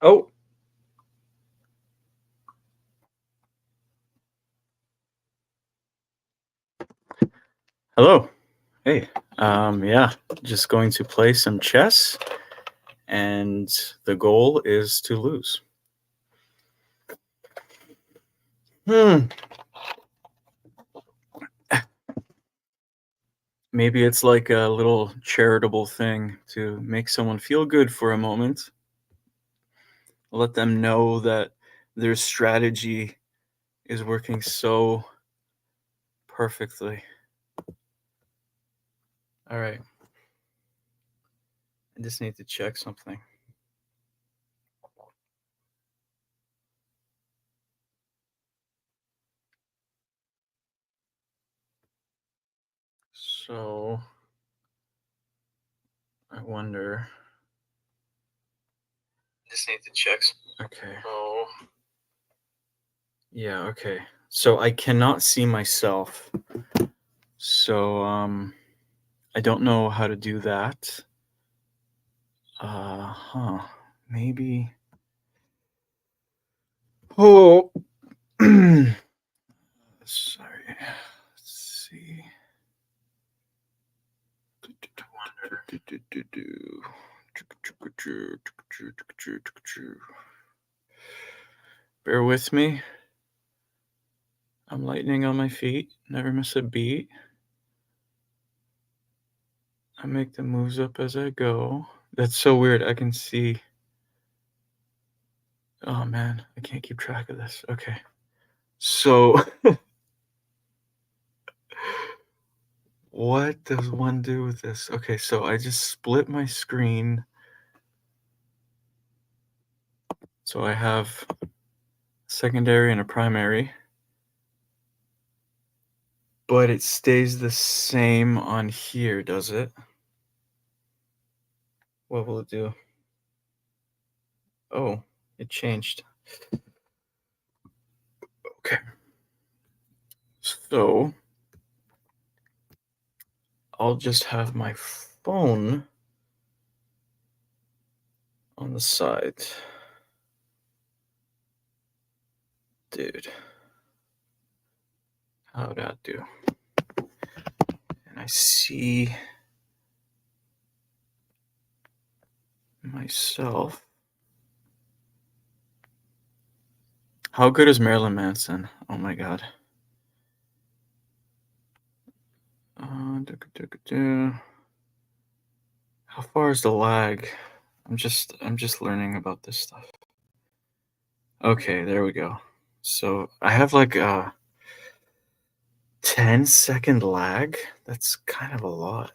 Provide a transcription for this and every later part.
Oh, hello. Hey. Yeah, just going to play some chess, and the goal is to lose. Hmm. Maybe it's like a little charitable thing to make someone feel good for a moment. Let them know that their strategy is working so perfectly. All right. I just need to check something. So, I wonder. Just need to check. Okay. Oh. Yeah, okay. So I cannot see myself. So I don't know how to do that. Huh. Maybe. Oh. Sorry. Let's see. Bear with me. I'm lightning on my feet. Never miss a beat. I make the moves up as I go. That's so weird. I can see. Oh man, I can't keep track of this. Okay. So, what does one do with this? Okay, so I just split my screen. So I have secondary and a primary, but it stays the same on here, does it? What will it do? Oh, it changed. Okay. So I'll just have my phone on the side. Dude, how'd that do? And I see myself. How good is Marilyn Manson? Oh my god. How far is the lag? I'm just learning about this stuff. Okay, there we go. So I have like a 10-second lag. That's kind of a lot.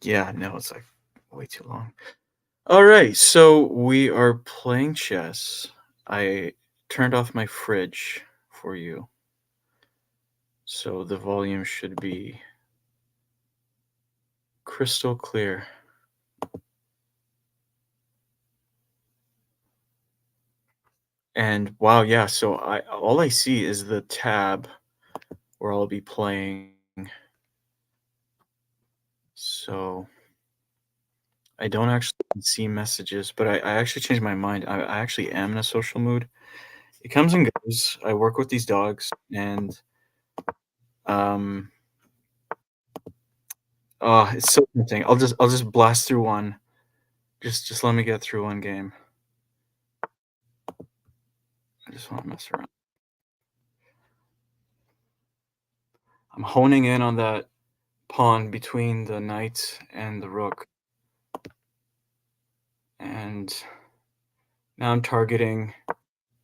Yeah, no, it's like way too long. All right, so we are playing chess. I turned off my fridge for you, so the volume should be crystal clear. And wow, yeah, so I all I see is the tab where I'll be playing. So I don't actually see messages, but I actually changed my mind. I actually am in a social mood. It comes and goes. I work with these dogs, and um, oh, it's so tempting. I'll just blast through one. Just let me get through one game. I just want to mess around. I'm honing in on that pawn between the knight and the rook, and now I'm targeting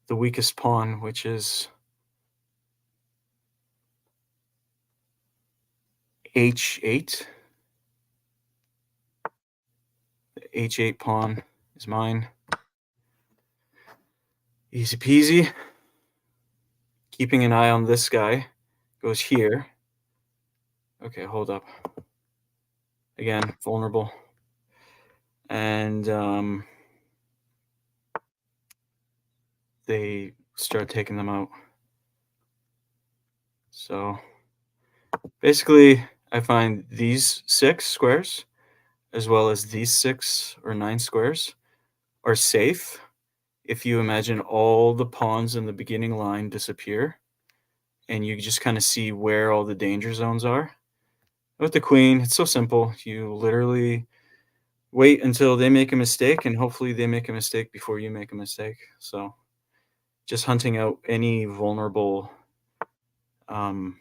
the weakest pawn, which is h8. The h8 pawn is mine. Easy peasy. Keeping an eye on this guy. Goes here. Okay, hold up. Again, vulnerable. And they start taking them out. So basically, I find these 6 squares, as well as these 6 or 9 squares, are safe if you imagine all the pawns in the beginning line disappear, and you just kinda see where all the danger zones are. With the queen, it's so simple. You literally wait until they make a mistake, and hopefully they make a mistake before you make a mistake. So, just hunting out any vulnerable, um,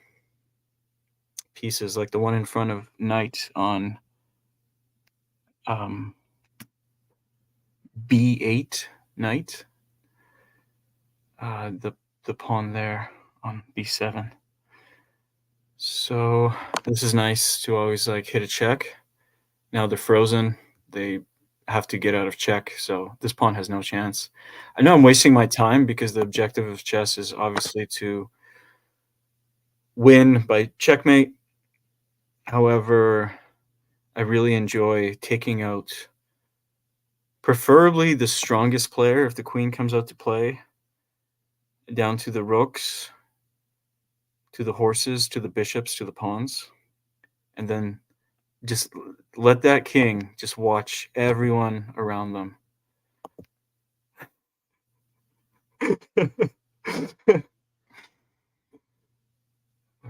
pieces, like the one in front of knight on, um, B8 knight, the pawn there on B7. So, this is nice to always, like, hit a check. Now they're frozen, they have to get out of check, so this pawn has no chance. I know I'm wasting my time because the objective of chess is obviously to win by checkmate. However, I really enjoy taking out preferably the strongest player if the queen comes out to play, down to the rooks, to the horses, to the bishops, to the pawns, and then just let that king just watch everyone around them.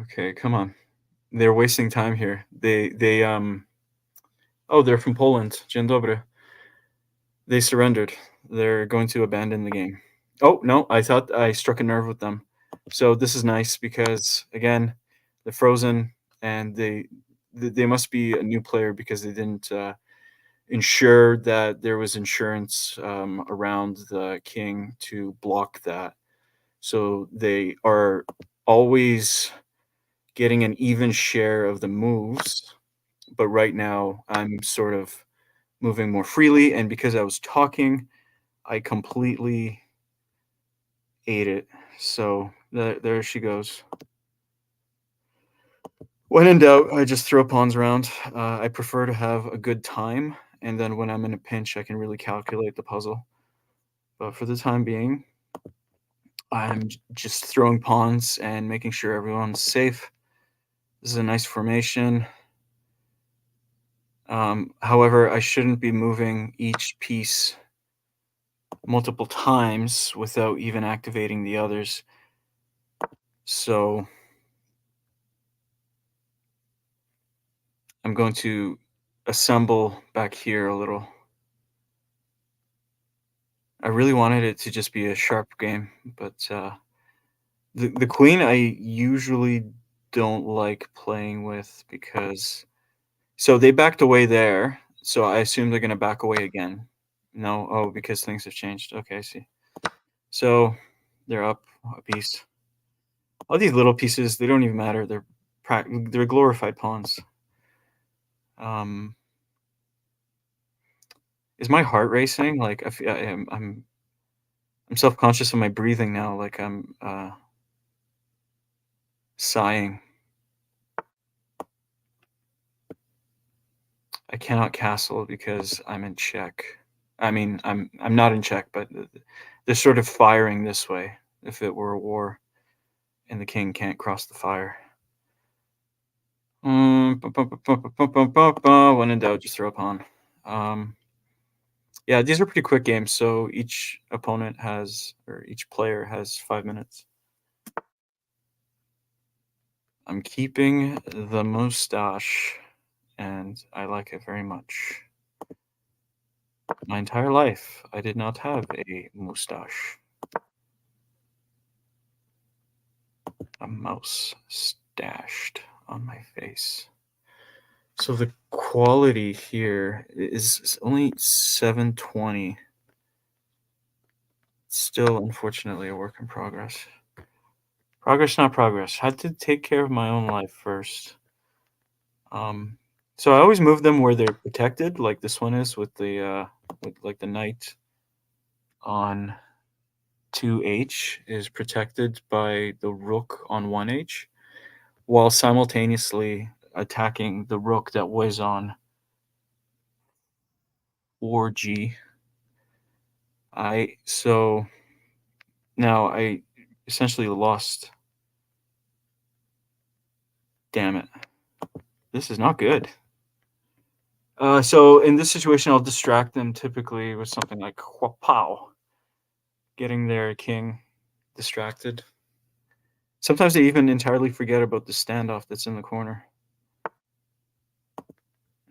Okay, come on. They're wasting time here. Oh, they're from Poland. Dzień dobry. They surrendered. They're going to abandon the game. Oh, no, I thought I struck a nerve with them. So this is nice because again, they're frozen and they must be a new player because they didn't ensure that there was insurance around the king to block that. So they are always getting an even share of the moves, but right now I'm sort of moving more freely, and because I was talking, I completely ate it. So there she goes. When in doubt, I just throw pawns around. I prefer to have a good time, and then when I'm in a pinch, I can really calculate the puzzle. But for the time being, I'm just throwing pawns and making sure everyone's safe. This is a nice formation. However, I shouldn't be moving each piece multiple times without even activating the others. So I'm going to assemble back here a little. I really wanted it to just be a sharp game, but the queen I usually don't like playing with because so they backed away there, so I assume they're gonna back away again. No, oh, because things have changed. Okay, I see. So they're up a piece. All these little pieces, they don't even matter. They're glorified pawns. Um, is my heart racing? Like I'm self conscious of my breathing now. Like I'm sighing. I cannot castle because I'm in check. I mean, I'm not in check, but they're sort of firing this way. If it were a war, and the king can't cross the fire. When in doubt, just throw a pawn. Yeah, these are pretty quick games. So each opponent has, or each player has 5 minutes. I'm keeping the mustache, and I like it very much. My entire life, I did not have a mustache. A mouse stashed on my face. So the quality here is only 720. Still, unfortunately, a work in progress. Progress, not progress. Had to take care of my own life first. Um, so I always move them where they're protected, like this one is with like the knight on 2h is protected by the rook on 1h, while simultaneously attacking the rook that was on 4g. So now I essentially lost. Damn it. This is not good. So in this situation, I'll distract them typically with something like pow, getting their king distracted. Sometimes they even entirely forget about the standoff that's in the corner.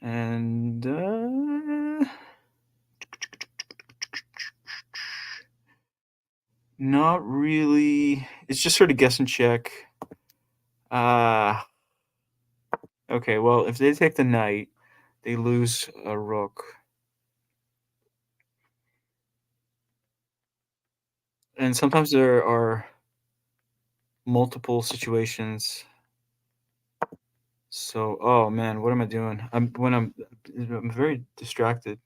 And not really. It's just sort of guess and check. Uh okay, well, if they take the knight, they lose a rook. And sometimes there are multiple situations. So, oh man, what am I doing? I'm very distracted.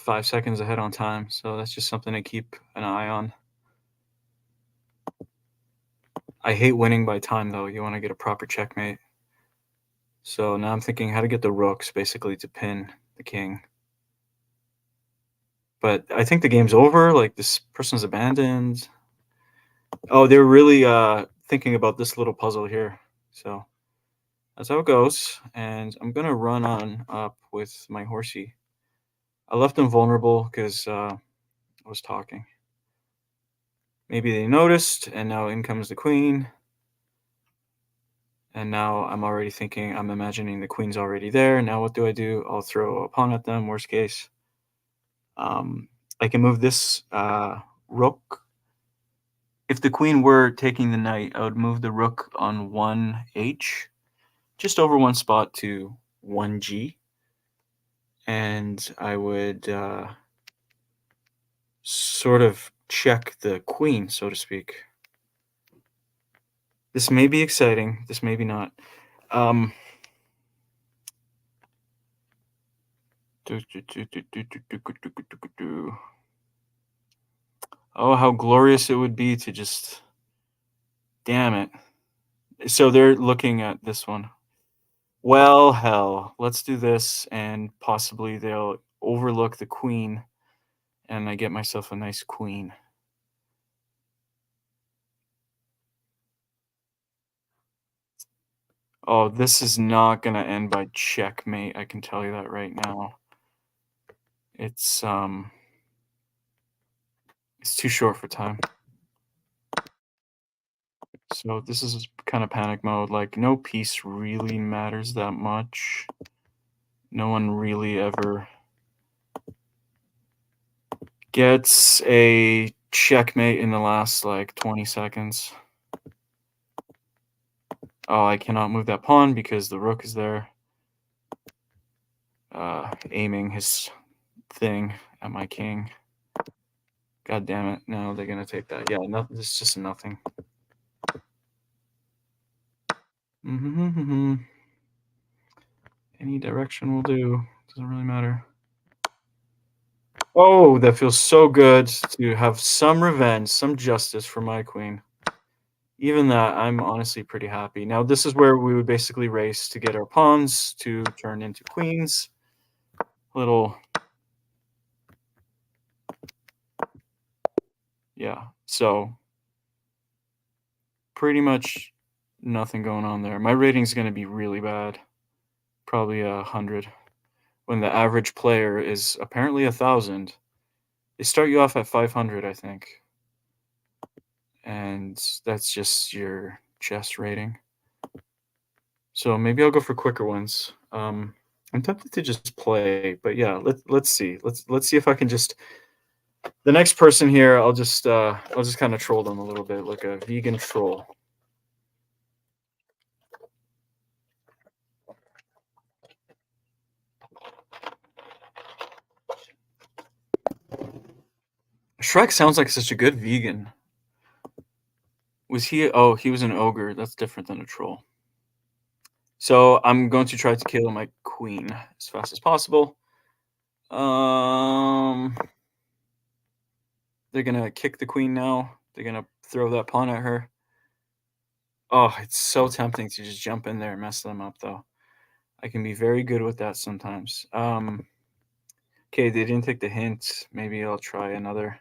5 seconds ahead on time, so that's just something to keep an eye on. I hate winning by time though. You want to get a proper checkmate. So now I'm thinking how to get the rooks basically to pin the king. But I think the game's over. Like this person's abandoned. Oh, they're really thinking about this little puzzle here. So that's how it goes. And I'm gonna run on up with my horsey. I left them vulnerable because I was talking. Maybe they noticed, and now in comes the queen. And now I'm already thinking, I'm imagining the queen's already there. Now what do I do? I'll throw a pawn at them, worst case. Um, I can move this rook. If the queen were taking the knight, I would move the rook on 1h, just over one spot to 1g. And I would sort of check the queen, so to speak. This may be exciting. This may be not. Um, oh, how glorious it would be to just. Damn it. So they're looking at this one. Well, hell, let's do this, and possibly they'll overlook the queen, and I get myself a nice queen. Oh, this is not gonna end by checkmate, I can tell you that right now. It's it's too short for time. So this is kind of panic mode, like no piece really matters that much. No one really ever gets a checkmate in the last like 20 seconds. Oh, I cannot move that pawn because the rook is there, aiming his thing at my king. God damn it! No, they're gonna take that. Yeah, no, this is just a nothing. Mm-hmm. Any direction will do. Doesn't really matter. Oh, that feels so good to have some revenge, some justice for my queen. Even that, I'm honestly pretty happy. Now, this is where we would basically race to get our pawns to turn into queens. Little, yeah. So, pretty much nothing going on there. My rating's going to be really bad. Probably 100. When the average player is apparently 1,000. They start you off at 500, I think. And that's just your chess rating. So maybe I'll go for quicker ones. I'm tempted to just play, but yeah, let's see. Let's see if I can just the next person here. I'll just kind of troll them a little bit, like a vegan troll. Shrek sounds like such a good vegan. Was he? Oh, he was an ogre. That's different than a troll. So I'm going to try to kill my queen as fast as possible. Um, they're gonna kick the queen now. They're gonna throw that pawn at her. Oh, it's so tempting to just jump in there and mess them up, though. I can be very good with that sometimes. Okay, they didn't take the hint. Maybe I'll try another.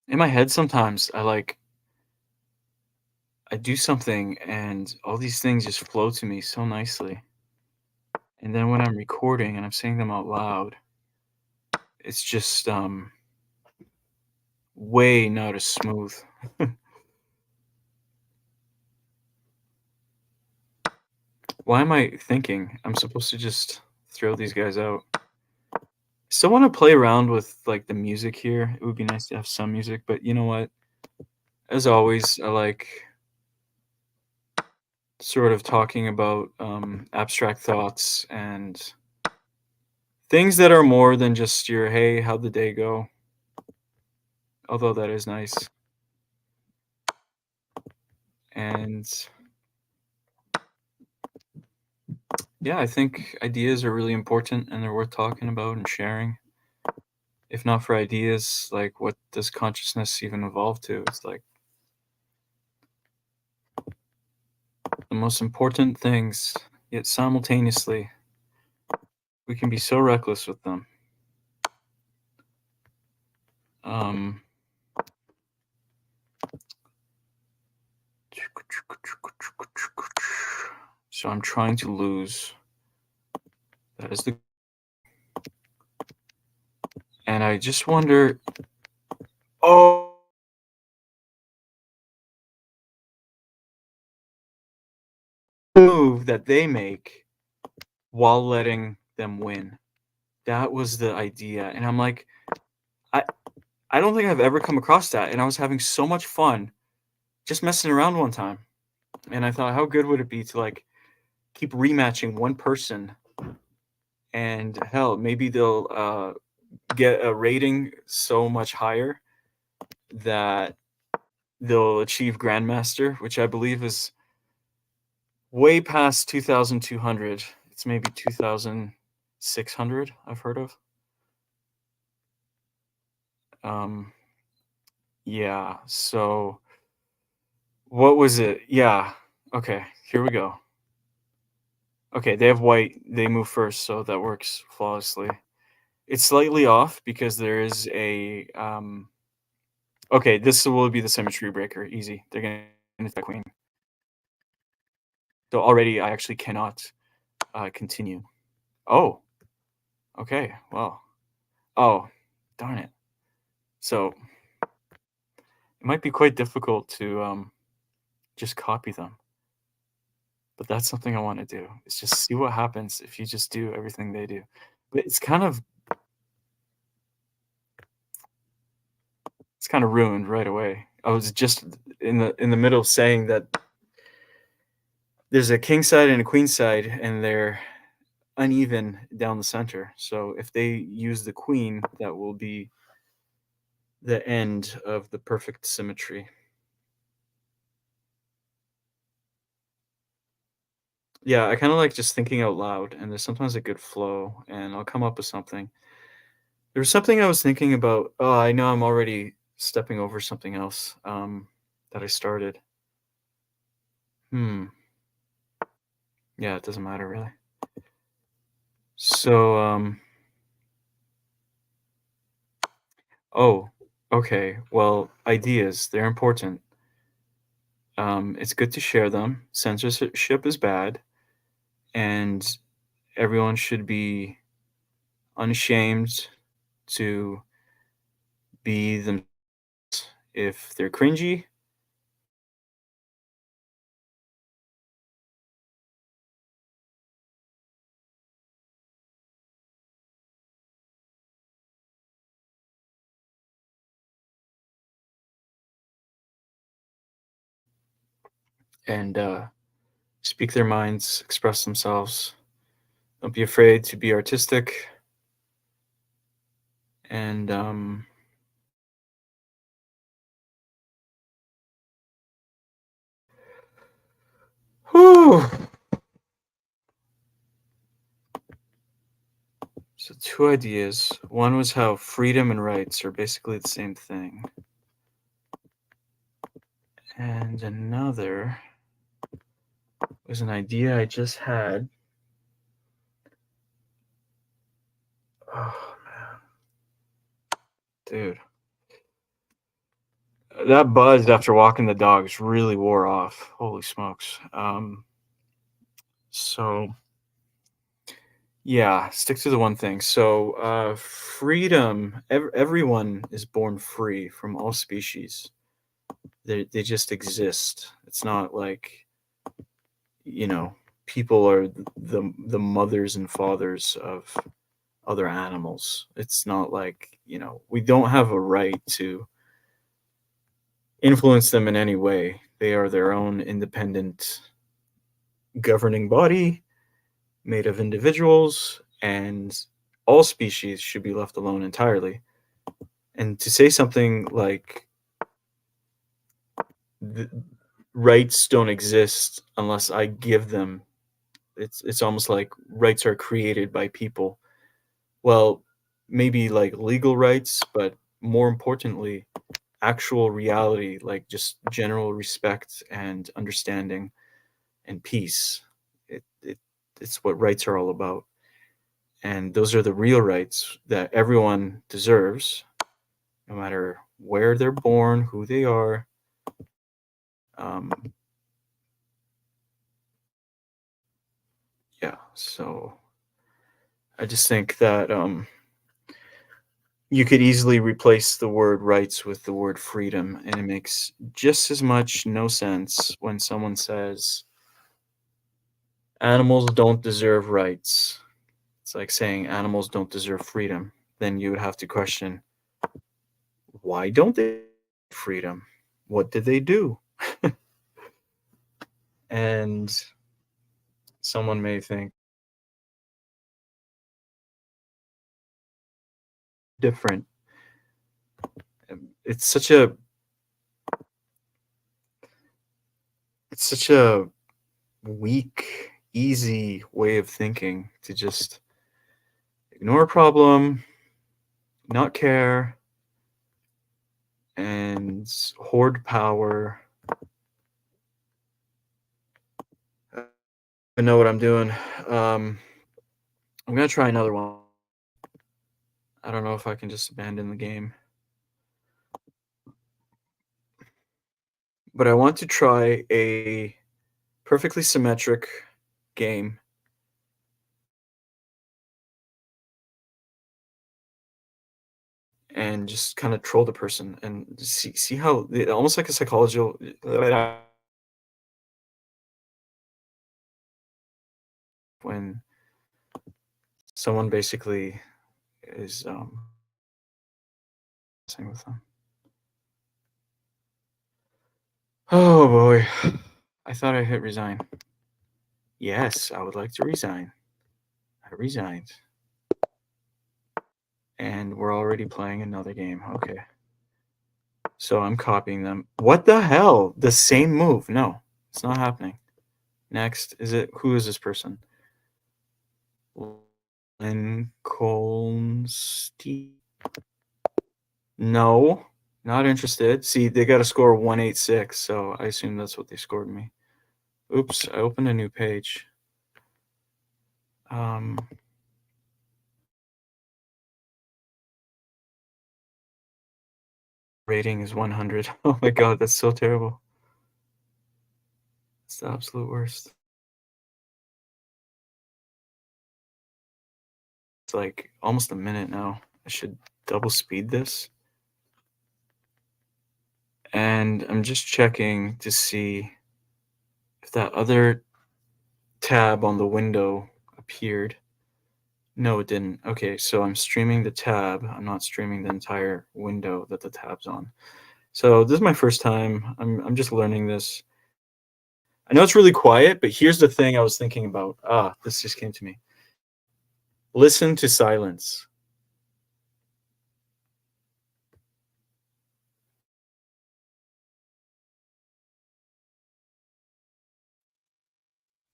In my head, sometimes I do something and all these things just flow to me so nicely. And then when I'm recording and I'm saying them out loud, it's just way not as smooth. Why am I thinking I'm supposed to just throw these guys out? Still want to play around with like the music here. It would be nice to have some music, but you know what? As always, I like sort of talking about abstract thoughts and things that are more than just your hey, how'd the day go? Although that is nice. And yeah, I think ideas are really important and they're worth talking about and sharing. If not for ideas, like what does consciousness even evolve to? It's like the most important things, yet simultaneously, we can be so reckless with them. Um, so I'm trying to lose. That is the. And I just wonder. Oh, move that they make while letting them win. That was the idea, and I'm like, I I don't think I've ever come across that, and I was having so much fun just messing around one time, and I thought, how good would it be to like keep rematching one person, and hell, maybe they'll get a rating so much higher that they'll achieve Grandmaster, which I believe is way past 2,200. It's maybe 2,600. I've heard of. Um, yeah. So what was it? Yeah. Okay. Here we go. Okay, they have white. They move first, so that works flawlessly. It's slightly off because there is a. Okay, this will be the symmetry breaker. Easy. They're gonna attack queen. So already, I actually cannot continue. Oh. Okay. Well. Oh, darn it. So it might be quite difficult to just copy them, but that's something I want to do. Is just see what happens if you just do everything they do. But it's kind of ruined right away. I was just in the middle of saying that there's a king side and a queen side, and they're uneven down the center. So if they use the queen, that will be the end of the perfect symmetry. Yeah, I kind of like just thinking out loud, and there's sometimes a good flow, and I'll come up with something. There was something I was thinking about. Oh, I know I'm already stepping over something else that I started. Hmm. Yeah, it doesn't matter really. So, oh, okay. Well, ideas, they're important. It's good to share them. Censorship is bad, and everyone should be unashamed to be them. If they're cringy, and speak their minds, express themselves. Don't be afraid to be artistic. And whew. So two ideas. One was how freedom and rights are basically the same thing, and another. was an idea I just had. Oh man, dude, that buzz after walking the dogs really wore off. Holy smokes. So yeah, stick to the one thing. So freedom. Everyone is born free from all species. They just exist. It's not like, you know, people are the mothers and fathers of other animals. It's not like, we don't have a right to influence them in any way. They are their own independent governing body made of individuals, and all species should be left alone entirely. And to say something like the rights don't exist unless I give them, it's almost like rights are created by people. Well, maybe like legal rights, but more importantly, actual reality, like just general respect and understanding and peace. It's what rights are all about. And those are the real rights that everyone deserves, no matter where they're born, who they are. Um, yeah, so I just think that you could easily replace the word rights with the word freedom, and it makes just as much no sense when someone says animals don't deserve rights. It's like saying animals don't deserve freedom. Then you would have to question, why don't they freedom? What did they do? And someone may think different. It's such a it's such a weak, easy way of thinking to just ignore a problem, not care, and hoard power. I know what I'm doing. Um, I'm gonna try another one. I don't know if I can just abandon the game, but I want to try a perfectly symmetric game and just kind of troll the person and see how almost like a psychological when someone basically is messing with them. Oh boy. I thought I hit resign. Yes, I would like to resign. I resigned. And we're already playing another game. Okay. So I'm copying them. What the hell? The same move. No, it's not happening. Next. Who is this person? Lincoln Steve. No, not interested. See, they got a score of 186, so I assume that's what they scored me. Oops, I opened a new page. Um, rating is 100. Oh my god, that's so terrible. It's the absolute worst. It's like almost a minute now. I should double speed this. And I'm just checking to see if that other tab on the window appeared. No, it didn't. Okay, so I'm streaming the tab. I'm not streaming the entire window that the tab's on. So this is my first time. I'm just learning this. I know it's really quiet, but here's the thing I was thinking about. This just came to me. Listen to silence.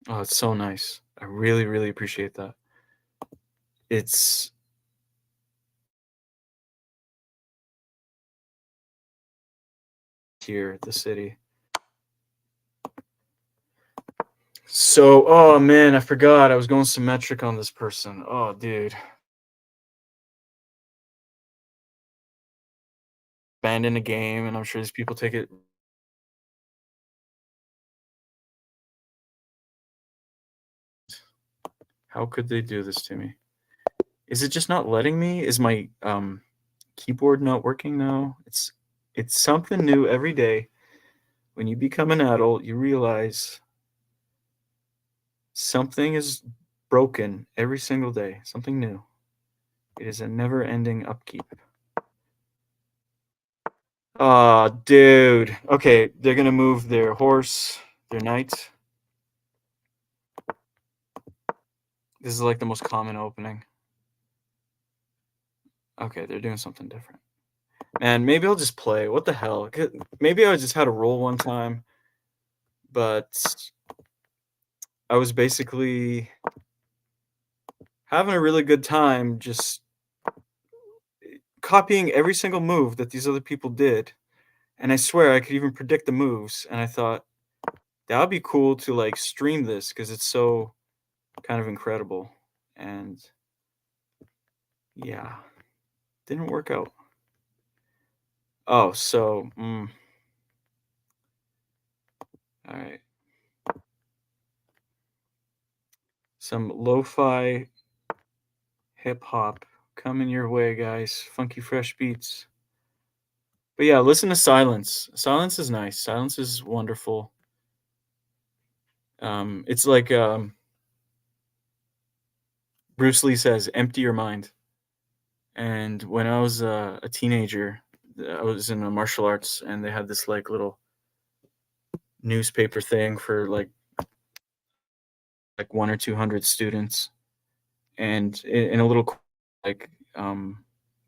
Oh, it's so nice. I really, really appreciate that. It's here, the city. So, oh man, I forgot I was going symmetric on this person. Oh, dude. Abandon a game, and I'm sure these people take it. How could they do this to me? Is it just not letting me? Is my keyboard not working now? It's something new every day. When you become an adult, you realize something is broken every single day. Something new. It is a never-ending upkeep. Ah, dude. Okay, they're gonna move their horse, their knight. This is like the most common opening. Okay, they're doing something different. Man, maybe I'll just play. What the hell? Maybe I just had a roll one time, but I was basically having a really good time just copying every single move that these other people did. And I swear I could even predict the moves. And I thought that would be cool to like stream this because it's so kind of incredible. And yeah, didn't work out. Oh, so, all right. Some lo-fi hip hop coming your way, guys. Funky fresh beats. But yeah, listen to silence. Silence is nice. Silence is wonderful. It's like Bruce Lee says, "Empty your mind." And when I was a teenager, I was in martial arts, and they had this like little newspaper thing for like 1 or 200 students, and in a little like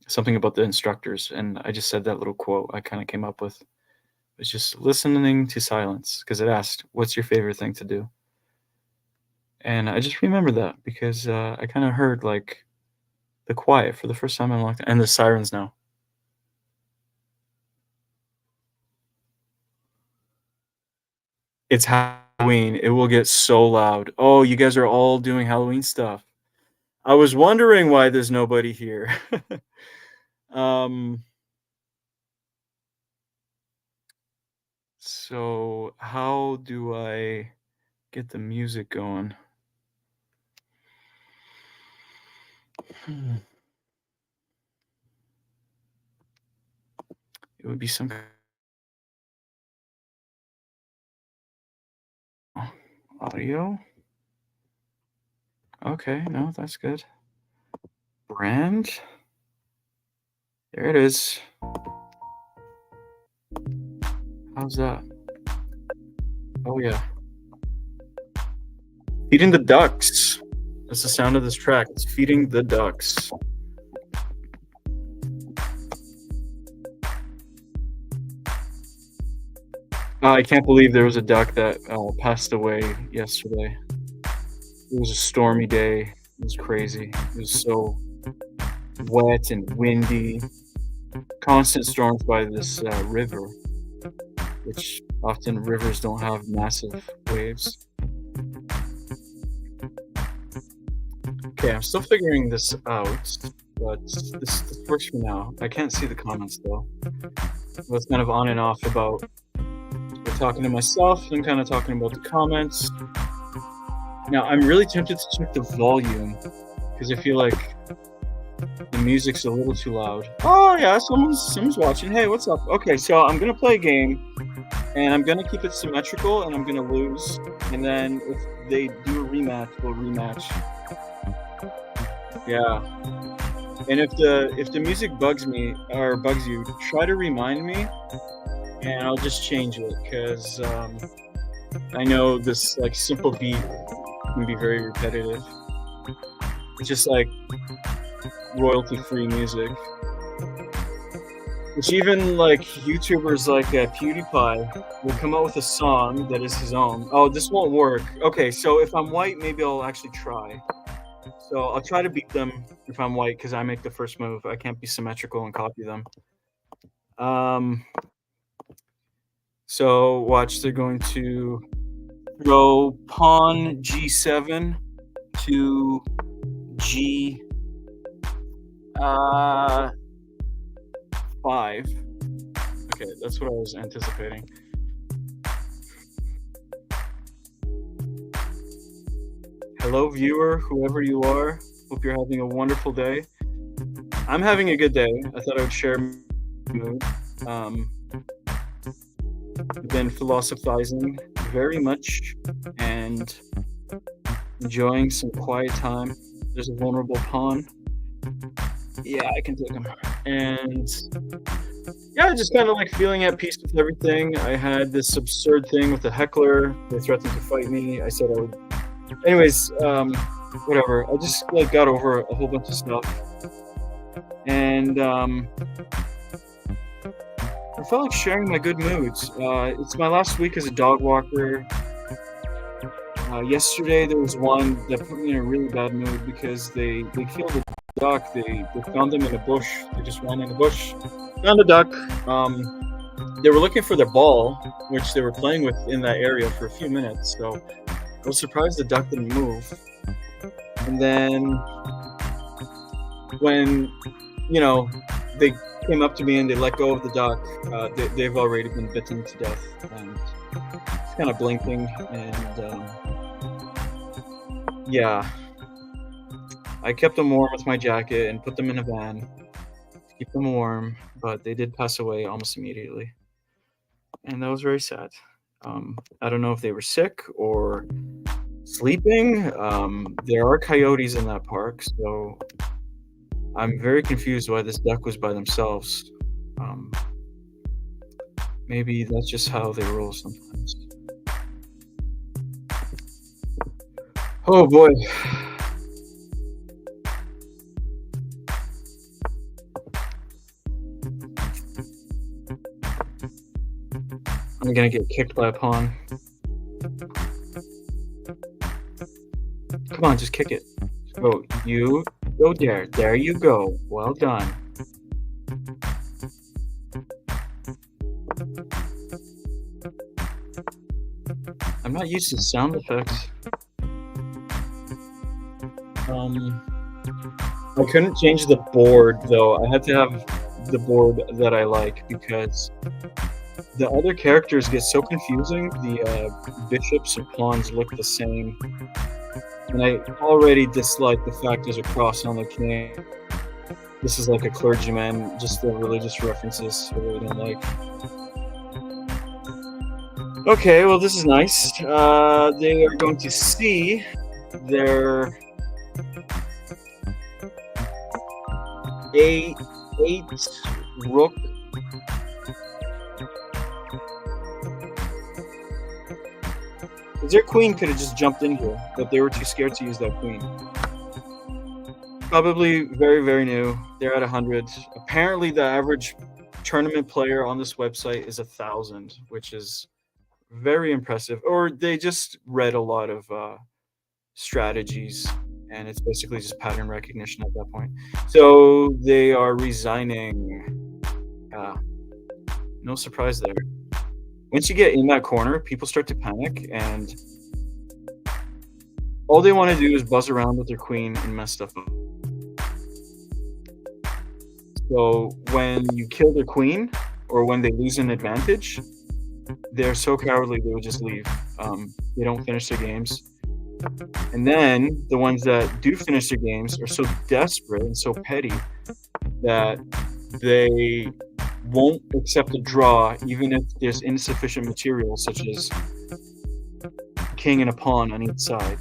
something about the instructors, and I just said that little quote I kind of came up with. It's just listening to silence because it asked, "What's your favorite thing to do?" And I just remember that because I kind of heard like the quiet for the first time in a long time, and the sirens now. It's Halloween. It will get so loud. Oh, you guys are all doing Halloween stuff. I was wondering why there's nobody here. um, so how do I get the music going? Hmm, It would be some audio. Okay, no, that's good. Brand. There it is. How's that? Oh yeah. Feeding the ducks. That's the sound of this track. It's feeding the ducks. I can't believe there was a duck that passed away yesterday. It was a stormy day. It was crazy. It was so wet and windy. Constant storms by this river, which often rivers don't have massive waves. Okay, I'm still figuring this out, but this works for now. I can't see the comments though. I was kind of on and off about talking to myself and kind of talking about the comments. Now, I'm really tempted to check the volume because I feel like the music's a little too loud. Oh yeah, someone's watching. Hey, what's up? Okay, so I'm gonna play a game, and I'm gonna keep it symmetrical, and I'm gonna lose. And then if they do a rematch, we'll rematch. Yeah. And if the music bugs me or bugs you, try to remind me, and I'll just change it because I know this like simple beat can be very repetitive. It's just like royalty-free music, which even like YouTubers like PewDiePie will come out with a song that is his own. Oh, this won't work. Okay, so if I'm white, maybe I'll actually try. So I'll try to beat them if I'm white because I make the first move. I can't be symmetrical and copy them. Um, so watch, they're going to throw pawn g7 to g 5. Okay, that's what I was anticipating. Hello, viewer, whoever you are. Hope you're having a wonderful day. I'm having a good day. I thought I would share my mood. I've been philosophizing very much and enjoying some quiet time. There's a vulnerable pawn. Yeah, I can take him. And yeah, just kind of like feeling at peace with everything. I had this absurd thing with a heckler. They threatened to fight me. I said I would. Anyways, whatever. I just like got over a whole bunch of stuff, and I felt like sharing my good moods. It's my last week as a dog walker. Yesterday there was one that put me in a really bad mood because they killed a duck. They found them in a bush. They just ran in a bush, found a duck. They were looking for their ball, which they were playing with in that area for a few minutes. So I was surprised the duck didn't move. And then when, they came up to me and they let go of the duck, they've already been bitten to death. And it's kind of blinking. And yeah, I kept them warm with my jacket and put them in a van to keep them warm. But they did pass away almost immediately. And that was very sad. I don't know if they were sick or sleeping. There are coyotes in that park, so I'm very confused why this duck was by themselves. Maybe that's just how they roll sometimes. Oh boy. I'm gonna get kicked by a pawn. Come on, just kick it. Go, you go there. There you go. Well done. I'm not used to sound effects. I couldn't change the board though. I had to have the board that I like because the other characters get so confusing. The bishops and pawns look the same. And I already dislike the fact there's a cross on the king. This is like a clergyman, just the religious references I really don't like. Okay, well this is nice. They are going to see their A8 rook. Their queen could have just jumped in here, but they were too scared to use that queen. Probably very, very new. They're at 100. Apparently, the average tournament player on this website is 1,000, which is very impressive. Or they just read a lot of strategies, and it's basically just pattern recognition at that point. So they are resigning. No surprise there. Once you get in that corner, people start to panic, and all they want to do is buzz around with their queen and mess stuff up. So when you kill their queen, or when they lose an advantage, they're so cowardly they will just leave. They don't finish their games. And then the ones that do finish their games are so desperate and so petty that they won't accept a draw even if there's insufficient material, such as king and a pawn on each side,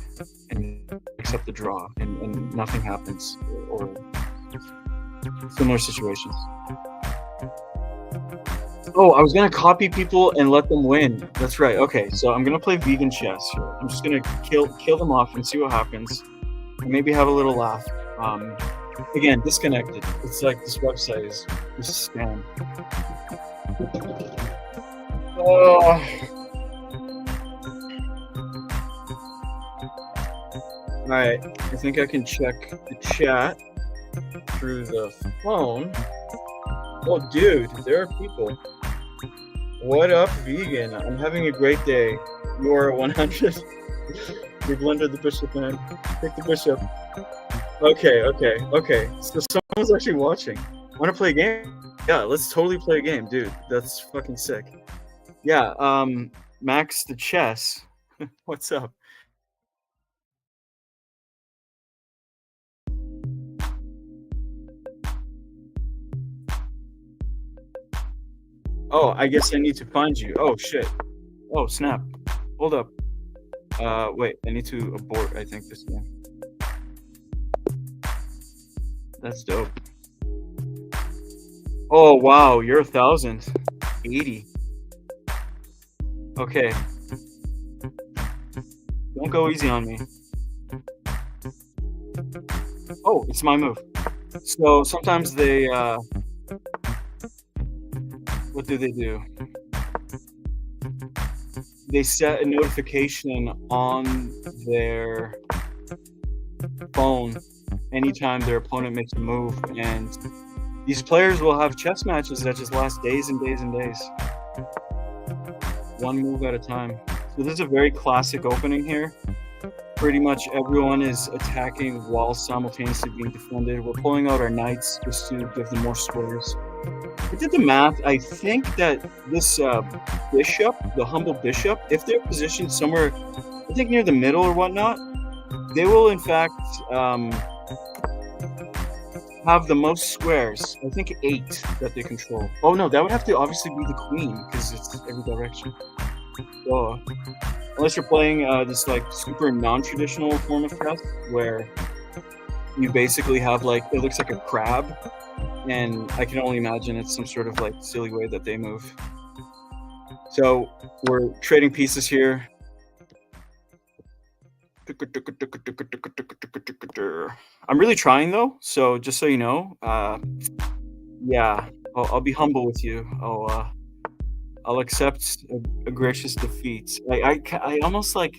and accept the draw, and nothing happens, or similar situations. Oh, I was gonna copy people and let them win. That's right. Okay, so I'm gonna play vegan chess here. I'm just gonna kill them off and see what happens, and maybe have a little laugh. Again, disconnected. It's like this website is a scam. Alright, I think I can check the chat through the phone. Oh, dude, there are people. What up, vegan? I'm having a great day. You are at 100. We blundered the bishop, man. Take the bishop. Okay. So someone's actually watching. Want to play a game? Yeah, let's totally play a game, dude. That's fucking sick. Yeah, Max the chess. What's up? Oh, I guess I need to find you. Oh shit. Oh snap. Hold up. Wait, I need to abort, I think, this game. That's dope. Oh wow, you're 1,080. Okay. Don't go easy on me. Oh, it's my move. So sometimes they what do? They set a notification on their phone anytime their opponent makes a move, and these players will have chess matches that just last days and days and days. One move at a time. So this is a very classic opening here. Pretty much everyone is attacking while simultaneously being defended. We're pulling out our knights just to give them more squares. I did the math. I think that this bishop, the humble bishop, if they're positioned somewhere, I think near the middle or whatnot, they will in fact have the most squares. I think 8 that they control. Oh no, that would have to obviously be the queen because it's every direction. So, unless you're playing this like super non-traditional form of chess where you basically have like, it looks like a crab, and I can only imagine it's some sort of like silly way that they move. So we're trading pieces here. I'm really trying though, so just so you know, yeah, I'll be humble with you. I'll accept a gracious defeat. I almost like,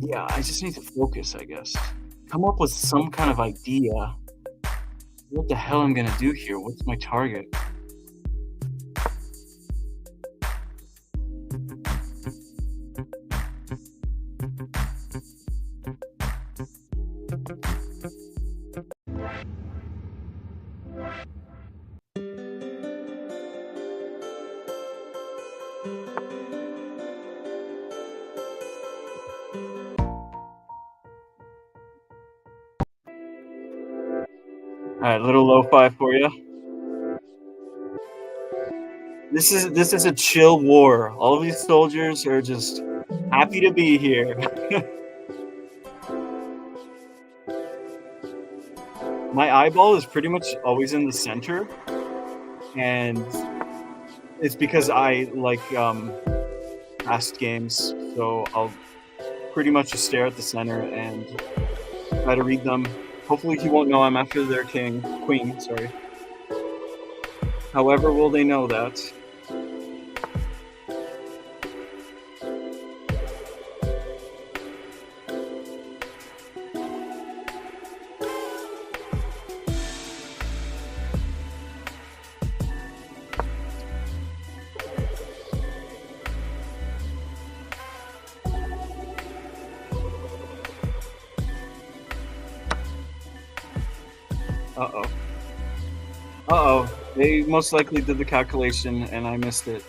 yeah, I just need to focus, I guess. Come up with some kind of idea. What the hell I'm gonna do here? What's my target? All right, little lo-fi for you. This is a chill war. All of these soldiers are just happy to be here. My eyeball is pretty much always in the center, and it's because I like fast games, so I'll pretty much just stare at the center and try to read them. Hopefully he won't know I'm after their queen, sorry. However, will they know that? Uh-oh. Uh-oh. They most likely did the calculation and I missed it.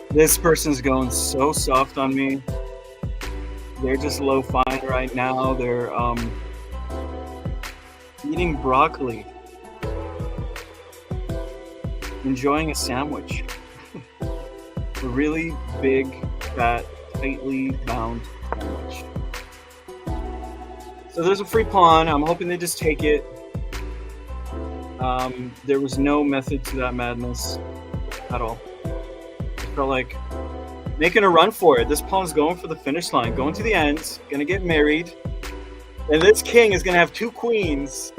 This person's going so soft on me. They're just low-fine right now. They're eating broccoli. Enjoying a sandwich. A really big, fat, tightly bound sandwich. So there's a free pawn. I'm hoping they just take it. There was no method to that madness at all. I felt like making a run for it. This pawn's going for the finish line, going to the end, gonna get married. And this king is gonna have 2 queens.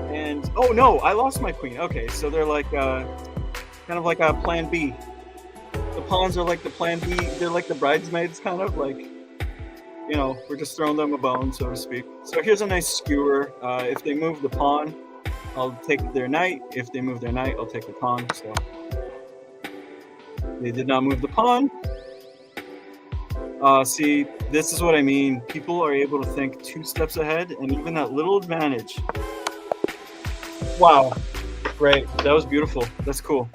And, oh no, I lost my queen. Okay, so they're like, kind of like a plan B. The pawns are like the plan B. They're like the bridesmaids, kind of like, you know, we're just throwing them a bone, so to speak. So here's a nice skewer. If they move the pawn, I'll take their knight. If they move their knight, I'll take the pawn. So they did not move the pawn. See, this is what I mean. People are able to think 2 steps ahead, and even that little advantage. Wow, great. That was beautiful. That's cool.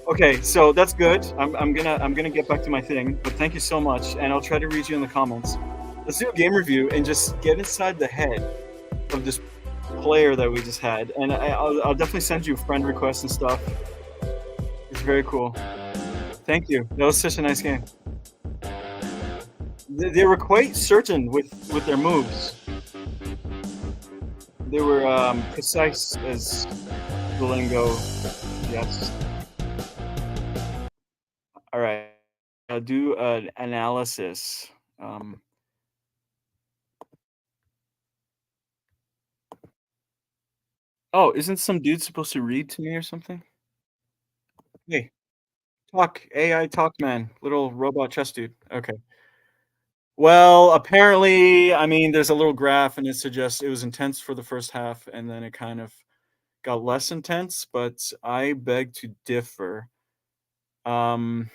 Okay, so that's good. I'm gonna get back to my thing, but thank you so much, and I'll try to read you in the comments. Let's do a game review and just get inside the head of this player that we just had, and I'll definitely send you friend requests and stuff. It's very cool. Thank you. That was such a nice game. They were quite certain with their moves. They were precise as the lingo. Yes. All right. I'll do an analysis. Um, oh, isn't some dude supposed to read to me or something? Hey, talk, AI talk man, little robot chess dude. Okay. Well, apparently, I mean, there's a little graph and it suggests it was intense for the first half and then it kind of got less intense, but I beg to differ. Um,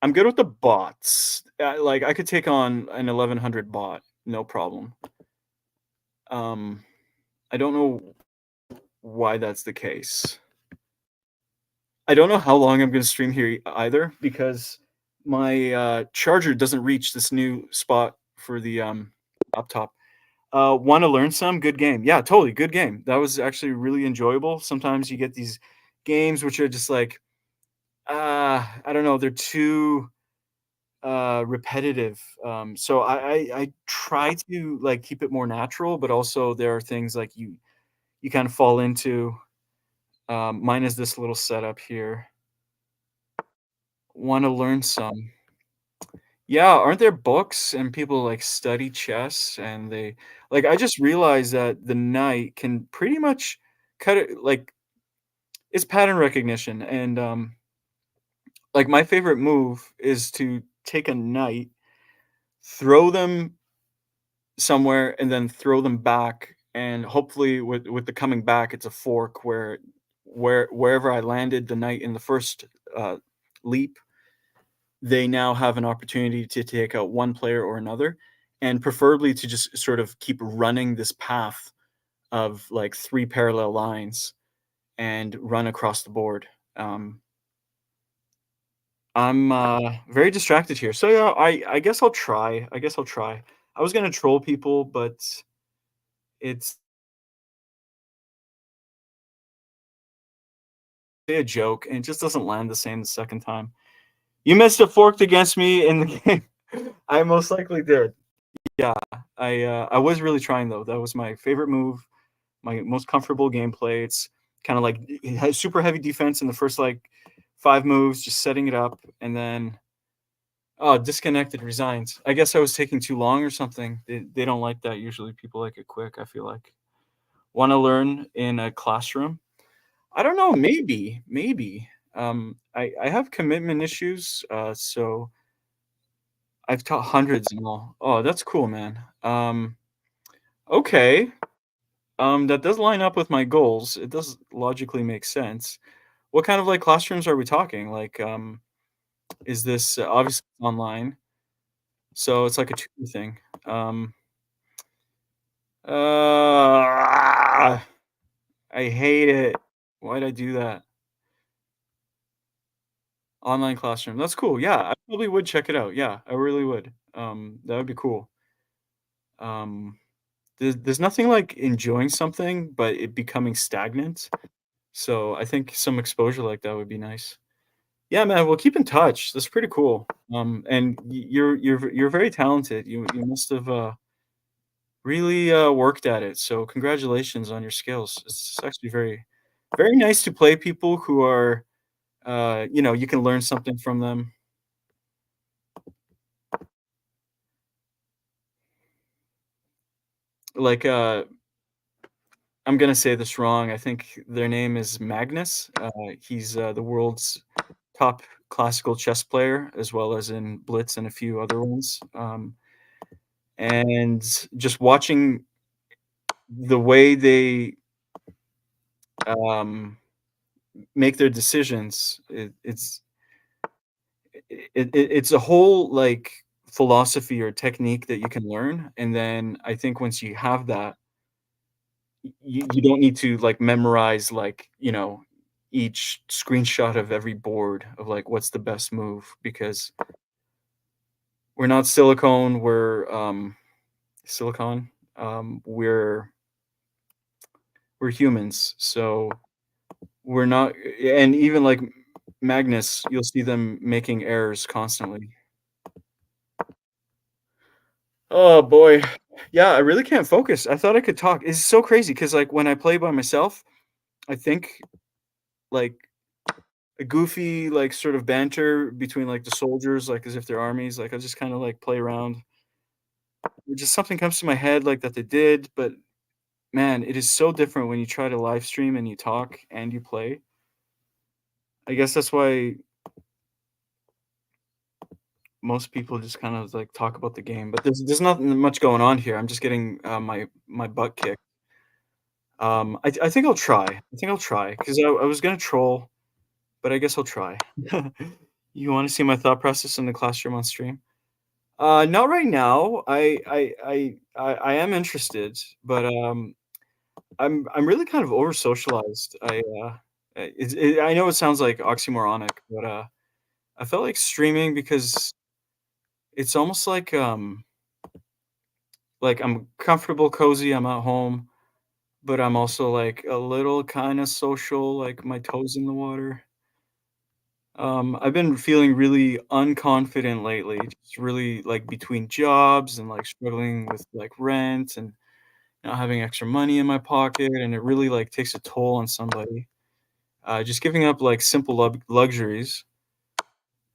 I'm good with the bots. Like I could take on an 1100 bot, no problem. Um, I don't know why that's the case. I don't know how long I'm gonna stream here either because my, charger doesn't reach this new spot for the, laptop. Wanna learn some? Good game. Yeah, totally, good game. That was actually really enjoyable. Sometimes you get these games which are just like, I don't know, they're too, repetitive. So I try to, like, keep it more natural, but also there are things like you kinda fall into. Mine is this little setup here. Wanna learn some. Yeah, aren't there books and people, like, study chess and they like, I just realized that the knight can pretty much cut it like, it's pattern recognition, and, like, my favorite move is to take a knight, throw them somewhere, and then throw them back, and hopefully with the coming back, it's a fork wherever I landed the knight in the first, leap, they now have an opportunity to take out one player or another, and preferably to just sort of keep running this path of like 3 parallel lines and run across the board. I'm, very distracted here. So, yeah, I guess I'll try. I guess I'll try. I was gonna troll people, but it's a joke, and it just doesn't land the same the second time. You missed a forked against me in the game. I most likely did. Yeah, I was really trying though. That was my favorite move, my most comfortable gameplay. It's kind of like it has super heavy defense in the first like 5 moves, just setting it up, and then oh, disconnected, resigns. I guess I was taking too long or something. They don't like that. Usually, people like it quick. I feel like want to learn in a classroom. I don't know. Maybe. I have commitment issues, so I've taught hundreds and all. Oh, that's cool, man. Okay. That does line up with my goals. It does logically make sense. What kind of, like, classrooms are we talking? Like, is this obviously online, so it's like a tutor thing. Um, I hate it. Why'd I do that? Online classroom. That's cool. Yeah, I probably would check it out. Yeah, I really would. That would be cool. Um, there's nothing like enjoying something, but it becoming stagnant. So I think some exposure like that would be nice. Yeah, man, we'll keep in touch. That's pretty cool. And you're very talented. You must have, really, worked at it, so congratulations on your skills. It's actually very nice to play people who are, you can learn something from them. Like, I'm gonna say this wrong, I think their name is Magnus. He's, the world's top classical chess player, as well as in Blitz and a few other ones. And just watching the way they, um, make their decisions, it's a whole, like, philosophy or technique that you can learn, and then I think once you have that, you don't need to, like, memorize, like, each screenshot of every board of, like, what's the best move because we're not silicone, silicon, we're humans, so we're not and even, like, Magnus, you'll see them making errors constantly. Oh, boy. Yeah, I really can't focus. I thought I could talk. It's so crazy because, like, when I play by myself, I think, like, a goofy, like, sort of banter between, like, the soldiers, like, as if they're armies, like, I just kinda, like, play around. Just something comes to my head, like, that they did, but, man, it is so different when you try to live stream and you talk and you play. I guess that's why most people just kind of, like, talk about the game, but there's nothing much going on here. I'm just getting, my butt kicked. I think I'll try. I think I'll try 'cause I was gonna troll, but I guess I'll try. You wanna see my thought process in the classroom on stream? Not right now. I am interested, but, I'm really kind of over socialized. I know it sounds, like, oxymoronic, but, I felt like streaming because it's almost like I'm comfortable, cozy, I'm at home, but I'm also, like, a little kinda social, like, my toes in the water. I've been feeling really unconfident lately, just really, like, between jobs and, like, struggling with, like, rent and not having extra money in my pocket, and it really, like, takes a toll on somebody. Just giving up, like, simple luxuries,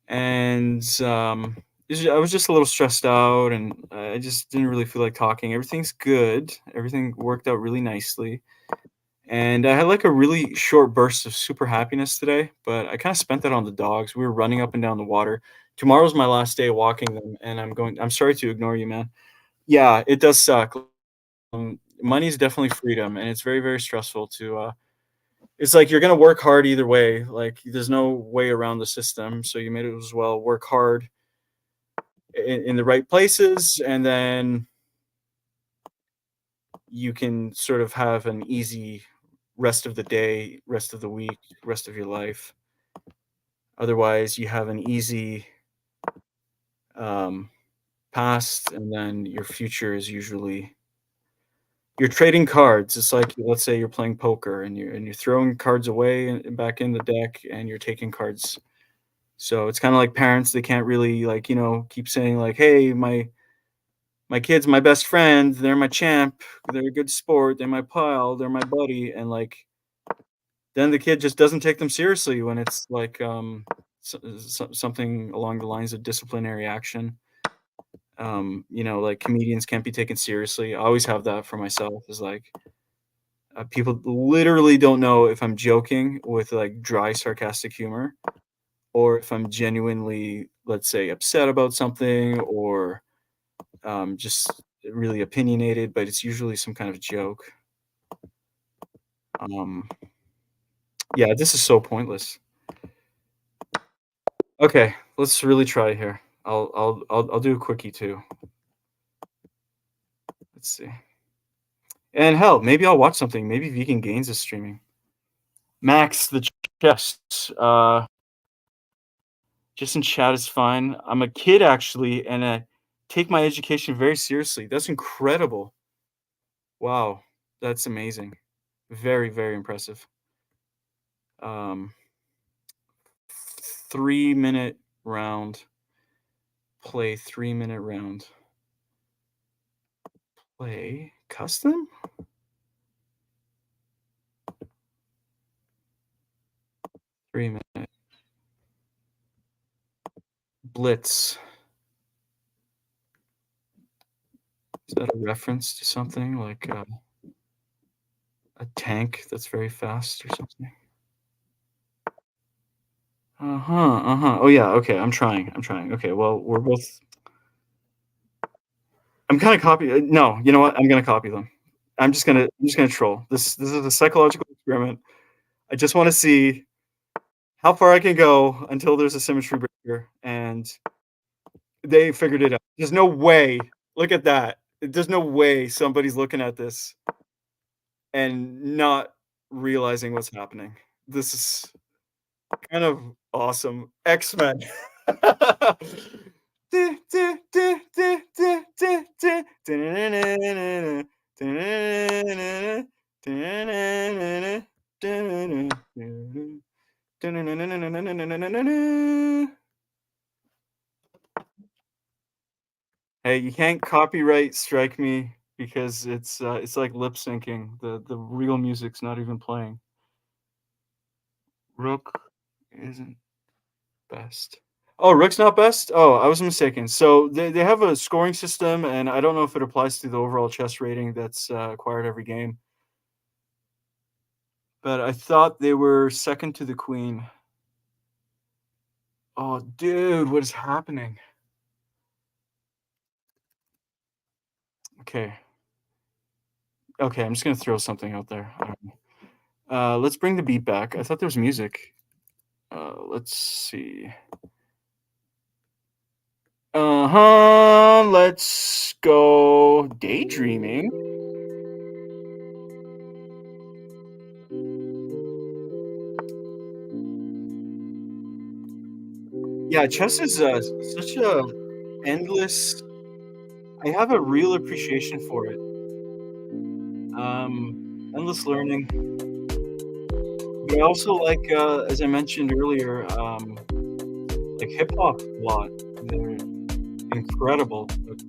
and, I was just a little stressed out, and I just didn't really feel like talking. Everything's good. Everything worked out really nicely. And I had, like, a really short burst of super happiness today, but I kinda spent that on the dogs. We were running up and down the water. Tomorrow's my last day walking them, and I'm sorry to ignore you, man. Yeah, it does suck. Money is definitely freedom, and it's very, very stressful it's like you're gonna work hard either way, like, there's no way around the system, so you might as well work hard in the right places, and then you can sort of have an easy rest of the day, rest of the week, rest of your life. Otherwise, you have an easy, um, past, and then your future is usually you're trading cards. It's like, let's say you're playing poker and you're throwing cards away and back in the deck, and you're taking cards. So it's kinda like parents, they can't really, like, keep saying like, "Hey, my kid's my best friend, they're my champ, they're a good sport, they're my pal, they're my buddy," and, like, then the kid just doesn't take them seriously when it's like, something along the lines of disciplinary action. Like, comedians can't be taken seriously. I always have that for myself is, like, people literally don't know if I'm joking with, like, dry sarcastic humor or if I'm genuinely, let's say, upset about something or, just really opinionated, but it's usually some kind of joke. Um, yeah, this is so pointless. Okay, let's really try here. I'll do a quickie too. Let's see. And hell, maybe I'll watch something. Maybe Vegan Gains is streaming. Max, the chess. Just in chat is fine. I'm a kid actually, and I take my education very seriously. That's incredible. Wow, that's amazing. Very, very impressive. Um, 3 minute round. Play 3 minute round. Play custom? 3 minute. Blitz. Is that a reference to something like a tank that's very fast or something? Uh-huh, uh-huh. Oh, yeah, okay, I'm trying. Okay, well, we're both I'm kinda copy no, you know what? I'm gonna copy them. I'm just gonna troll. This is a psychological experiment. I just wanna see how far I can go until there's a symmetry breaker, and they figured it out. There's no way. Look at that. There's no way somebody's looking at this and not realizing what's happening. This is kind of awesome. X-Men. Hey, you can't copyright strike me because it's like lip syncing. The real music's not even playing. Rook isn't best. Oh, rook's not best? Oh, I was mistaken. So they have a scoring system, and I don't know if it applies to the overall chess rating that's acquired every game. But I thought they were second to the queen. Oh, dude, what is happening? Okay. Okay, I'm just gonna throw something out there. I don't know. Let's bring the beat back. I thought there was music. Let's see. Uh-huh. Let's go daydreaming. Yeah, chess is such a endless. I have a real appreciation for it. Endless learning. But I also like, as I mentioned earlier, like hip hop a lot. They're incredible. Like,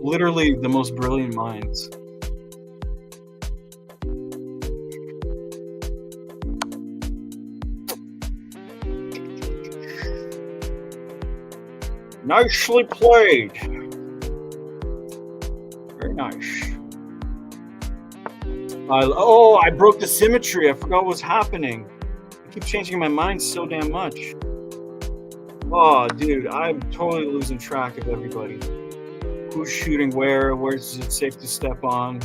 literally the most brilliant minds. Nicely played. Very nice. I broke the symmetry. I forgot what was happening. I keep changing my mind so damn much. Oh, dude, I'm totally losing track of everybody. Who's shooting where is it safe to step on?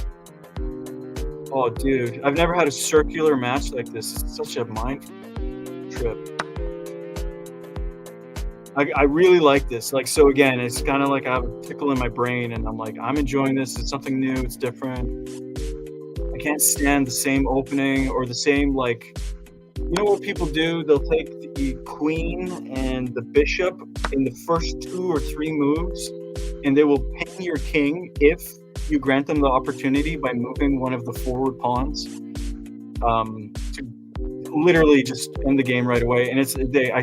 Oh, dude, I've never had a circular match like this. It's such a mind trip. I really like this. Like, so again, it's kind of like I have a tickle in my brain, and I'm like, I'm enjoying this. It's something new. It's different. I can't stand the same opening or the same like. You know what people do? They'll take the queen and the bishop in the first 2 or 3 moves, and they will pin your king if you grant them the opportunity by moving one of the forward pawns to literally just end the game right away. And I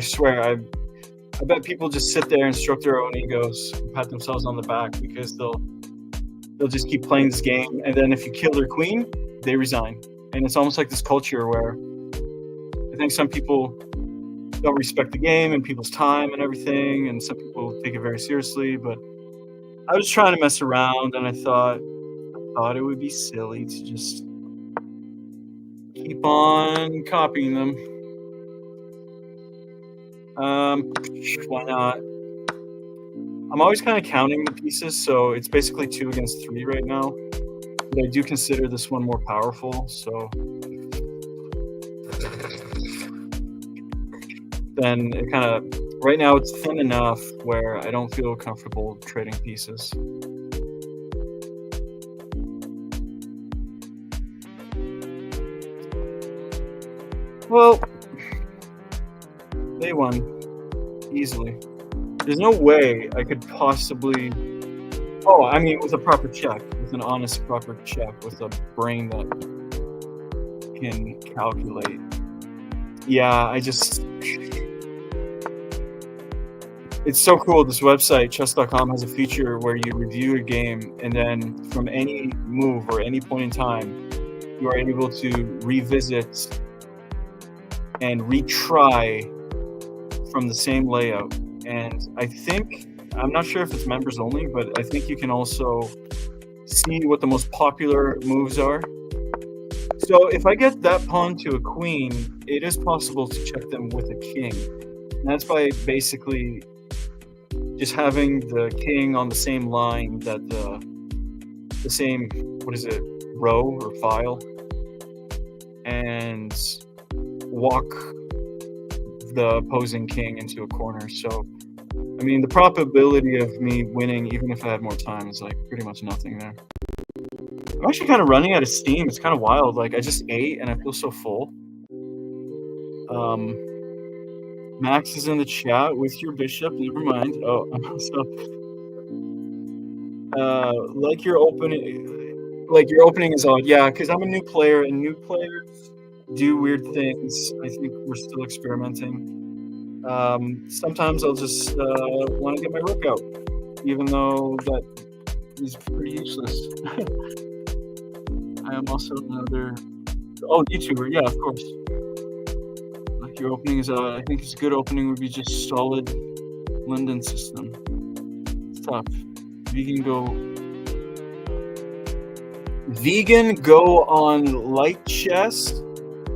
swear, I bet people just sit there and stroke their own egos and pat themselves on the back because they'll just keep playing this game, and then if you kill their queen, they resign. And it's almost like this culture where I think some people don't respect the game and people's time and everything, and some people take it very seriously. But I was trying to mess around, and I thought it would be silly to just keep on copying them. Why not? I'm always kind of counting the pieces, so it's basically 2 against 3 right now. But I do consider this one more powerful, so then it kind of right now it's thin enough where I don't feel comfortable trading pieces. Well, they won easily. There's no way I could possibly. Oh, I mean, with a proper check, with an honest proper check, with a brain that can calculate. Yeah, it's so cool. This website, chess.com, has a feature where you review a game, and then from any move or any point in time, you are able to revisit and retry from the same layout. And I'm not sure if it's members only, but I think you can also see what the most popular moves are. So if I get that pawn to a queen, it is possible to check them with a king. And that's by basically just having the king on the same line that the same, what is it, row or file and walk the opposing king into a corner. So, I mean, the probability of me winning, even if I had more time, is like pretty much nothing there. I'm actually kind of running out of steam. It's kind of wild. Like, I just ate and I feel so full. Max is in the chat with your bishop. Never mind. Oh, so like your opening is odd. Yeah, because I'm a new player, and new players do weird things. I think we're still experimenting. Sometimes I'll just want to get my rook out, even though that is pretty useless. I am also another YouTuber. Yeah, of course. Like your opening is I think it's a good opening would be just solid Linden system. It's tough. Vegan go on light chess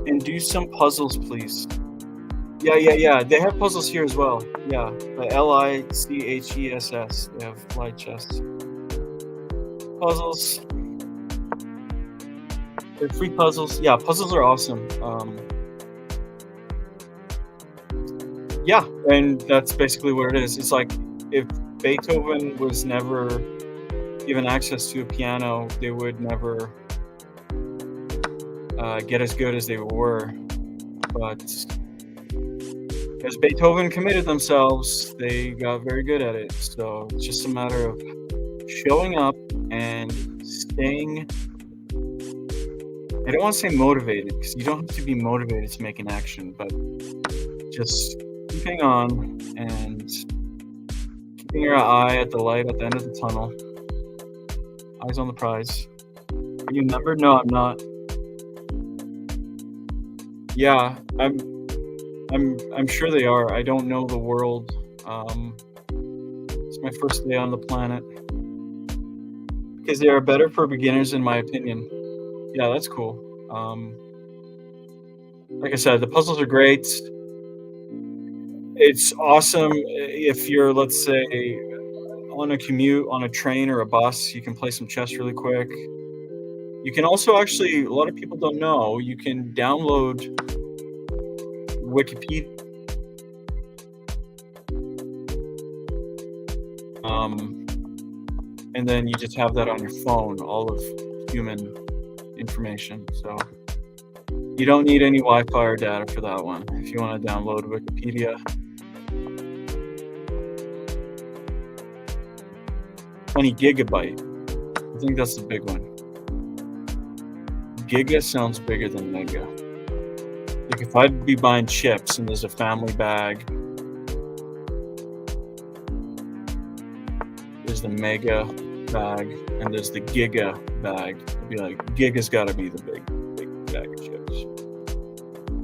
and do some puzzles, please. Yeah. They have puzzles here as well. Yeah, the LICHESS. They have light chess puzzles. They're free puzzles. Yeah, puzzles are awesome. Yeah, and that's basically what it is. It's like if Beethoven was never given access to a piano, they would never get as good as they were. But as Beethoven committed themselves, they got very good at it. So it's just a matter of showing up and staying. I don't want to say motivated, because you don't have to be motivated to make an action, but just keeping on and keeping your eye at the light at the end of the tunnel. Eyes on the prize. Are you a member? No, I'm not. Yeah, I'm sure they are. I don't know the world. It's my first day on the planet. Because they are better for beginners, in my opinion. Yeah, that's cool. Like I said, the puzzles are great. It's awesome if you're, let's say, on a commute, on a train or a bus, you can play some chess really quick. You can also actually, a lot of people don't know, you can download Wikipedia. And then you just have that on your phone, all of human information. So you don't need any Wi-Fi or data for that one. If you want to download Wikipedia. 20 gigabyte. I think that's the big one. Giga sounds bigger than mega. Like if I'd be buying chips and there's a family bag, there's the mega bag and there's the giga bag. I'd be like, giga's gotta be the big bag of chips.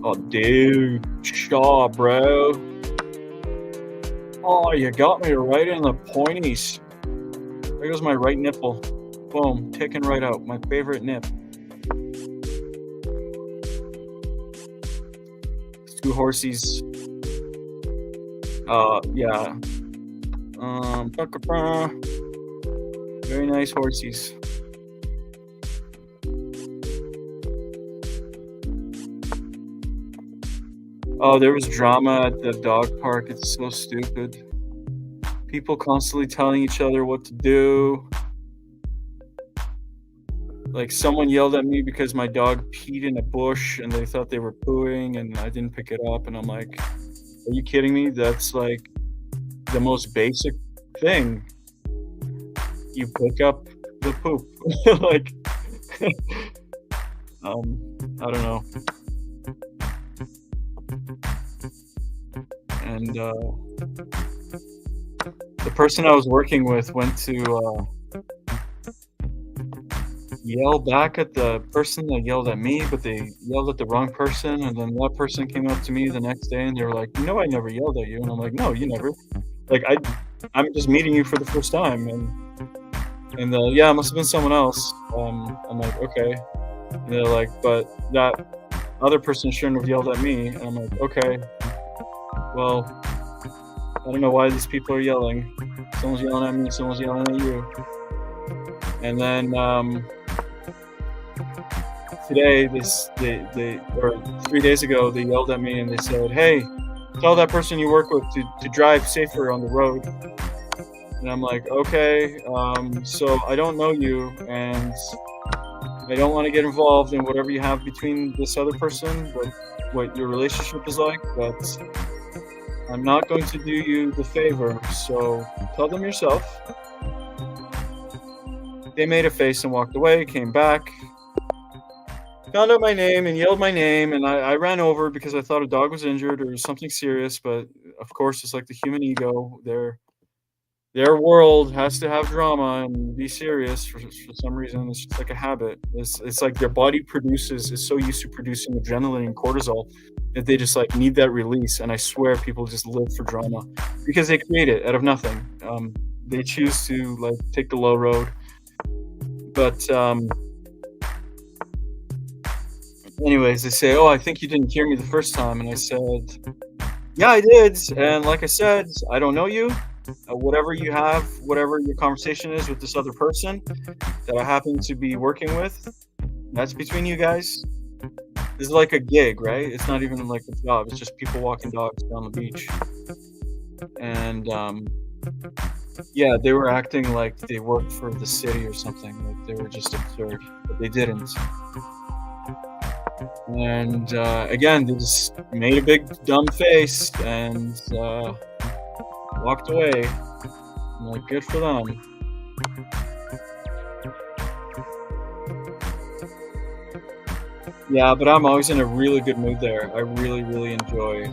Oh dude, Shaw, bro. Oh, you got me right in the pointies. There goes my right nipple. Boom, taken right out. My favorite nip. Two horsies. Yeah. Very nice horsies. Oh, there was drama at the dog park. It's so stupid. People constantly telling each other what to do. Like someone yelled at me because my dog peed in a bush and they thought they were pooing and I didn't pick it up. And I'm like, are you kidding me? That's like the most basic thing. You pick up the poop. Like, I don't know. And the person I was working with went to yell back at the person that yelled at me, but they yelled at the wrong person. And then that person came up to me the next day and they were like, you know, I never yelled at you. And I'm like, no, you never. Like, I'm just meeting you for the first time. And yeah, it must have been someone else. I'm like, okay. And they're like, but that other person shouldn't have yelled at me. And I'm like, okay. Well, I don't know why these people are yelling. Someone's yelling at me, someone's yelling at you. And then Today, they or 3 days ago, they yelled at me and they said, "Hey, tell that person you work with to drive safer on the road." And I'm like, "Okay, so I don't know you, and I don't want to get involved in whatever you have between this other person, what your relationship is like, but I'm not going to do you the favor, so tell them yourself." They made a face and walked away, came back, found out my name and yelled my name, and I ran over because I thought a dog was injured or something serious, but of course, it's like the human ego. Their world has to have drama and be serious for some reason. It's just like a habit. It's like their body is so used to producing adrenaline and cortisol that they just like need that release. And I swear people just live for drama because they create it out of nothing. They choose to like take the low road. But anyways, they say, "Oh, I think you didn't hear me the first time." And I said, "Yeah, I did. And like I said, I don't know you. Whatever you have, whatever your conversation is with this other person that I happen to be working with, that's between you guys. This is like a gig, right? It's not even like a job. It's just people walking dogs down the beach." And yeah, they were acting like they worked for the city or something. Like they were just absurd, but they didn't. And again, they just made a big dumb face and walked away. I'm like, good for them. Yeah, but I'm always in a really good mood there. I really, really enjoy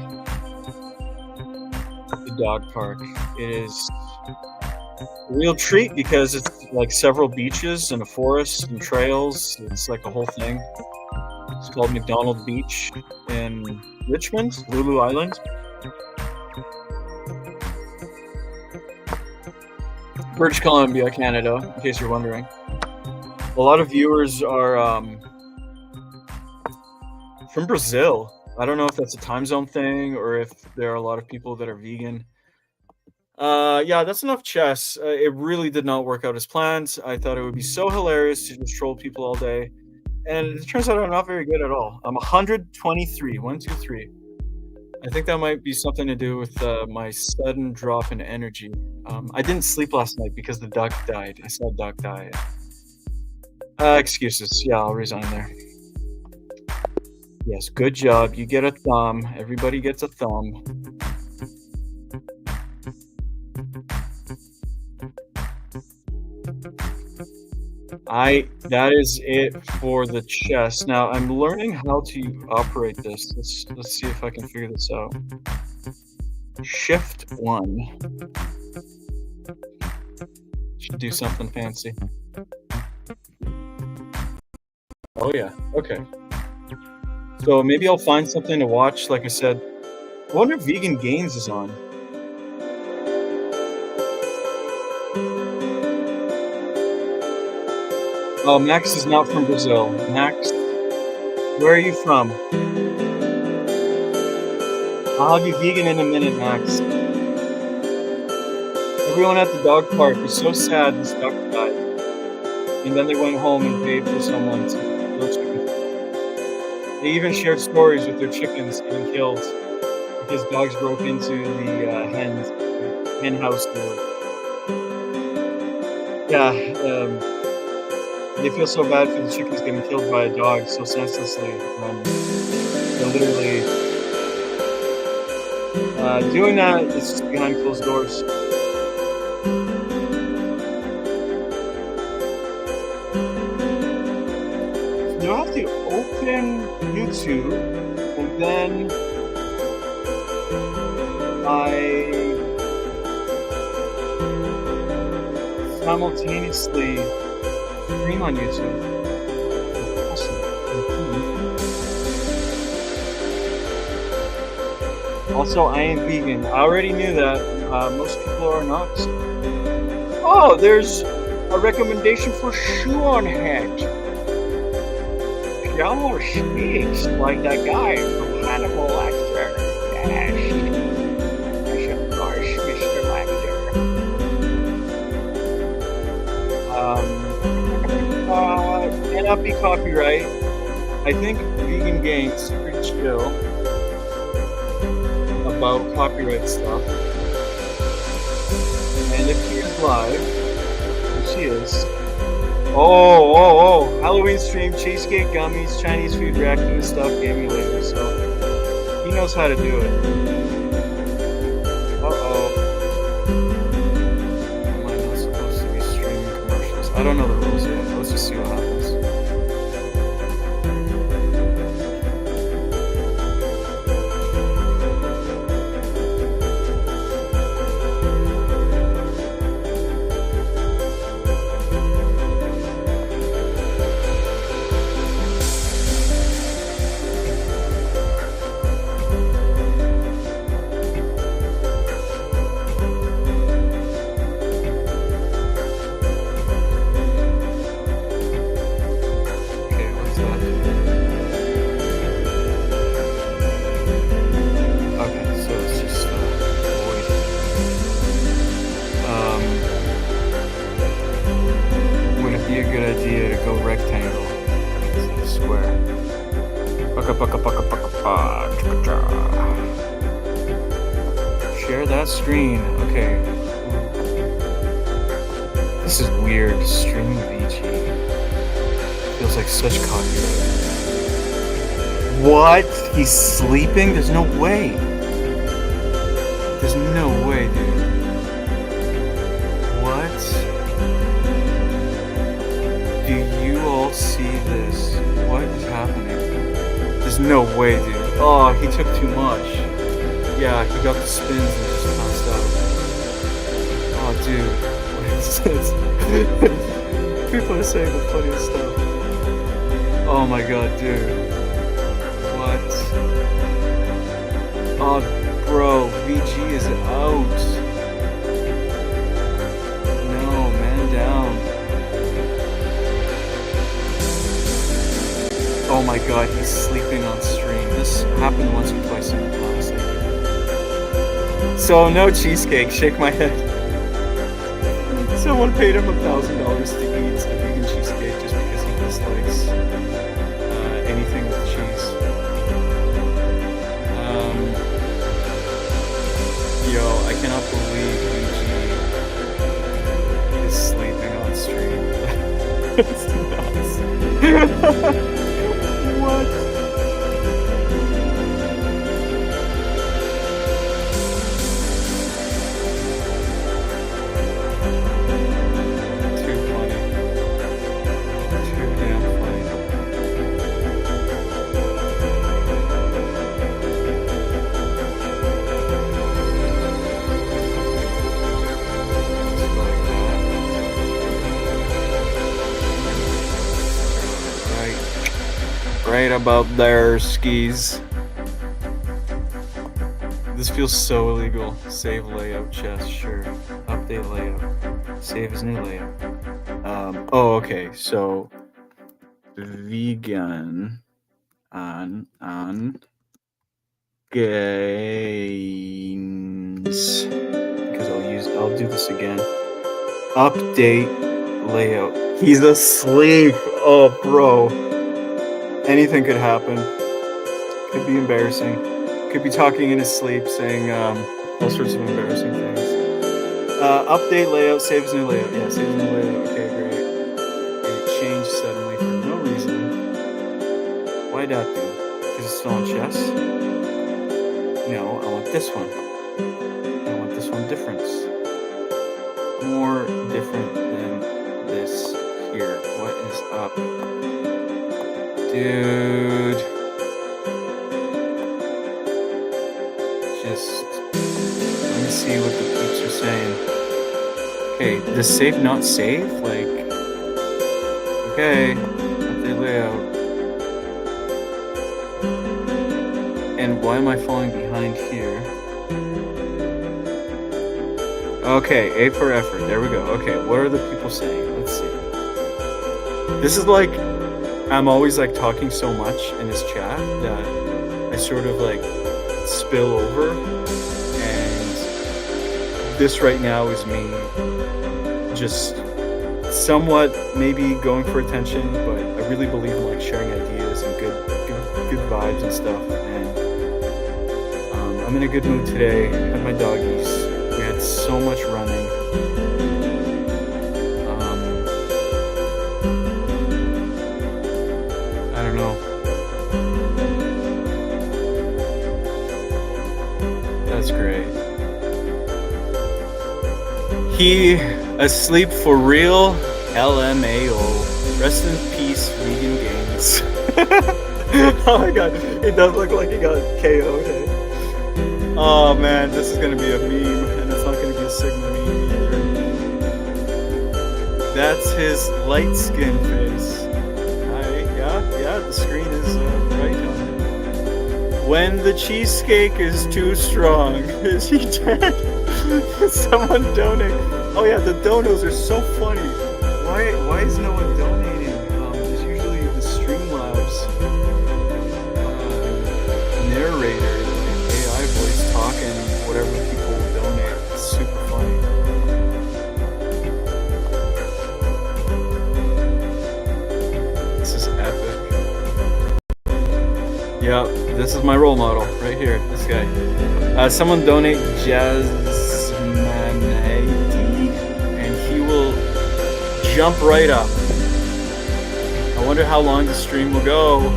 the dog park. It is a real treat because it's like several beaches and a forest and trails. It's like a whole thing. It's called McDonald Beach in Richmond, Lulu Island. British Columbia, Canada, in case you're wondering. A lot of viewers are from Brazil. I don't know if that's a time zone thing or if there are a lot of people that are vegan. Yeah, that's enough chess. It really did not work out as planned. I thought it would be so hilarious to just troll people all day. And it turns out I'm not very good at all. I'm 123, 123. I think that might be something to do with my sudden drop in energy. I didn't sleep last night because the duck died. I saw a duck die. Excuses. Yeah, I'll resign there. Yes, good job. You get a thumb. Everybody gets a thumb. That is it for the chess. Now I'm learning how to operate this. Let's see if I can figure this out. Shift 1. Should do something fancy. Oh yeah, okay. So maybe I'll find something to watch, like I said. I wonder if Vegan Gains is on. Oh, Max is not from Brazil. Max, where are you from? I'll have you vegan in a minute, Max. Everyone at the dog park was so sad this duck died. And then they went home and paid for someone to kill chickens. They even shared stories with their chickens getting killed because dogs broke into the hen house door. Yeah, they feel so bad for the chickens getting killed by a dog so senselessly. They're literally doing that. It's just behind closed doors. So you have to open YouTube and then I simultaneously stream on YouTube. Also, I ain't vegan. I already knew that. Most people are not. Oh, there's a recommendation for shoe on head. Y'all speaks like that guy from Hannibal Lecter. Yes, of course, Mr. Lecter. cannot be copyright. I think Vegan Gang's pretty chill about copyright stuff. And if she is live, which she is. Oh, Halloween stream, cheesecake, gummies, Chinese food, reacting to stuff, gaming later, so he knows how to do it. Am I not supposed to be streaming commercials? I don't know the rules yet. Let's just see what happens. Share that screen. Okay. This is weird. Streaming VG. Feels like such copyright. What? He's sleeping? There's no way. There's no way, dude. What? Do you all see this? What is happening? There's no way, dude. Oh, he took too much. Yeah, he got the spins and just passed out. Oh, dude. What is this? People are saying the funniest stuff. Oh my god, dude. What? Oh, bro. VG is out. No, man down. Oh my god, he's sleeping on stream. This happened once or twice in the past. So, no cheesecake. Shake my head. Someone paid him $1,000 to eat a vegan cheesecake just because he dislikes anything with cheese. Yo, I cannot believe VG is sleeping on stream. It's nuts. What? Too funny. Too damn funny. Just like that. Right about there, skis. This feels so illegal. Save layout, chess, sure. Update layout. Save as new layout. Oh, okay. So vegan on gains, because I'll do this again. Update layout. He's asleep. Oh, bro. Anything could happen. Could be embarrassing. Could be talking in his sleep, saying all sorts of embarrassing things. Update layout, save as new layout. Yeah, save as new layout. Okay, great. It changed suddenly for no reason. Why'd that do? Because it's still on chess? No, I want this one. I want this one different. More different than this here. What is up? Dude. Just let me see what the peeps are saying. Okay, the save not save? Like, okay, update layout. And why am I falling behind here? Okay, A for effort. There we go. Okay, what are the people saying? Let's see. This is like, I'm always like talking so much in this chat that I sort of like spill over, and this right now is me just somewhat maybe going for attention, but I really believe in like sharing ideas and good vibes and stuff. And I'm in a good mood today. Had my doggies. We had so much running. Um, I don't know. That's great. He asleep for real. LMAO. Rest in peace, vegan games. Oh my god, it does look like he got KO'd. Hey? Oh man, this is gonna be a meme, and it's not gonna be a Sigma meme either. That's his light skin face. Yeah, the screen is right on it. When the cheesecake is too strong, is he dead? Someone donate. Oh yeah, the donos are so funny. Why is no one donating? There's usually the Streamlabs narrator, like AI voice talking whatever people will donate. It's super funny. This is epic. Yeah, this is my role model right here. This guy. Someone donate Jasmanati, and he will jump right up. I wonder how long the stream will go.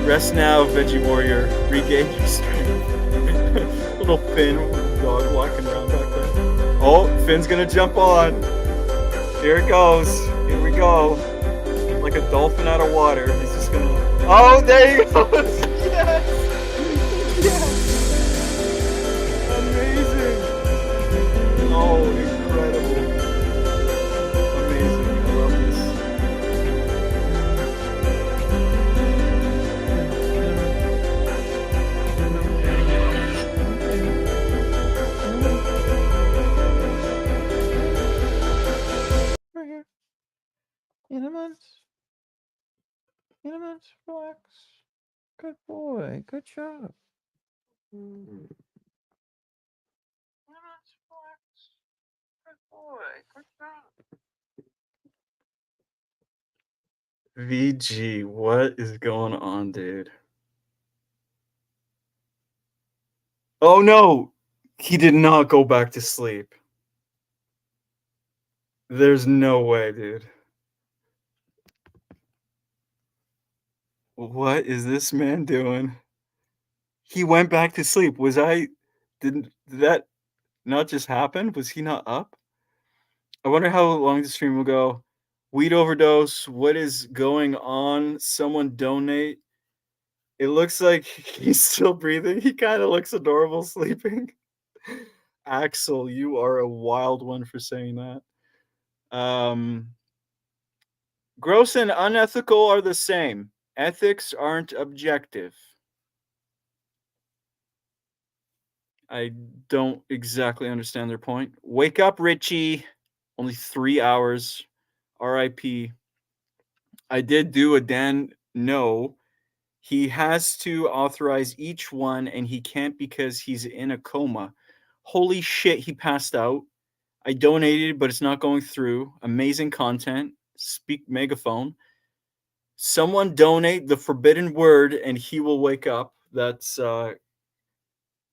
Rest now, Veggie Warrior. Regain your strength. Little Finn dog walking around back there. Oh, Finn's gonna jump on. Here it goes. Here we go. Like a dolphin out of water. He's just gonna. Oh, there he goes. Yes. Yes. Amazing. Oh, incredible. Amazing. I love this. Right here. Intimate. Relax. Good boy. Good job. Intimate, relax. Good boy. Good job. VG, what is going on, dude? Oh no! He did not go back to sleep. There's no way, dude. What is this man doing? He went back to sleep. Did that not just happen? Was he not up? I wonder how long the stream will go. Weed overdose. What is going on? Someone donate. It looks like he's still breathing. He kind of looks adorable sleeping. Axel, you are a wild one for saying that. Gross and unethical are the same. Ethics aren't objective. I don't exactly understand their point. Wake up, Richie. Only 3 hours. RIP. I did do a Dan no. He has to authorize each one, and he can't because he's in a coma. Holy shit, he passed out. I donated, but it's not going through. Amazing content. Speak megaphone. Someone donate the forbidden word, and he will wake up. That's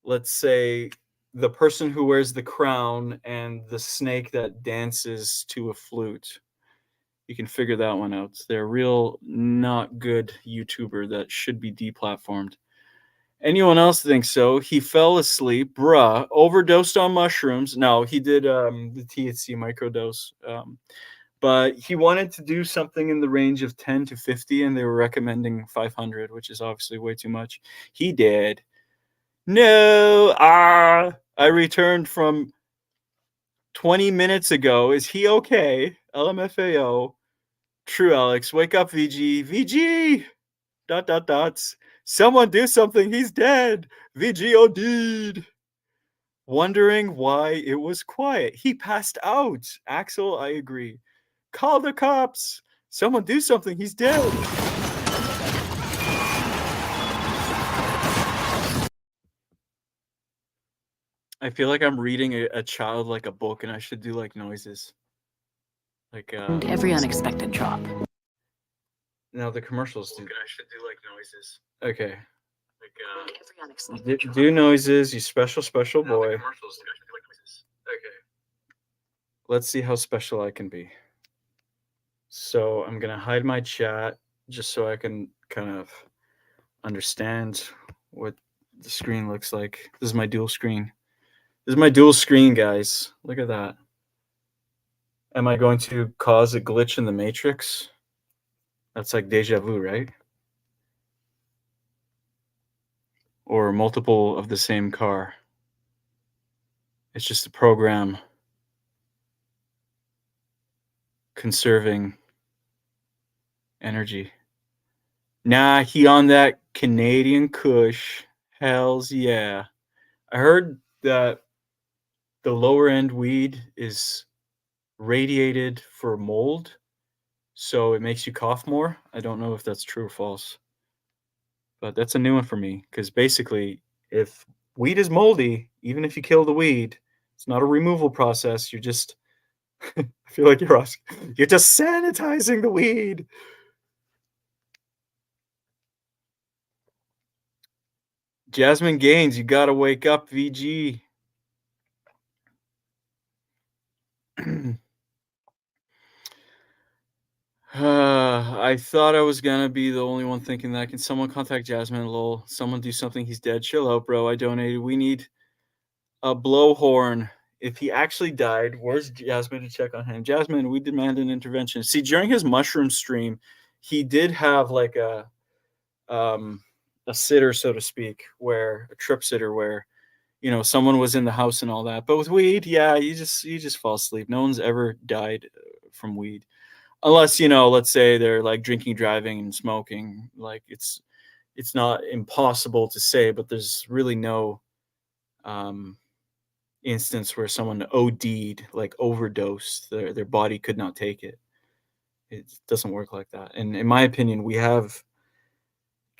let's say the person who wears the crown and the snake that dances to a flute. You can figure that one out. They're a real not good YouTuber that should be deplatformed. Anyone else think so? He fell asleep, bruh, overdosed on mushrooms. No, he did the THC microdose. But he wanted to do something in the range of 10 to 50, and they were recommending 500, which is obviously way too much. He did. No, I returned from 20 minutes ago. Is he okay? LMFAO. True, Alex. Wake up, VG. VG! ... Someone do something. He's dead. VG OD'd. Wondering why it was quiet. He passed out. Axel, I agree. Call the cops. Someone do something. He's dead. I feel like I'm reading a child like a book, and I should do like noises. Like And every unexpected drop. now the commercials do. Okay, I should do like noises. Okay. Like Every unexpected Do noises, you special now the boy. commercials do. I should do like noises. Okay. Let's see how special I can be. So I'm gonna hide my chat just so I can kind of understand what the screen looks like. This is my dual screen. This is my dual screen, guys. Look at that. Am I going to cause a glitch in the matrix? That's like deja vu, right? Or multiple of the same car. It's just a program conserving energy. Nah, he on that Canadian Kush. Hells yeah. I heard that the lower end weed is radiated for mold, so it makes you cough more. I don't know if that's true or false, but that's a new one for me because basically, if weed is moldy, even if you kill the weed, it's not a removal process. You're just, I feel like you're just sanitizing the weed. Jasmine Gaines, you gotta wake up, VG. I thought I was gonna be the only one thinking that. Can someone contact Jasmine? Lol. Someone do something. He's dead. Chill out, bro. I donated. We need a blowhorn. If he actually died, where's Jasmine to check on him? Jasmine, we demand an intervention. See, during his mushroom stream, he did have like um a sitter, so to speak, where a trip sitter where someone was in the house and all that. But with weed, yeah, you just fall asleep. No one's ever died from weed. Unless, let's say they're like drinking, driving, and smoking. Like it's not impossible to say, but there's really no um instance where someone OD'd, like overdosed, their body could not take it. It doesn't work like that. And in my opinion, we have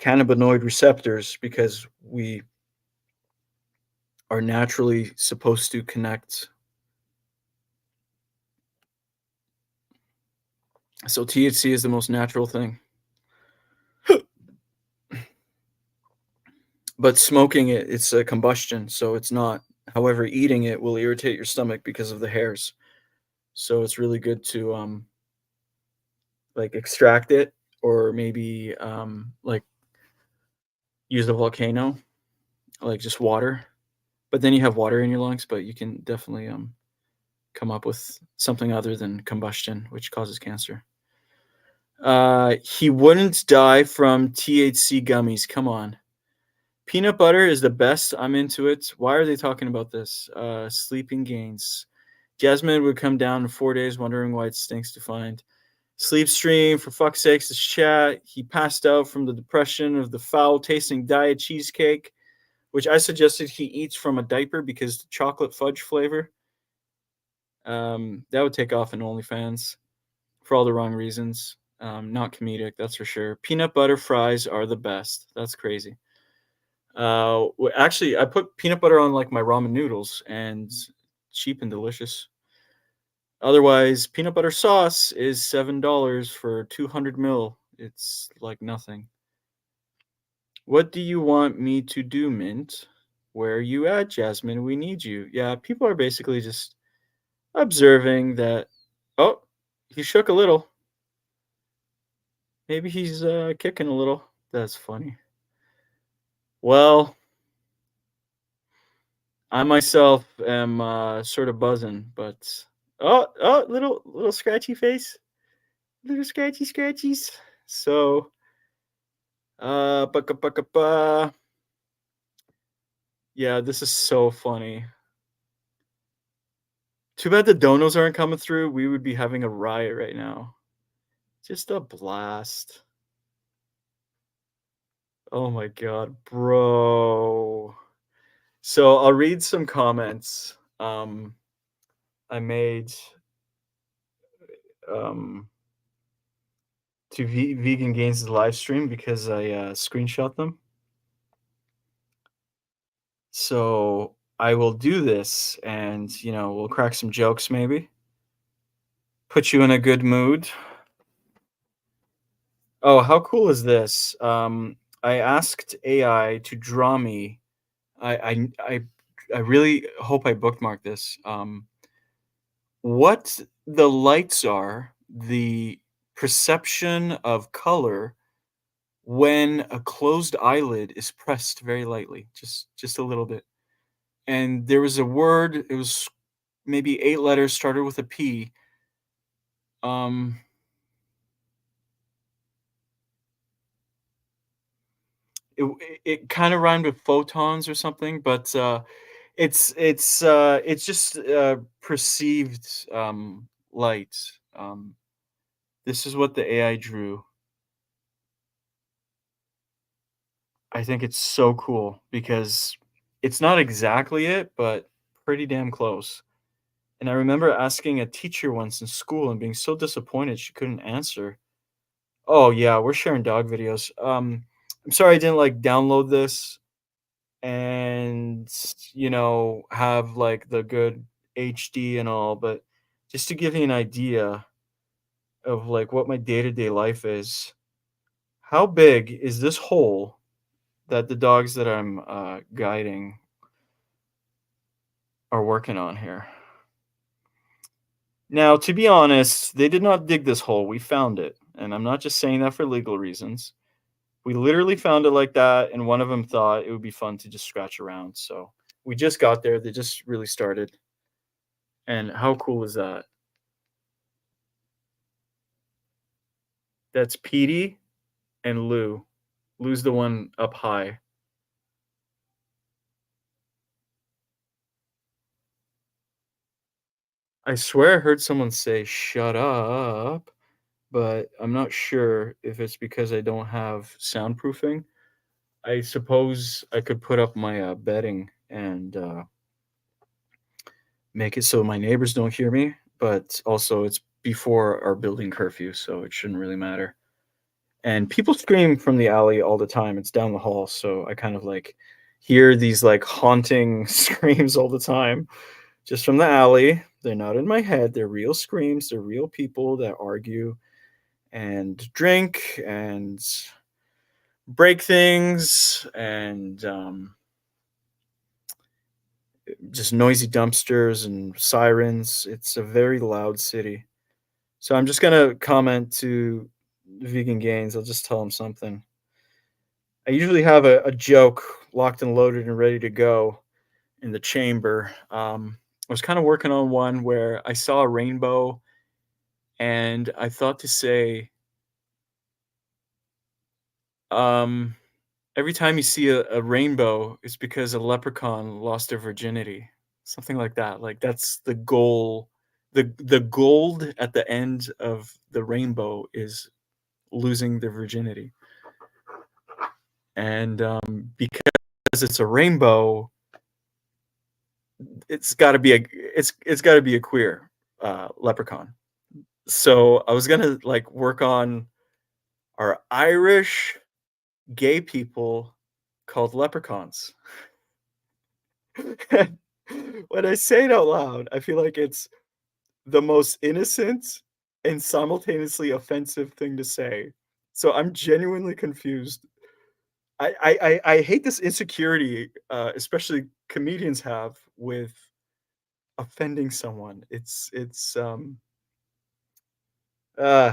cannabinoid receptors because we are naturally supposed to connect. So THC is the most natural thing. But smoking it's a combustion, so it's not. However, eating it will irritate your stomach because of the hairs. So it's really good to like extract it, or maybe like use a volcano, like just water. But then you have water in your lungs, but you can definitely come up with something other than combustion, which causes cancer. He wouldn't die from THC gummies. Come on. Peanut butter is the best. I'm into it. Why are they talking about this? Sleeping gains. Jasmine would come down in 4 days, wondering why it stinks to find. Sleep stream, for fuck's sakes, this chat. He passed out from the depression of the foul tasting diet cheesecake, which I suggested he eats from a diaper because the chocolate fudge flavor. That would take off in OnlyFans for all the wrong reasons. Not comedic, that's for sure. Peanut butter fries are the best. That's crazy. Actually, I put peanut butter on like my ramen noodles, and cheap and delicious. Otherwise, peanut butter sauce is $7 for 200 mil. It's like nothing. What do you want me to do, Mint? Where are you at, Jasmine? We need you. Yeah, people are basically just observing that. Oh, he shook a little. Maybe he's kicking a little. That's funny. Well, I myself am sort of buzzing, but oh, little scratchy face, little scratchy scratchies. So, yeah, this is so funny. Too bad the donos aren't coming through. We would be having a riot right now. Just a blast. Oh my god, bro. So I'll read some comments I made um, to Vegan Gains' live stream because I screenshot them. So I will do this, and we'll crack some jokes maybe. put you in a good mood. Oh, how cool is this? I asked AI to draw me. I I I, I really hope I bookmark this. What the lights are, the perception of color when a closed eyelid is pressed very lightly, just a little bit. And there was a word. It was maybe 8 letters, started with a P. Um, it kind of rhymed with photons or something, but it's just perceived light. Um, this is what the AI drew. I think it's so cool because it's not exactly it, but pretty damn close. And I remember asking a teacher once in school and being so disappointed she couldn't answer. Oh yeah, we're sharing dog videos. I'm sorry I didn't like download this and have like the good HD and all, but just to give you an idea of like what my day-to-day life is, how big is this hole that the dogs that I'm guiding are working on here? Now, to be honest, they did not dig this hole. We found it. And I'm not just saying that for legal reasons. We literally found it like that, and one of them thought it would be fun to just scratch around. So we just got there. They just really started. And how cool is that? That's Petey and Lou. Lou's the one up high. I swear I heard someone say, "Shut up," but I'm not sure if it's because I don't have soundproofing. I suppose I could put up my bedding and make it so my neighbors don't hear me, but also it's before our building curfew, so it shouldn't really matter. And people scream from the alley all the time. It's down the hall, so I kind of like hear these like haunting screams all the time just from the alley. They're not in my head. They're real screams. They're real people that argue and drink and break things and just noisy dumpsters and sirens. It's a very loud city. So I'm just gonna comment to Vegan Gains. I'll just tell him something. I usually have a joke locked and loaded and ready to go in the chamber. I was kind of working on one where I saw a rainbow and I thought to say, um, every time you see a rainbow, it's because a leprechaun lost their virginity. Something like that. Like that's the goal. The gold at the end of the rainbow is losing their virginity. And because it's a rainbow, it's got to be a queer leprechaun. So I was gonna like work on our Irish gay people called leprechauns. When I say it out loud, I feel like it's the most innocent and simultaneously offensive thing to say. So I'm genuinely confused. I hate this insecurity, especially comedians have with offending someone. Uh,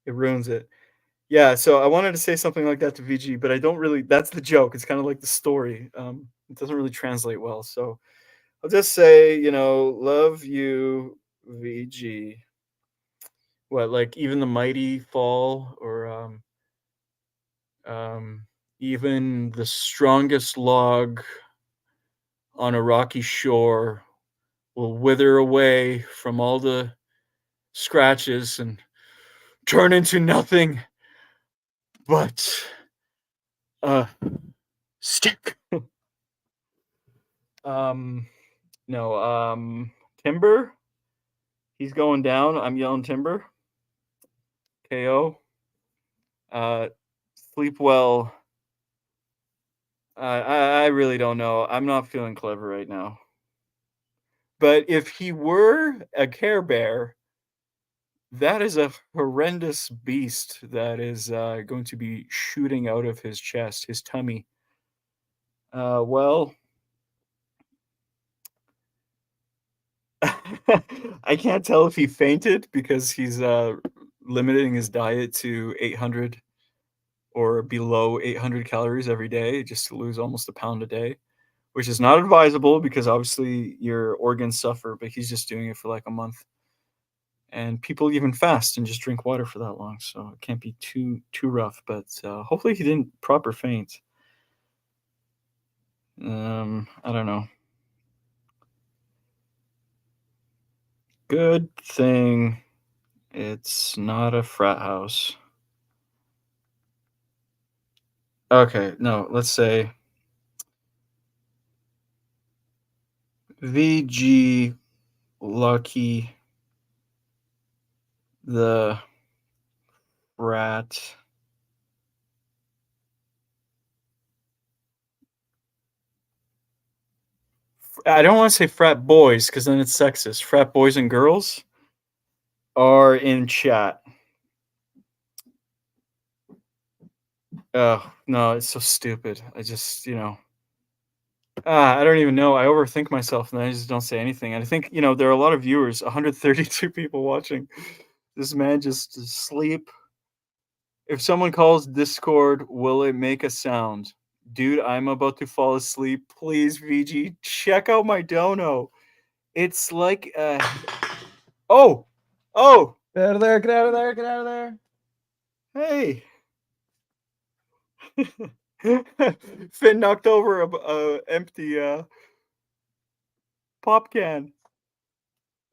it ruins it. Yeah, so I wanted to say something like that to VG, but I don't really. That's the joke. It's kind of like the story. It doesn't really translate well. So I'll just say, love you, VG. What, like even the mighty fall, or um, even the strongest log on a rocky shore will wither away from all the scratches and turn into nothing but a stick. um, no, Timber. He's going down. I'm yelling Timber. KO. Uh, Sleep well. I really don't know. I'm not feeling clever right now. But if he were a Care Bear, That is a horrendous beast that is going to be shooting out of his chest, his tummy. Well, I can't tell if he fainted because he's limiting his diet to 800 or below 800 calories every day just to lose almost a pound a day, which is not advisable because obviously your organs suffer, but he's just doing it for like a month. And people even fast and just drink water for that long, so it can't be too rough. But hopefully he didn't proper faint. I don't know. Good thing it's not a frat house. Okay, no, let's say VG Lucky the frat. I don't want to say frat boys because then it's sexist. Frat boys and girls are in chat. Oh, no, it's so stupid. I just, I don't even know. I overthink myself and I just don't say anything. And I think, there are a lot of viewers, 132 people watching. This man just asleep. If someone calls Discord, will it make a sound? Dude, I'm about to fall asleep. Please, VG, check out my dono. It's like oh, oh, Get out of there, get out of there, get out of there. hey. Finn knocked over a empty pop can.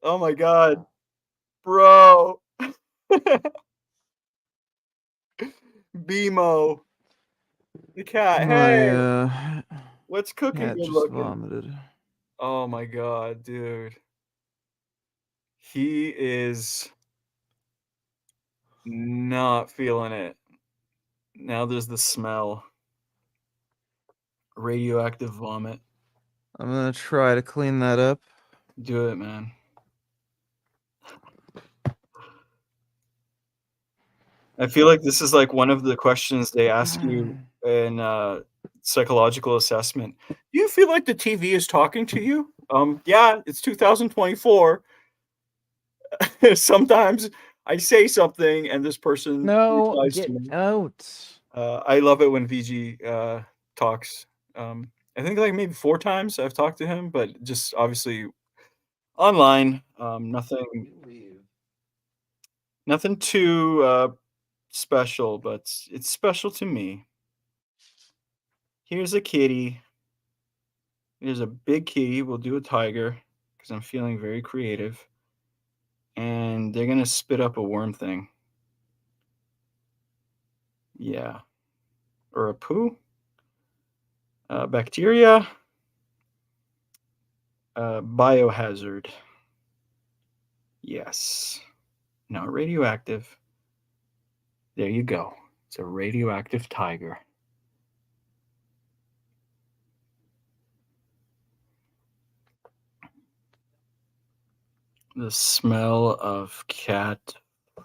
Oh my god, bro. BMO, the cat. Hey, My what's cooking? cat Good just looking. vomited. Oh my god, dude. He is not feeling it. Now there's the smell. Radioactive vomit. I'm gonna try to clean that up. Do it, man. I feel like this is like one of the questions they ask you in psychological assessment. Do you feel like the TV is talking to you? Yeah, it's 2024. Sometimes I say something and this person No, replies to get me. out. I love it when VG talks. I think like maybe 4 times I've talked to him, but just obviously online. Nothing too special, but it's special to me. Here's a kitty. Here's a big kitty. We'll do a tiger because I'm feeling very creative. And they're gonna spit up a worm thing. Yeah. Or a poo. Bacteria. Biohazard. Yes. Not radioactive. There you go. It's a radioactive tiger. The smell of cat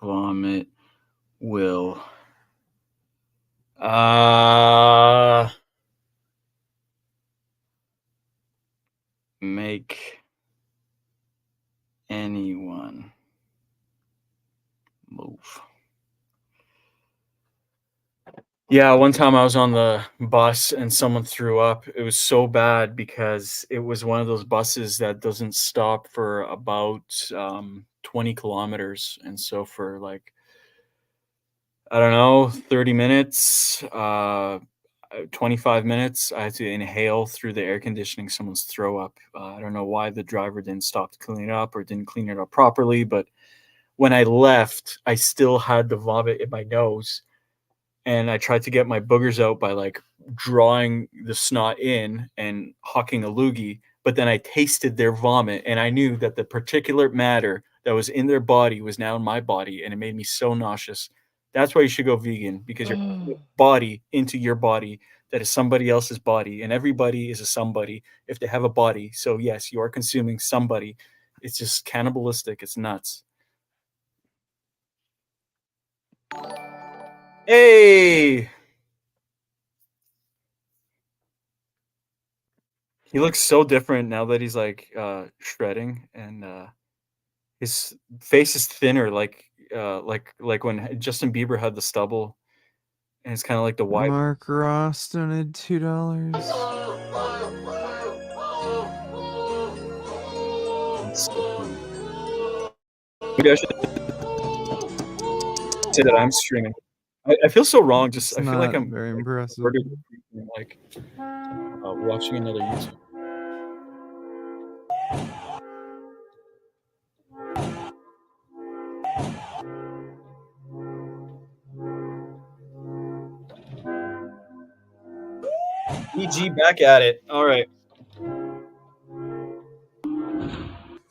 vomit will make anyone move. Yeah, one time I was on the bus and someone threw up. It was so bad because it was one of those buses that doesn't stop for about 20 kilometers. And so for like, I don't know, 30 minutes, 25 minutes, I had to inhale through the air conditioning someone's throw up. I don't know why the driver didn't stop to clean it up or didn't clean it up properly, but when I left, I still had the vomit in my nose. And I tried to get my boogers out by like drawing the snot in and hucking a loogie. But then I tasted their vomit and I knew that the particulate matter that was in their body was now in my body. And it made me so nauseous. That's why you should go vegan because you're putting a body into your body that is somebody else's body. And everybody is a somebody if they have a body. So, yes, you are consuming somebody. It's just cannibalistic. It's nuts. Hey! He looks so different now that he's, like, shredding, and, his face is thinner, like when Justin Bieber had the stubble, and it's kinda like the wide. Mark Ross donated $2. It's so funny. Maybe I should say that I'm streaming. I feel so wrong, It's I feel like not I'm, very like, impressive. recorded like, watching another YouTube. EG back at it. Alright.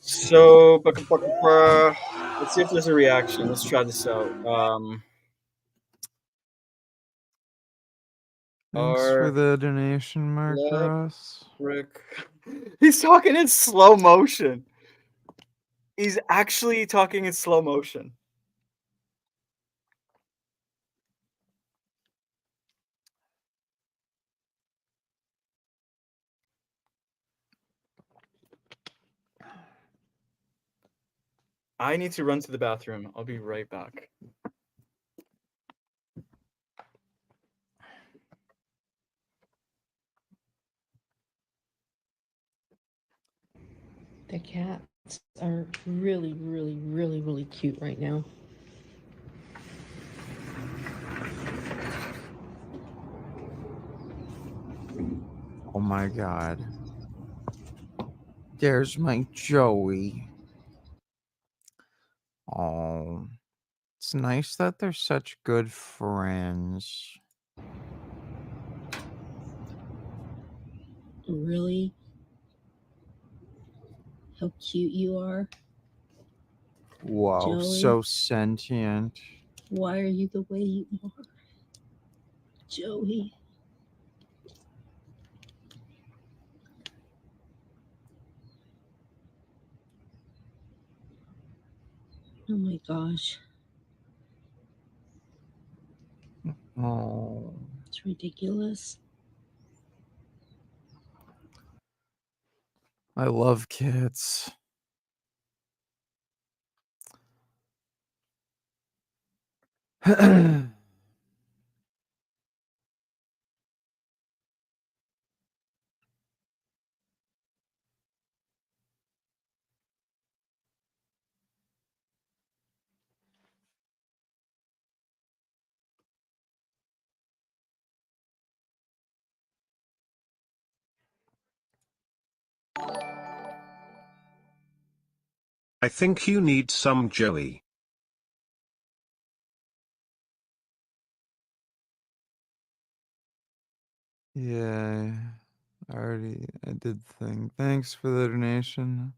So, let's see if there's a reaction. Let's try this out. Thanks for Our the donation, Mark Black Ross. Rick. He's talking in slow motion. He's actually talking in slow motion. I need to run to the bathroom. I'll be right back. The cats are really, really, really, really cute right now. Oh my god. There's my Joey. Oh. It's nice that they're such good friends. Really? How cute you are. Whoa, Joey? so sentient. Why are you the way you are? Joey. Oh my gosh. Oh. It's ridiculous. I love kids. I think you need some Joey. Yeah, I did the thing. Thanks for the donation.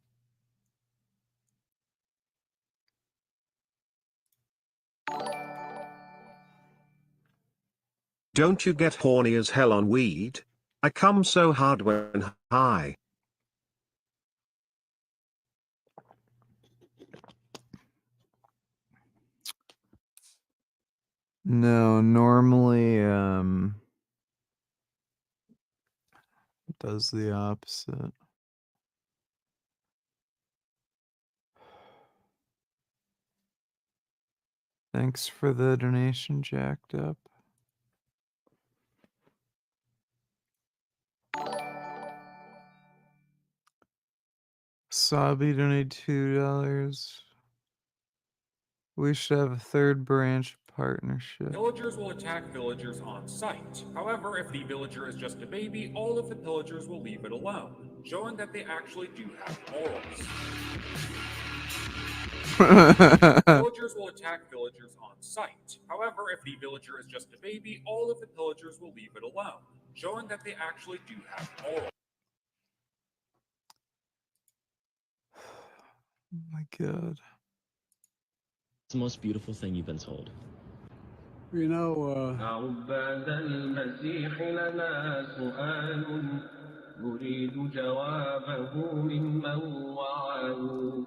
Don't you get horny as hell on weed? I come so hard when high. No, normally, it does the opposite. Thanks for the donation, Jacked Up. Sabi donated $2. We should have a third branch partnership. Villagers will attack villagers on sight. However, if the villager is just a baby, all of the pillagers will leave it alone, showing that they actually do have morals. Villagers will attack villagers on sight. However, if the villager is just a baby, all of the pillagers will leave it alone, showing that they actually do have morals. Oh my god. It's the most beautiful thing you've been told. You know, عباد المسيح لنا سؤال نريد جوابه ممن وعاه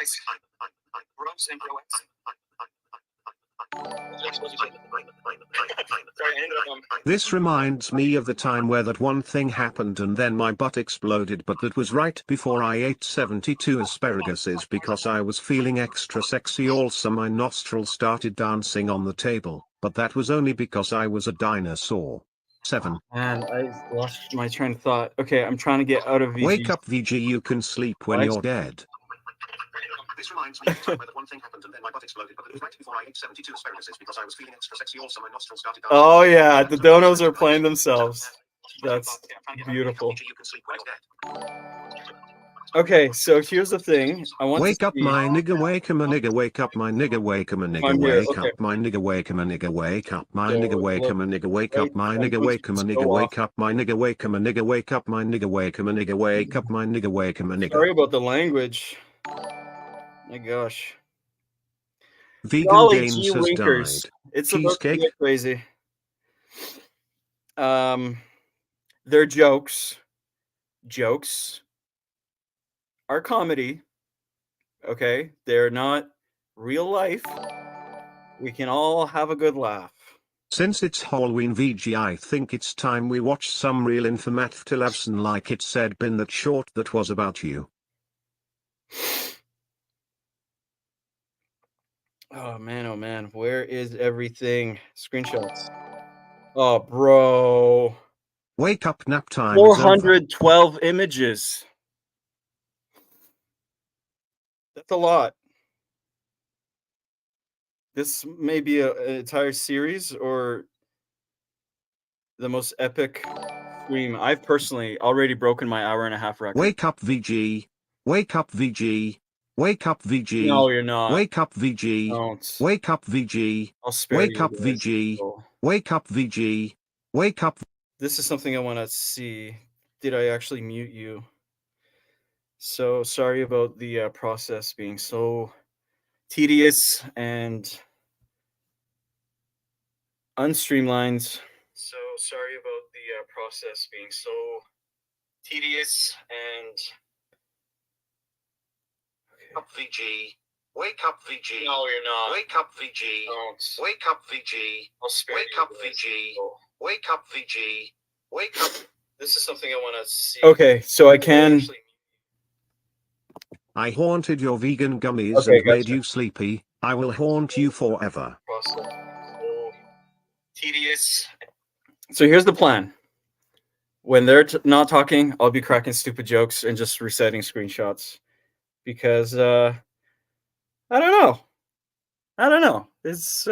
Guys, bros and broettes. This reminds me of the time where that one thing happened and then my butt exploded, but that was right before I ate 72 asparaguses because I was feeling extra sexy. Also my nostrils started dancing on the table, but that was only because I was a dinosaur. 7. And I lost my train of thought. Okay, I'm trying to get out of VG. Wake up VG, you can sleep when What? you're dead. This reminds me of the time where that one thing happened and then my butt exploded, but it was right before I ate 72 asparaguses because I was feeling extra sexy. Also my nostrils started dancing. Oh yeah, the donos are playing themselves. That's beautiful. Okay, so here's the thing. I want Wake to up see... my nigga, wake 'em a nigga, wake up my nigga, wake 'em a nigga, I'm here, wake okay. up my nigga, wake 'em a nigga, wake up my So, nigga, wake look, 'em a nigga, wake right, up my I'm nigga, going wake to 'em a just nigga, go wake off. up my nigga, wake 'em a nigga, wake up my nigga, wake 'em a nigga, wake up my nigga, wake 'em a nigga. Sorry about the language. My gosh. Vegan Golly James gee has winkers. died. It's about to Cheesecake? get crazy. They're jokes. Jokes are comedy. Okay? They're not real life. We can all have a good laugh. Since it's Halloween VG, I think it's time we watch some real informative like it said in that short that was about you. Oh man, where is everything? Screenshots. Oh, bro. Wake up, nap time is over. 412 images. That's a lot. This may be an entire series or the most epic stream. I've personally already broken my hour-and-a-half record. Wake up VG. Wake up VG. Wake up VG. No, you're not. Wake up VG. Don't. Wake up VG. I'll spare Wake you up guys. VG. Oh. Wake up VG. Wake up. This is something I want to see. Did I actually mute you? So sorry about the process being so tedious and unstreamlined. So sorry about the process being so tedious and... Wake up VG. Wake up VG. No, you're not. Wake up VG. Don't. Wake up VG. I'll spare Wake you up guys. VG. Oh. Wake up VG. Wake up. This is something I want to see. Okay, so I can... I haunted your vegan gummies Okay, and made gotcha. you sleepy. I will haunt you forever. Process. So tedious. So here's the plan. When they're not talking, I'll be cracking stupid jokes and just reciting screenshots. Because, I don't know. It's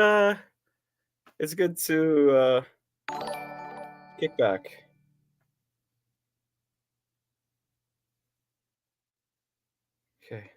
good to, kick back. Okay.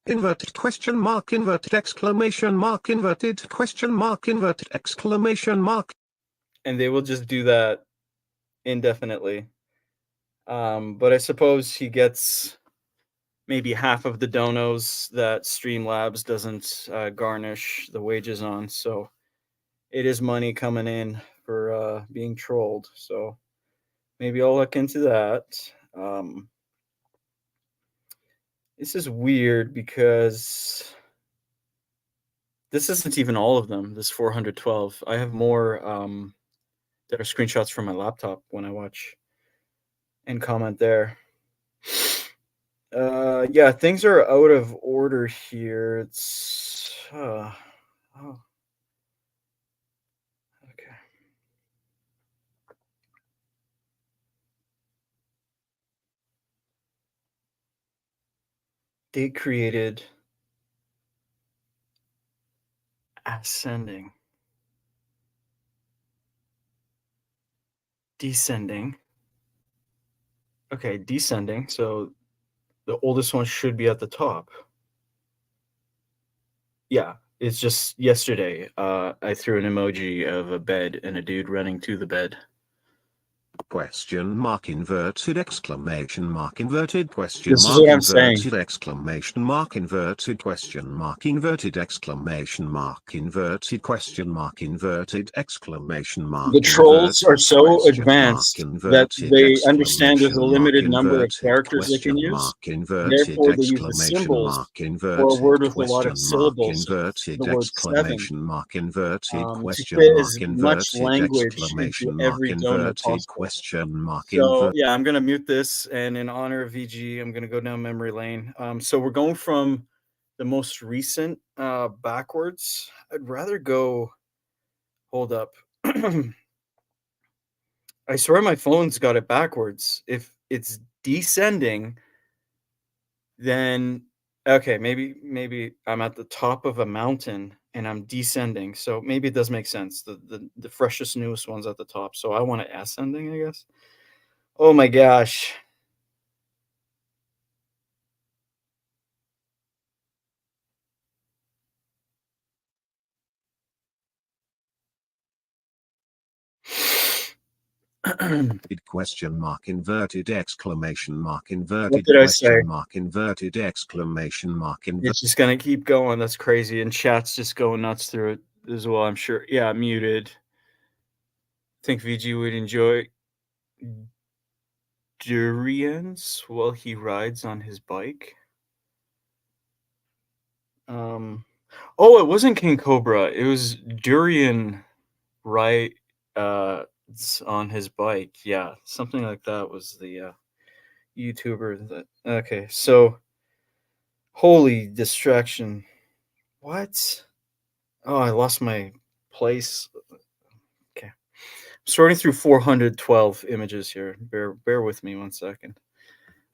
Inverted question mark, inverted exclamation mark, inverted question mark, inverted exclamation mark. And they will just do that indefinitely. But I suppose he gets maybe half of the donos that Streamlabs doesn't garnish the wages on. So it is money coming in for being trolled. So maybe I'll look into that. This is weird because this isn't even all of them, this 412. I have more that are screenshots from my laptop when I watch and comment there. Yeah, things are out of order here. It's oh. Okay. Date created. Ascending. Descending. Okay, descending. So the oldest one should be at the top. Yeah, it's just yesterday. I threw an emoji of a bed and a dude running to the bed. question mark inverted exclamation mark inverted question This is mark what I'm saying. inverted exclamation mark inverted question mark inverted exclamation mark inverted question mark inverted exclamation mark The trolls are inverted so question mark advanced that inverted they understand there's a exclamation mark limited number of inverted characters they can question use. mark inverted Therefore, they use the exclamation symbols mark for a word inverted with a lot of question mark syllables. inverted The word seven. exclamation mark inverted To question fit as mark much inverted language into exclamation mark every donor inverted possible. question mark So inverted. yeah, I'm gonna mute this, and in honor of VG, I'm gonna go down memory lane. So we're going from the most recent backwards. I'd rather go. Hold up. I swear my phone's got it backwards. If it's descending, then okay, maybe I'm at the top of a mountain and I'm descending. So maybe it does make sense. The freshest, newest one's at the top. So I want it ascending, I guess. Oh my gosh. Question mark inverted exclamation mark What inverted did I say? question mark inverted exclamation mark inverted. It's just gonna keep going. That's crazy. And chat's just going nuts through it as well, I'm sure. Yeah, muted. Think VG would enjoy durians while he rides on his bike. Oh, it wasn't King Cobra. It was Durian right on his bike. Yeah, something like that was the YouTuber that okay, so holy distraction. What? Oh, I lost my place. Okay. Sorting through 412 images here. Bear with me 1 second.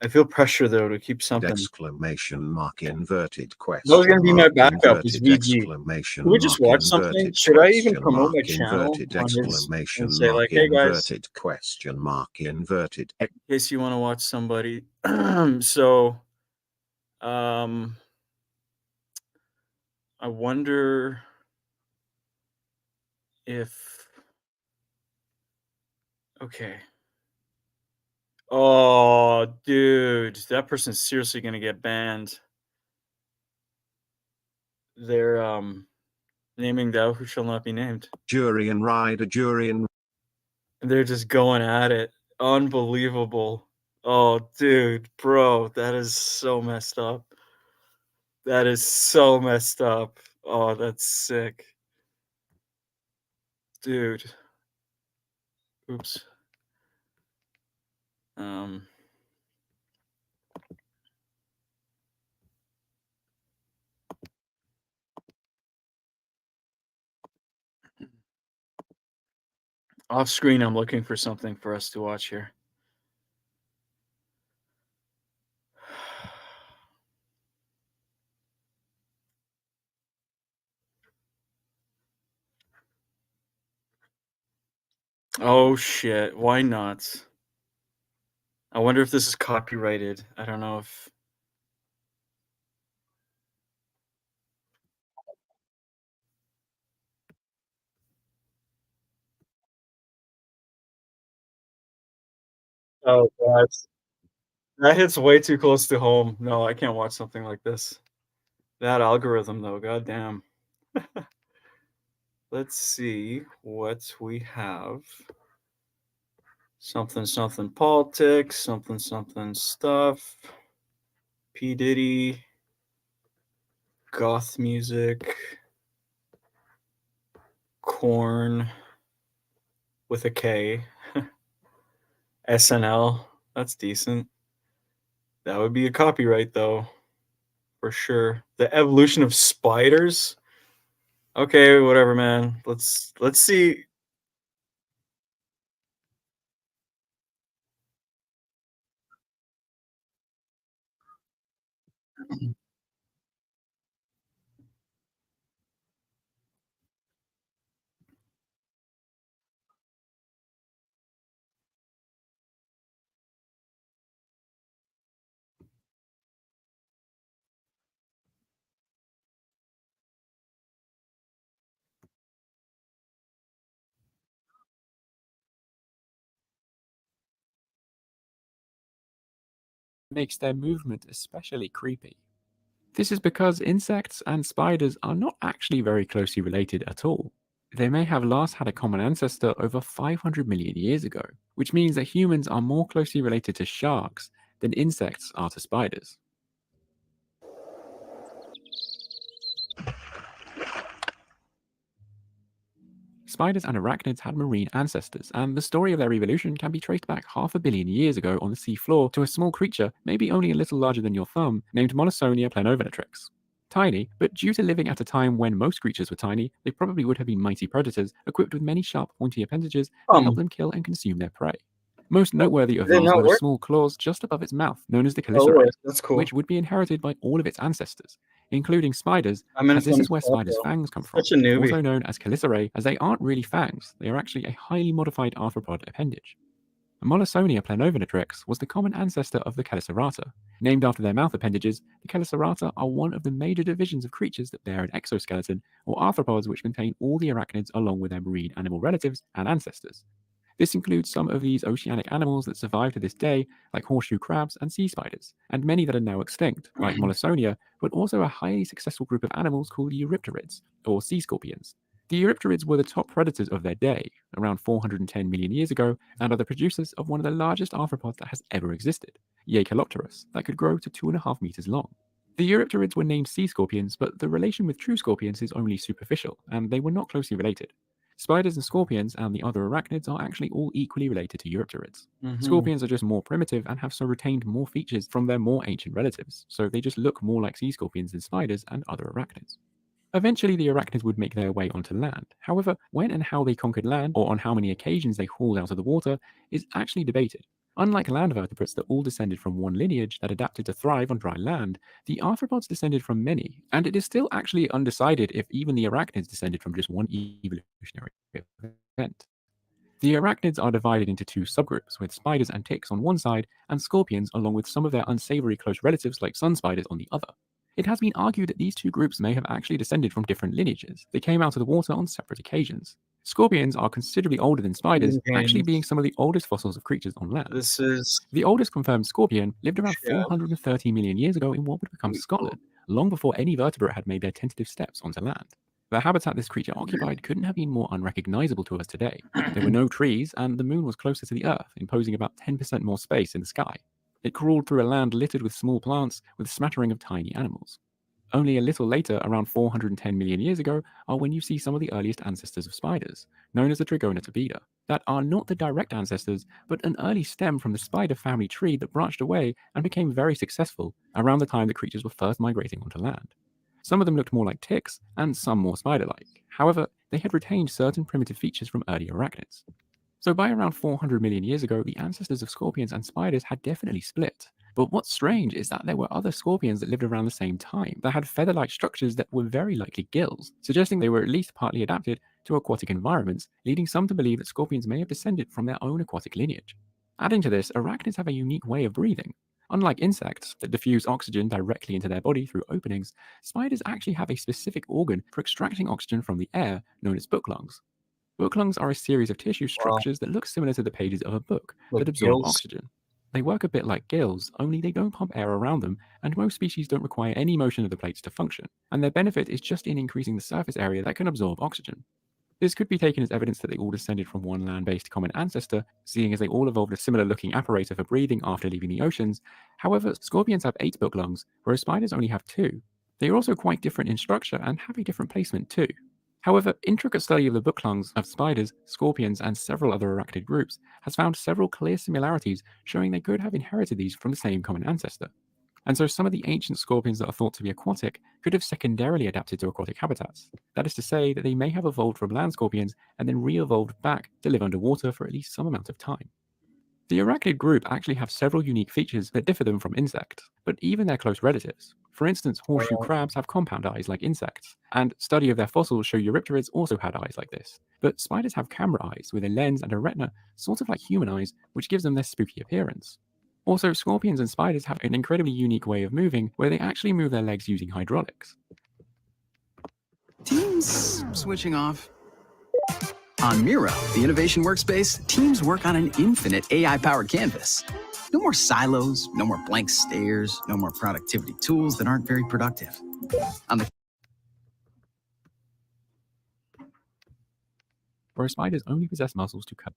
I feel pressure though to keep something. Exclamation mark inverted question. That was gonna be my mark backup. Is inverted VG. exclamation Can we just mark watch something? inverted Should I even question promote my mark channel inverted on his exclamation and say like, mark "Hey guys, inverted question mark inverted. in case you want to watch somebody." So, um, I wonder if okay. Oh, dude, that person's seriously gonna get banned. They're naming thou who shall not be named. Durian rider durian. They're just going at it. Unbelievable. Oh, dude, bro, that is so messed up. That is so messed up. Oh, that's sick. Dude. Oops. Um Off screen, I'm looking for something for us to watch here. Oh shit, why not? I wonder if this is copyrighted. I don't know if oh god. That hits way too close to home. No, I can't watch something like this. That algorithm though, goddamn. Let's see what we have. Something something politics, something something stuff. P Diddy, goth music, corn with a K, SNL. That's decent. That would be a copyright though, for sure. The evolution of spiders. Okay, whatever, man. Let's see. makes their movement especially creepy. This is because insects and spiders are not actually very closely related at all. They may have last had a common ancestor over 500 million years ago, which means that humans are more closely related to sharks than insects are to spiders. Spiders and arachnids had marine ancestors, and the story of their evolution can be traced back 500 million years ago on the sea floor to a small creature, maybe only a little larger than your thumb, named Molossonia planovenatrix. Tiny, but due to living at a time when most creatures were tiny, they probably would have been mighty predators, equipped with many sharp, pointy appendages that help them kill and consume their prey. Most noteworthy of Did it these not were the work? small claws just above its mouth, known as the Oh, chelicerae, that's cool. which would be inherited by all of its ancestors, including spiders, I'm in as this some is where stuff, spiders' though. fangs come from, Such a newbie. also known as chelicerae, as they aren't really fangs, they are actually a highly modified arthropod appendage. Molossonia planovenatrix was the common ancestor of the chelicerata. Named after their mouth appendages, the chelicerata are one of the major divisions of creatures that bear an exoskeleton, or arthropods which contain all the arachnids along with their marine animal relatives and ancestors. This includes some of these oceanic animals that survive to this day, like horseshoe crabs and sea spiders, and many that are now extinct, like Molossonia, but also a highly successful group of animals called eurypterids, or sea scorpions. The eurypterids were the top predators of their day, around 410 million years ago, and are the producers of one of the largest arthropods that has ever existed, Eucalopterus, that could grow to 2.5 meters long. The eurypterids were named sea scorpions, but the relation with true scorpions is only superficial, and they were not closely related. Spiders and scorpions and the other arachnids are actually all equally related to eurypterids. Scorpions are just more primitive and have so retained more features from their more ancient relatives, so they just look more like sea scorpions than spiders and other arachnids. Eventually, the arachnids would make their way onto land. However, when and how they conquered land, or on how many occasions they hauled out of the water, is actually debated. Unlike land vertebrates that all descended from one lineage that adapted to thrive on dry land, the arthropods descended from many, and it is still actually undecided if even the arachnids descended from just one evolutionary event. The arachnids are divided into two subgroups, with spiders and ticks on one side, and scorpions along with some of their unsavory close relatives like sun spiders on the other. It has been argued that these two groups may have actually descended from different lineages. They came out of the water on separate occasions. Scorpions are considerably older than spiders, actually being some of the oldest fossils of creatures on land. This is The oldest confirmed scorpion lived around 430 million years ago in what would become Scotland, long before any vertebrate had made their tentative steps onto land. The habitat this creature occupied couldn't have been more unrecognizable to us today. There were no trees, and the moon was closer to the Earth, imposing about 10% more space in the sky. It crawled through a land littered with small plants with a smattering of tiny animals. Only a little later, around 410 million years ago, are when you see some of the earliest ancestors of spiders, known as the Trigonotobida, that are not the direct ancestors, but an early stem from the spider family tree that branched away and became very successful around the time the creatures were first migrating onto land. Some of them looked more like ticks, and some more spider-like. However, they had retained certain primitive features from early arachnids. So by around 400 million years ago, the ancestors of scorpions and spiders had definitely split. But what's strange is that there were other scorpions that lived around the same time that had feather-like structures that were very likely gills, suggesting they were at least partly adapted to aquatic environments, leading some to believe that scorpions may have descended from their own aquatic lineage. Adding to this, arachnids have a unique way of breathing. Unlike insects that diffuse oxygen directly into their body through openings, spiders actually have a specific organ for extracting oxygen from the air known as book lungs. Book lungs are a series of tissue structures that look similar to the pages of a book that absorb oxygen. They work a bit like gills, only they don't pump air around them, and most species don't require any motion of the plates to function, and their benefit is just in increasing the surface area that can absorb oxygen. This could be taken as evidence that they all descended from one land-based common ancestor, seeing as they all evolved a similar-looking apparatus for breathing after leaving the oceans. However, scorpions have 8 book lungs, whereas spiders only have 2. They are also quite different in structure and have a different placement too. However, intricate study of the book lungs of spiders, scorpions, and several other arachnid groups has found several clear similarities showing they could have inherited these from the same common ancestor. And so some of the ancient scorpions that are thought to be aquatic could have secondarily adapted to aquatic habitats. That is to say that they may have evolved from land scorpions and then re-evolved back to live underwater for at least some amount of time. The arachnid group actually have several unique features that differ them from insects, but even their close relatives. For instance, horseshoe crabs have compound eyes like insects, and study of their fossils show eurypterids also had eyes like this. But spiders have camera eyes with a lens and a retina, sort of like human eyes, which gives them their spooky appearance. Also, scorpions and spiders have an incredibly unique way of moving, where they actually move their legs using hydraulics. Teams switching off. On Miro, the innovation workspace, teams work on an infinite AI-powered canvas. No more silos, no more blank stares, no more productivity tools that aren't very productive. Whereas spiders only possess muscles to cut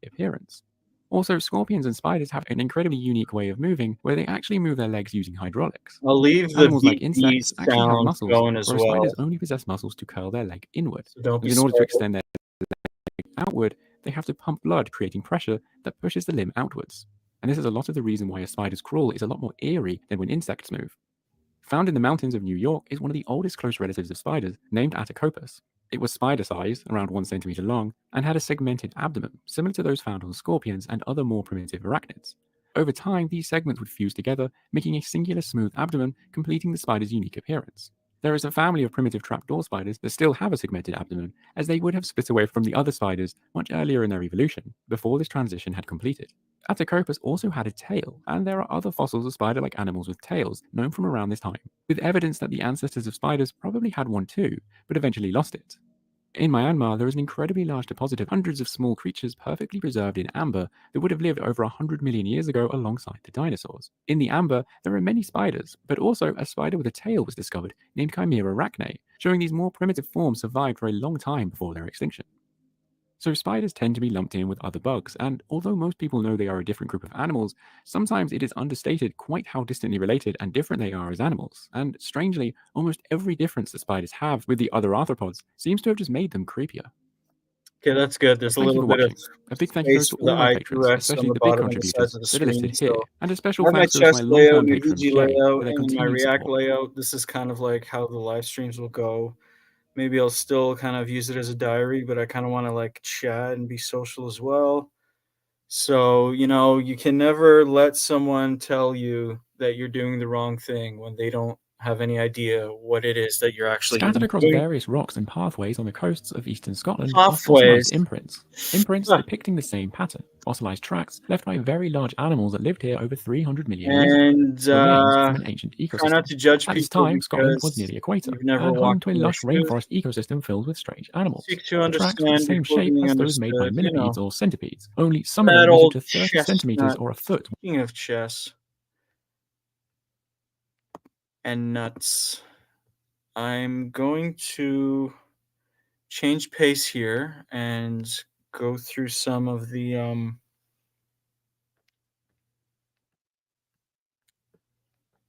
appearance. Also, scorpions and spiders have an incredibly unique way of moving where they actually move their legs using hydraulics. I'll leave the Animals like VG insects actually have sound muscles, going as whereas spiders well. only possess muscles to curl their leg inward. So don't be And in order to startled. extend their leg outward, they have to pump blood, creating pressure that pushes the limb outwards. And this is a lot of the reason why a spider's crawl is a lot more eerie than when insects move. Found in the mountains of New York is one of the oldest close relatives of spiders, named Atacopus. It was spider-sized, around 1 centimeter long, and had a segmented abdomen, similar to those found on scorpions and other more primitive arachnids. Over time, these segments would fuse together, making a singular smooth abdomen, completing the spider's unique appearance. There is a family of primitive trapdoor spiders that still have a segmented abdomen, as they would have split away from the other spiders much earlier in their evolution, before this transition had completed. Atacopus also had a tail, and there are other fossils of spider-like animals with tails known from around this time, with evidence that the ancestors of spiders probably had one too, but eventually lost it. In Myanmar, there is an incredibly large deposit of hundreds of small creatures perfectly preserved in amber that would have lived over 100 million years ago alongside the dinosaurs. In the amber, there are many spiders, but also a spider with a tail was discovered named Chimera arachne, showing these more primitive forms survived for a long time before their extinction. So spiders tend to be lumped in with other bugs, and although most people know they are a different group of animals, sometimes it is understated quite how distantly related and different they are as animals. And strangely, almost every difference that spiders have with the other arthropods seems to have just made them creepier. Okay, that's good. There's a Thank you little for bit of watching. A big thank you goes space to for the all my patrons, IQS on especially the the big bottom and the sides contributors of the that are listed screen. here. So And a I special have my thanks goes to chess my layout, long-term my patron, VG Jay, for layout, their and my continued React support. layout. This is kind of like how the live streams will go. Maybe I'll still kind of use it as a diary, but I kind of want to like chat and be social as well. So, you can never let someone tell you that you're doing the wrong thing when they don't have any idea what it is that you're actually Scattered across doing. various rocks and pathways on the coasts of eastern Scotland are fossilized Pathways. imprints. Imprints depicting the same pattern. Fossilized tracks left by very large animals that lived here over 300 million years ago. And Remains from an ancient try not ecosystem. to judge At this people time, Scotland was near because the equator you've never and home walked to a in their lush shoes. rainforest ecosystem filled with strange animals. Seek to The tracks were the understand same before shape being as those made by understood, millipedes or centipedes, only some of That them measured old to 30 centimeters chestnut. or a foot. Speaking of chess and nuts, I'm going to change pace here and go through some of the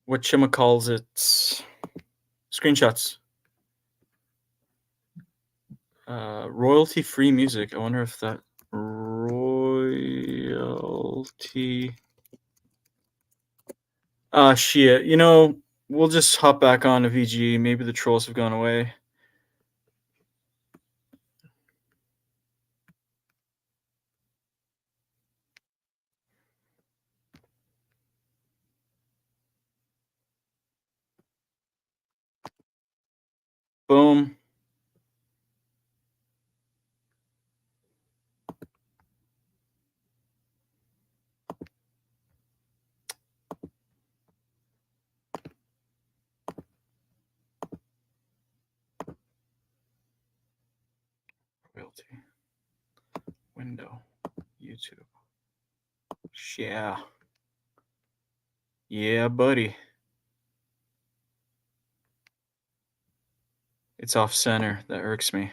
whatchamacallit screenshots. Royalty-free music. I wonder if that royalty. Shit. We'll just hop back on to VG. Maybe the trolls have gone away. Boom. Royalty. Window. YouTube. Yeah. Yeah, buddy. It's off center. That irks me.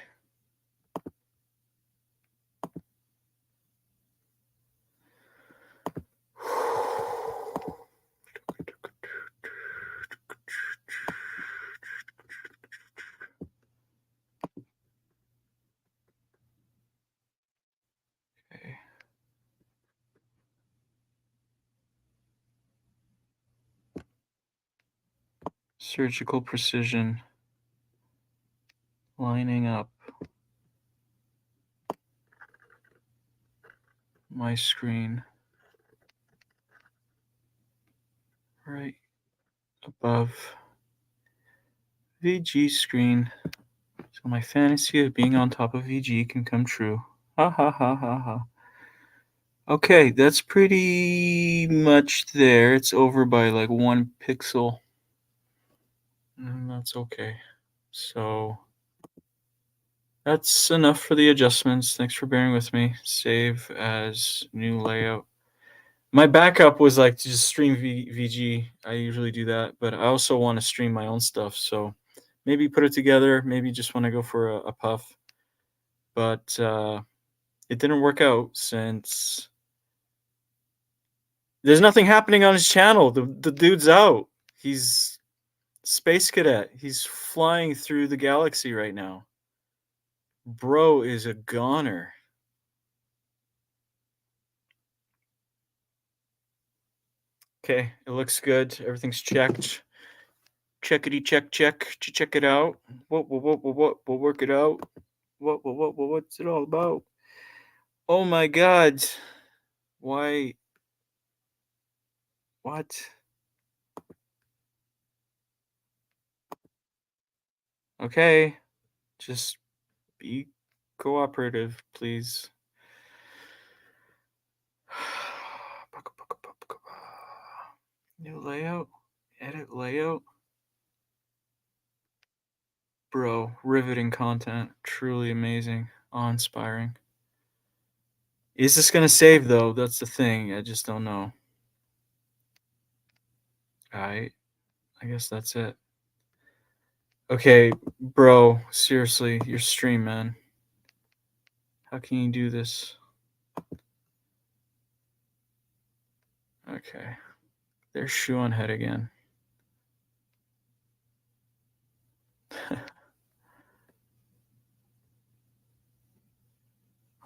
Okay. Surgical precision. Lining up my screen right above VG screen, so my fantasy of being on top of VG can come true. Ha ha ha ha ha. Okay, that's pretty much there. It's over by like 1 pixel. And that's okay. So that's enough for the adjustments. Thanks for bearing with me. Save as new layout. My backup was like to just stream VG. I usually do that, but I also want to stream my own stuff. So maybe put it together. Maybe just want to go for a puff. But it didn't work out since there's nothing happening on his channel. The dude's out. He's space cadet. He's flying through the galaxy right now. Bro is a goner. Okay, it looks good. Everything's checked. Checkity check. Check it out. What? We'll work it out. What's it all about? Oh my god. Why? What? Okay. Just be cooperative, please. New layout. Edit layout. Bro, riveting content. Truly amazing. Awe-inspiring. Is this gonna save though? That's the thing. I just don't know. Alright. I guess that's it. Okay, bro, seriously, your stream, man. How can you do this? Okay. There's shoe on head again. I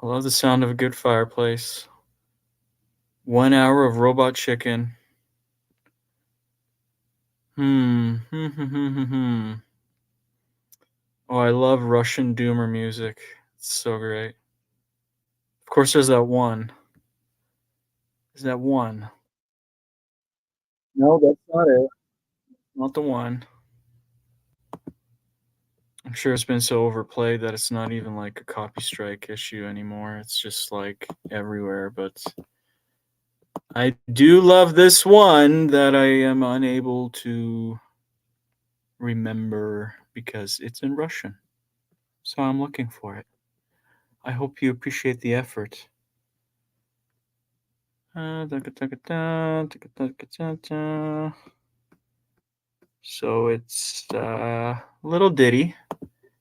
love the sound of a good fireplace. 1 hour of robot chicken. Oh, I love Russian doomer music. It's so great. Of course, there's that one. There's that one. No, that's not it. Not the one. I'm sure it's been so overplayed that it's not even like a copy strike issue anymore. It's just like everywhere. But I do love this one that I am unable to remember because it's in Russian. So I'm looking for it. I hope you appreciate the effort. So it's a little ditty.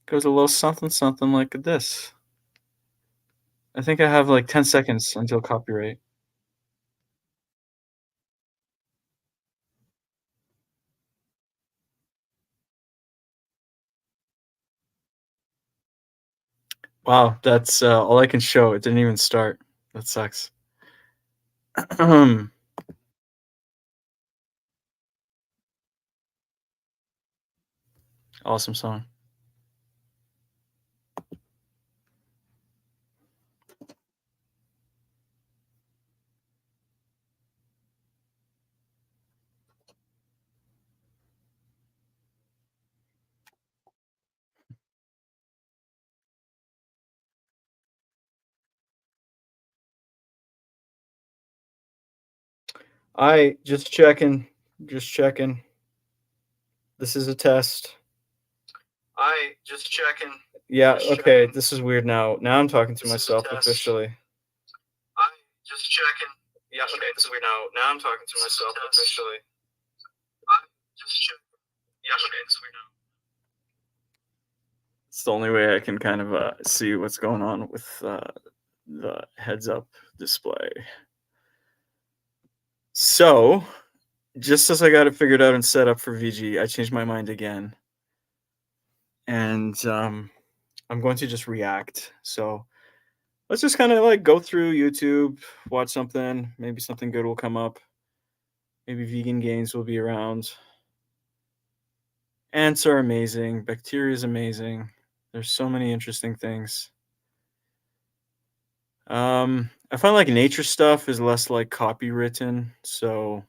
Goes a little something like this. I think I have like 10 seconds until copyright. Wow, that's all I can show. It didn't even start. That sucks. Awesome song. I just checking. Just checking. This is a test. I just checking. Yeah, okay, this is weird now. Now I'm talking to myself officially. I just checking. Yeah, okay, this is weird now. Now I'm talking to myself officially. I just checking. Yeah, okay, this is weird now. It's the only way I can kind of see what's going on with the heads-up display. So, just as I got it figured out and set up for VG, I changed my mind again. And I'm going to just react. So let's just kind of like go through YouTube, watch something. Maybe something good will come up. Maybe vegan gains will be around. Ants are amazing. Bacteria is amazing. There's so many interesting things. I find like nature stuff is less like copywritten, so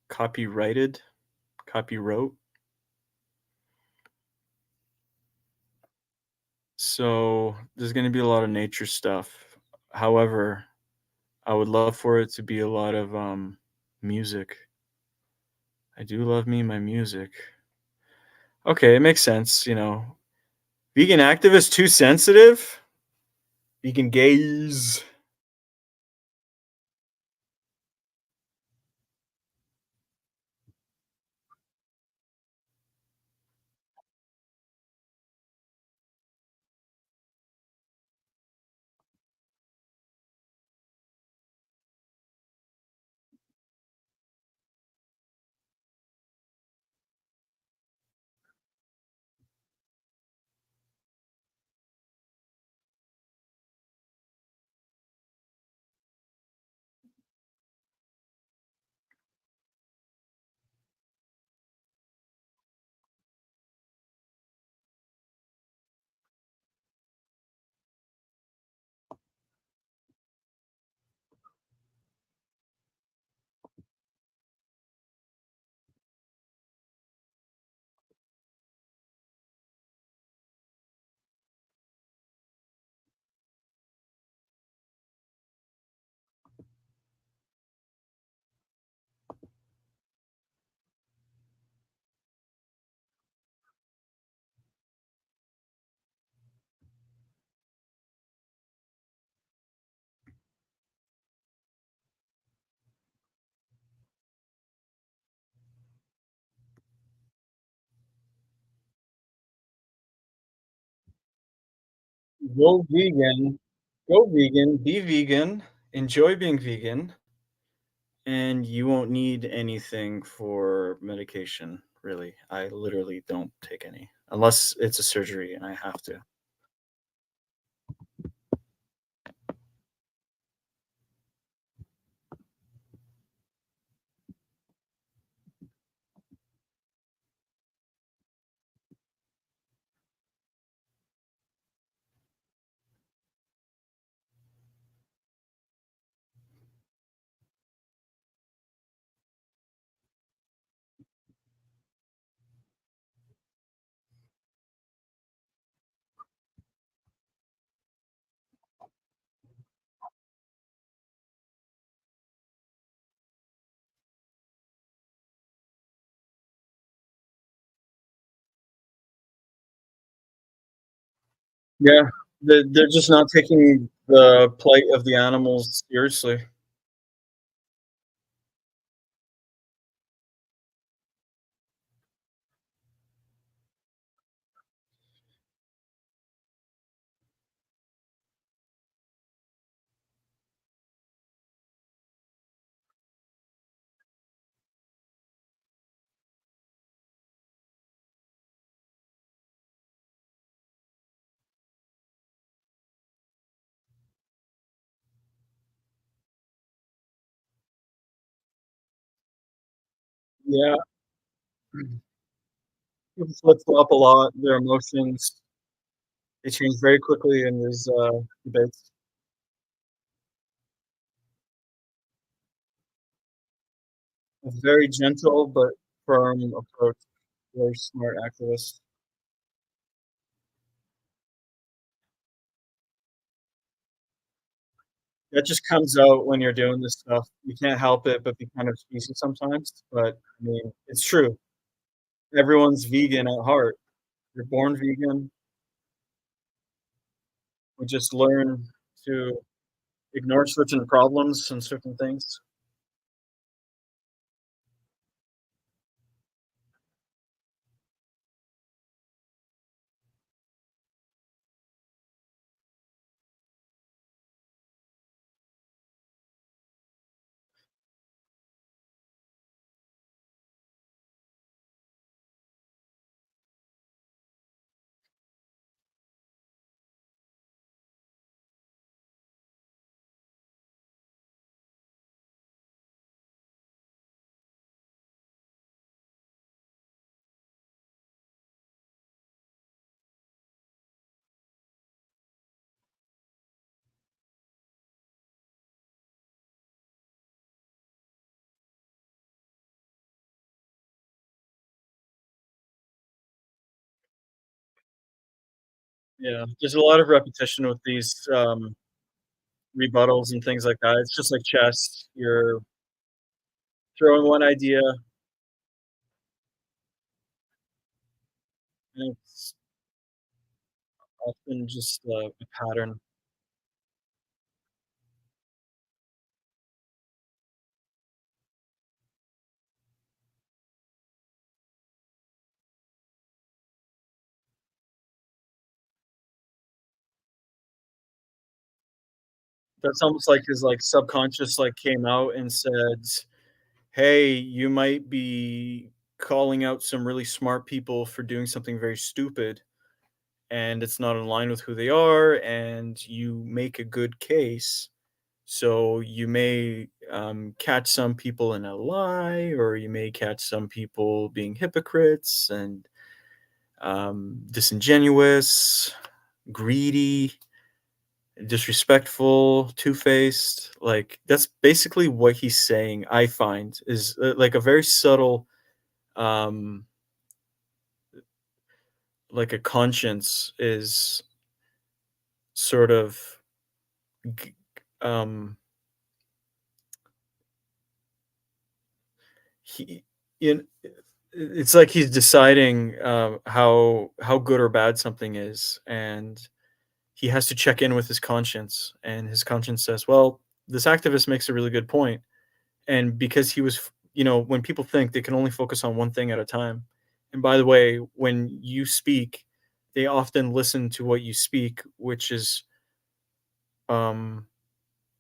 copyrighted, copywrote. So there's going to be a lot of nature stuff. However, I would love for it to be a lot of music. I do love me my music. Okay, it makes sense, you know. Vegan activists too sensitive? Vegan gays. Go vegan. Go vegan. Be vegan. Enjoy being vegan. And you won't need anything for medication, really. I literally don't take any unless it's a surgery and I have to. Yeah, they're just not taking the plight of the animals seriously. Yeah, people flip-flop a lot, their emotions, they change very quickly in these, debates. A very gentle but firm approach, very smart activist. That just comes out when you're doing this stuff. You can't help it but be kind of cheesy sometimes, but, I mean, it's true. Everyone's vegan at heart. You're born vegan. We just learn to ignore certain problems and certain things. Yeah, there's a lot of repetition with these, rebuttals and things like that. It's just like chess. You're throwing one idea, and it's often just a pattern. That's almost like his, like, subconscious, like, came out and said, "Hey, you might be calling out some really smart people for doing something very stupid, and it's not in line with who they are, and you make a good case. So you may catch some people in a lie, or you may catch some people being hypocrites and disingenuous, greedy, disrespectful, two-faced. Like that's basically what he's saying. I find is like a very subtle, um, like a conscience is sort of, g- um, he, in it's like he's deciding how good or bad something is, and he has to check in with his conscience, and his conscience says, "Well, this activist makes a really good point." And because he was, when people think they can only focus on one thing at a time. And by the way, when you speak, they often listen to what you speak, which is um,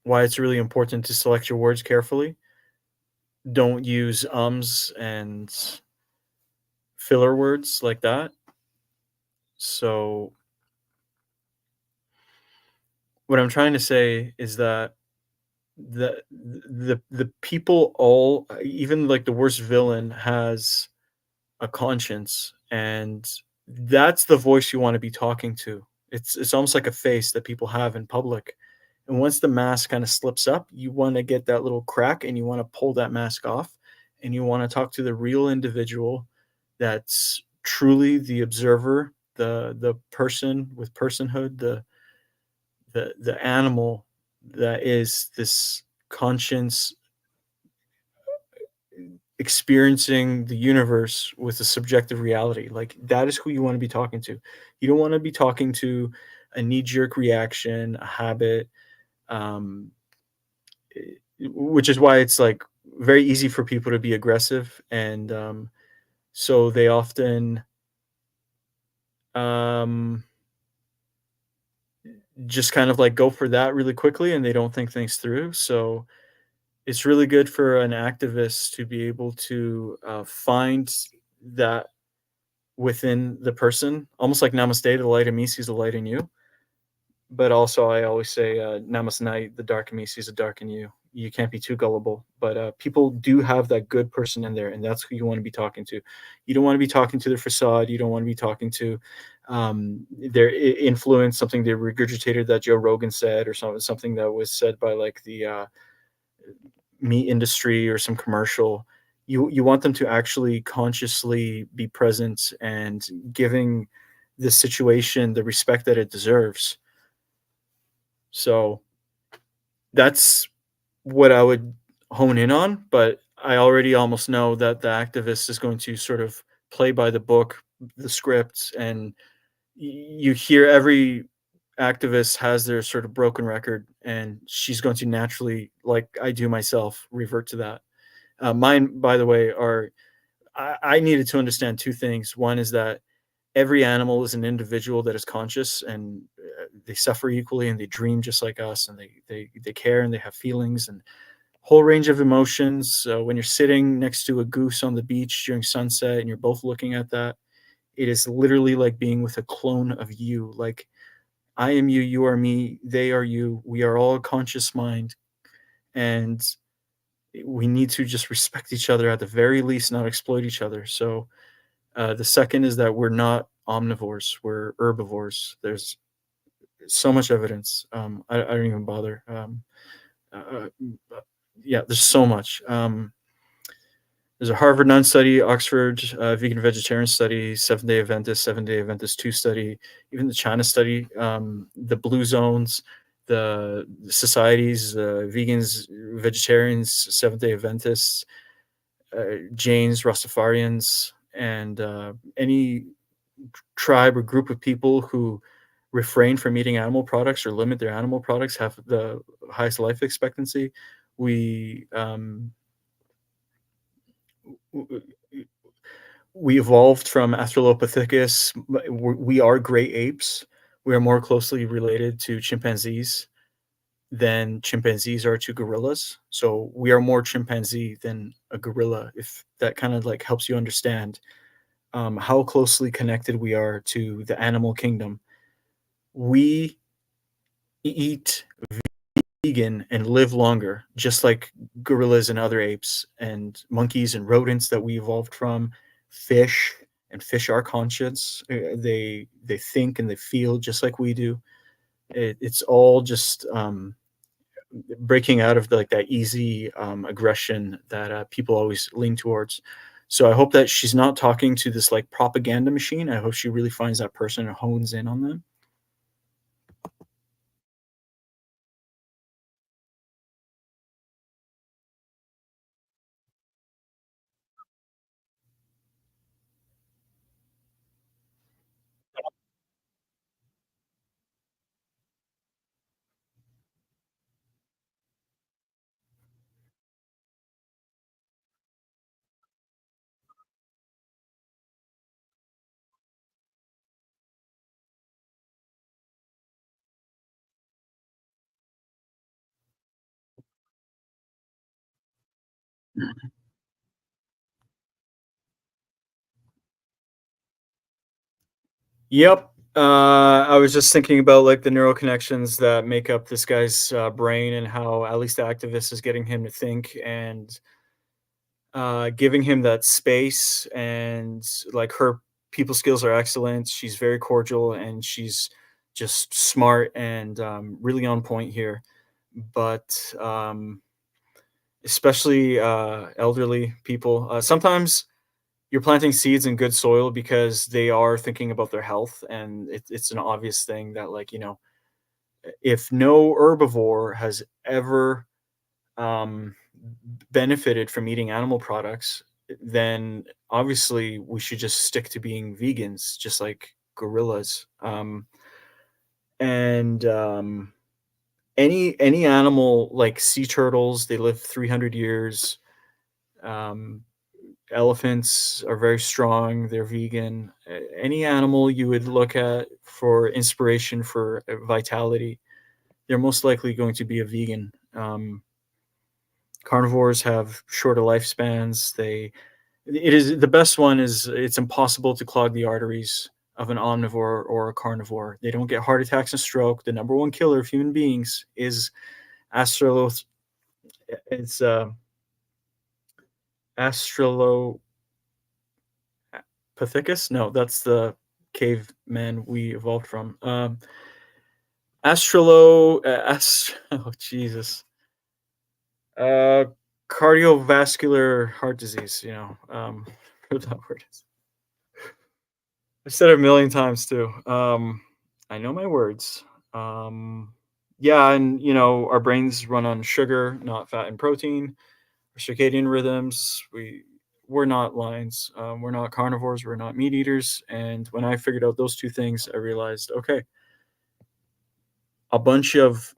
why it's really important to select your words carefully. Don't use ums and filler words like that. So what I'm trying to say is that the people all, even like the worst villain, has a conscience, and that's the voice you want to be talking to. It's almost like a face that people have in public. And once the mask kind of slips up, you want to get that little crack and you want to pull that mask off, and you want to talk to the real individual that's truly the observer, the person with personhood, the animal that is this conscience experiencing the universe with a subjective reality. Like that is who you want to be talking to. You don't want to be talking to a knee-jerk reaction, a habit, um, which is why it's like very easy for people to be aggressive, and so they often um, just kind of like go for that really quickly, and they don't think things through. So it's really good for an activist to be able to find that within the person, almost like namaste, the light in me sees the light in you. But also, I always say, namaste, night, the dark in me sees the dark in you. You can't be too gullible. But people do have that good person in there, and that's who you want to be talking to. You don't want to be talking to their facade. You don't want to be talking to their influence, something they regurgitated that Joe Rogan said, or something that was said by like the meat industry or some commercial. You want them to actually consciously be present and giving the situation the respect that it deserves. So that's what I would hone in on, but I already almost know that the activist is going to sort of play by the book, the script, and you hear every activist has their sort of broken record, and she's going to naturally, like I do myself, revert to that. Mine, by the way, are I needed to understand two things. One is that every animal is an individual that is conscious, and they suffer equally, and they dream just like us, and they care, and they have feelings and whole range of emotions. So when you're sitting next to a goose on the beach during sunset and you're both looking at that, it is literally like being with a clone of you. Like I am you, you are me, they are you. We are all a conscious mind, and we need to just respect each other at the very least, not exploit each other. So the second is that we're not omnivores, we're herbivores. There's so much evidence. I don't even bother. Uh, uh, yeah, there's so much. There's a Harvard Nun study, Oxford vegan vegetarian study, Seven Day Adventist 2 study, even the China study, the blue zones, the societies, vegans, vegetarians, Seventh Day Adventists, Jains, Rastafarians, and any tribe or group of people who refrain from eating animal products or limit their animal products have the highest life expectancy. We we evolved from Australopithecus. We are gray apes. We are more closely related to chimpanzees than chimpanzees are to gorillas. So we are more chimpanzee than a gorilla, if that kind of like helps you understand how closely connected we are to the animal kingdom. We eat vegan and live longer, just like gorillas and other apes and monkeys and rodents that we evolved from, fish, and fish are conscious. They think and they feel just like we do. It's all just breaking out of like that easy aggression that people always lean towards. So I hope that she's not talking to this like propaganda machine. I hope she really finds that person and hones in on them. Yep. I was just thinking about like the neural connections that make up this guy's brain and how at least the activist is getting him to think and giving him that space. And like her people skills are excellent. She's very cordial and she's just smart and really on point here. But especially elderly people, sometimes you're planting seeds in good soil because they are thinking about their health, and it's an obvious thing that, like, if no herbivore has ever um, benefited from eating animal products, then obviously we should just stick to being vegans, just like gorillas. And any animal like sea turtles, they live 300 years. Um, Elephants are very strong. They're vegan. Any animal you would look at for inspiration for vitality, they're most likely going to be a vegan. Carnivores have shorter lifespans. It is the best one is it's impossible to clog the arteries of an omnivore or a carnivore. They don't get heart attacks and stroke. The number one killer of human beings is Australo. It's Australo Pithecus? No, that's the caveman we evolved from. Oh Jesus. Uh, Cardiovascular heart disease. What that word is. I've said it a million times too. I know my words. Yeah, and our brains run on sugar, not fat and protein. Our circadian rhythms. We're not lions. We're not carnivores. We're not meat eaters. And when I figured out those two things, I realized, okay, a bunch of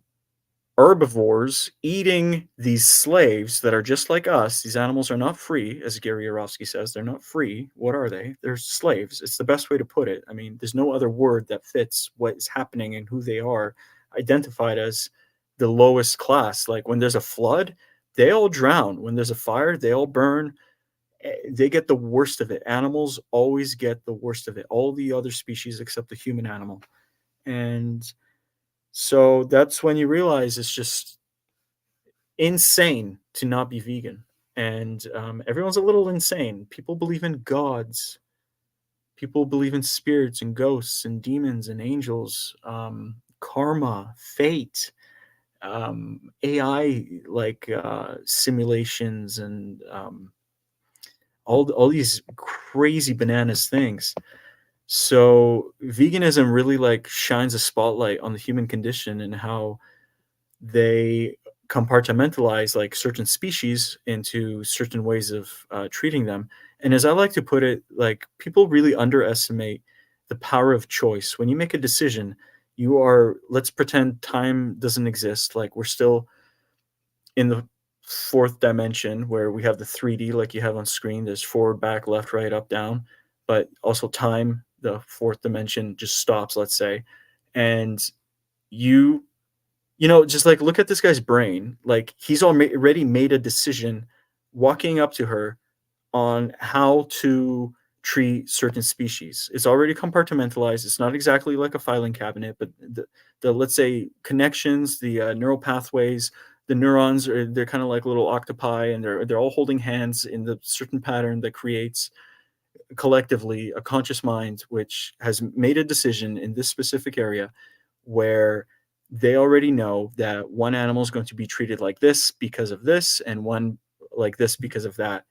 herbivores eating these slaves that are just like us. These animals are not free, as Gary Yourofsky says. They're not free. What are they? They're slaves. It's the best way to put it. I mean, there's no other word that fits what is happening and who they are, identified as the lowest class. Like when there's a flood, they all drown. When there's a fire, they all burn. They get the worst of it. Animals always get the worst of it. All the other species except the human animal. And so that's when you realize it's just insane to not be vegan. And everyone's a little insane. People believe in gods. People believe in spirits and ghosts and demons and angels, karma, fate, AI like simulations, and all these crazy bananas things. So veganism really like shines a spotlight on the human condition and how they compartmentalize like certain species into certain ways of treating them. And as I like to put it, like people really underestimate the power of choice. When you make a decision, you are, let's pretend time doesn't exist. Like we're still in the fourth dimension where we have the 3D like you have on screen. There's forward, back, left, right, up, down, but also time, the fourth dimension just stops, let's say. And you just like look at this guy's brain. Like he's already made a decision walking up to her on how to treat certain species. It's already compartmentalized. It's not exactly like a filing cabinet, but the let's say connections, the neural pathways, the neurons they're kind of like little octopi, and they're all holding hands in the certain pattern that creates collectively a conscious mind which has made a decision in this specific area where they already know that one animal is going to be treated like this because of this and one like this because of that.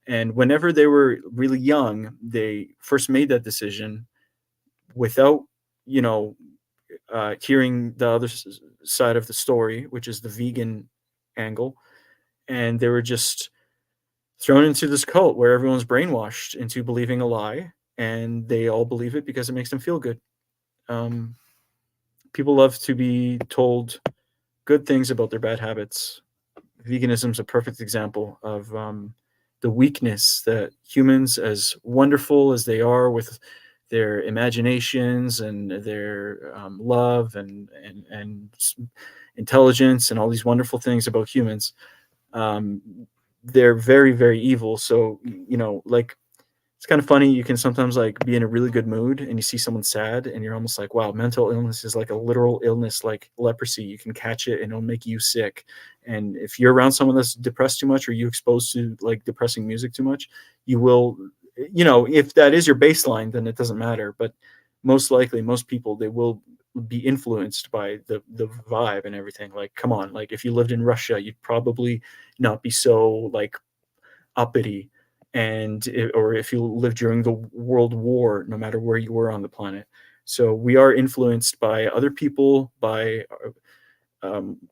And whenever they were really young, they first made that decision without, hearing the other side of the story, which is the vegan angle. And they were just thrown into this cult where everyone's brainwashed into believing a lie, and they all believe it because it makes them feel good. Um, People love to be told good things about their bad habits. Veganism is a perfect example of the weakness that humans, as wonderful as they are with their imaginations and their love and intelligence and all these wonderful things about humans, they're very, very evil. So, you know, like, it's kind of funny. You can sometimes like be in a really good mood and you see someone sad and you're almost like, wow, mental illness is like a literal illness, like leprosy. You can catch it and it'll make you sick. And if you're around someone that's depressed too much, or you exposed to like depressing music too much, you will, you know, if that is your baseline, then it doesn't matter. But most likely, most people, they will be influenced by the vibe and everything. Like, come on, like if you lived in Russia, you'd probably not be so like uppity, and or if you lived during the World War, no matter where you were on the planet. So we are influenced by other people, by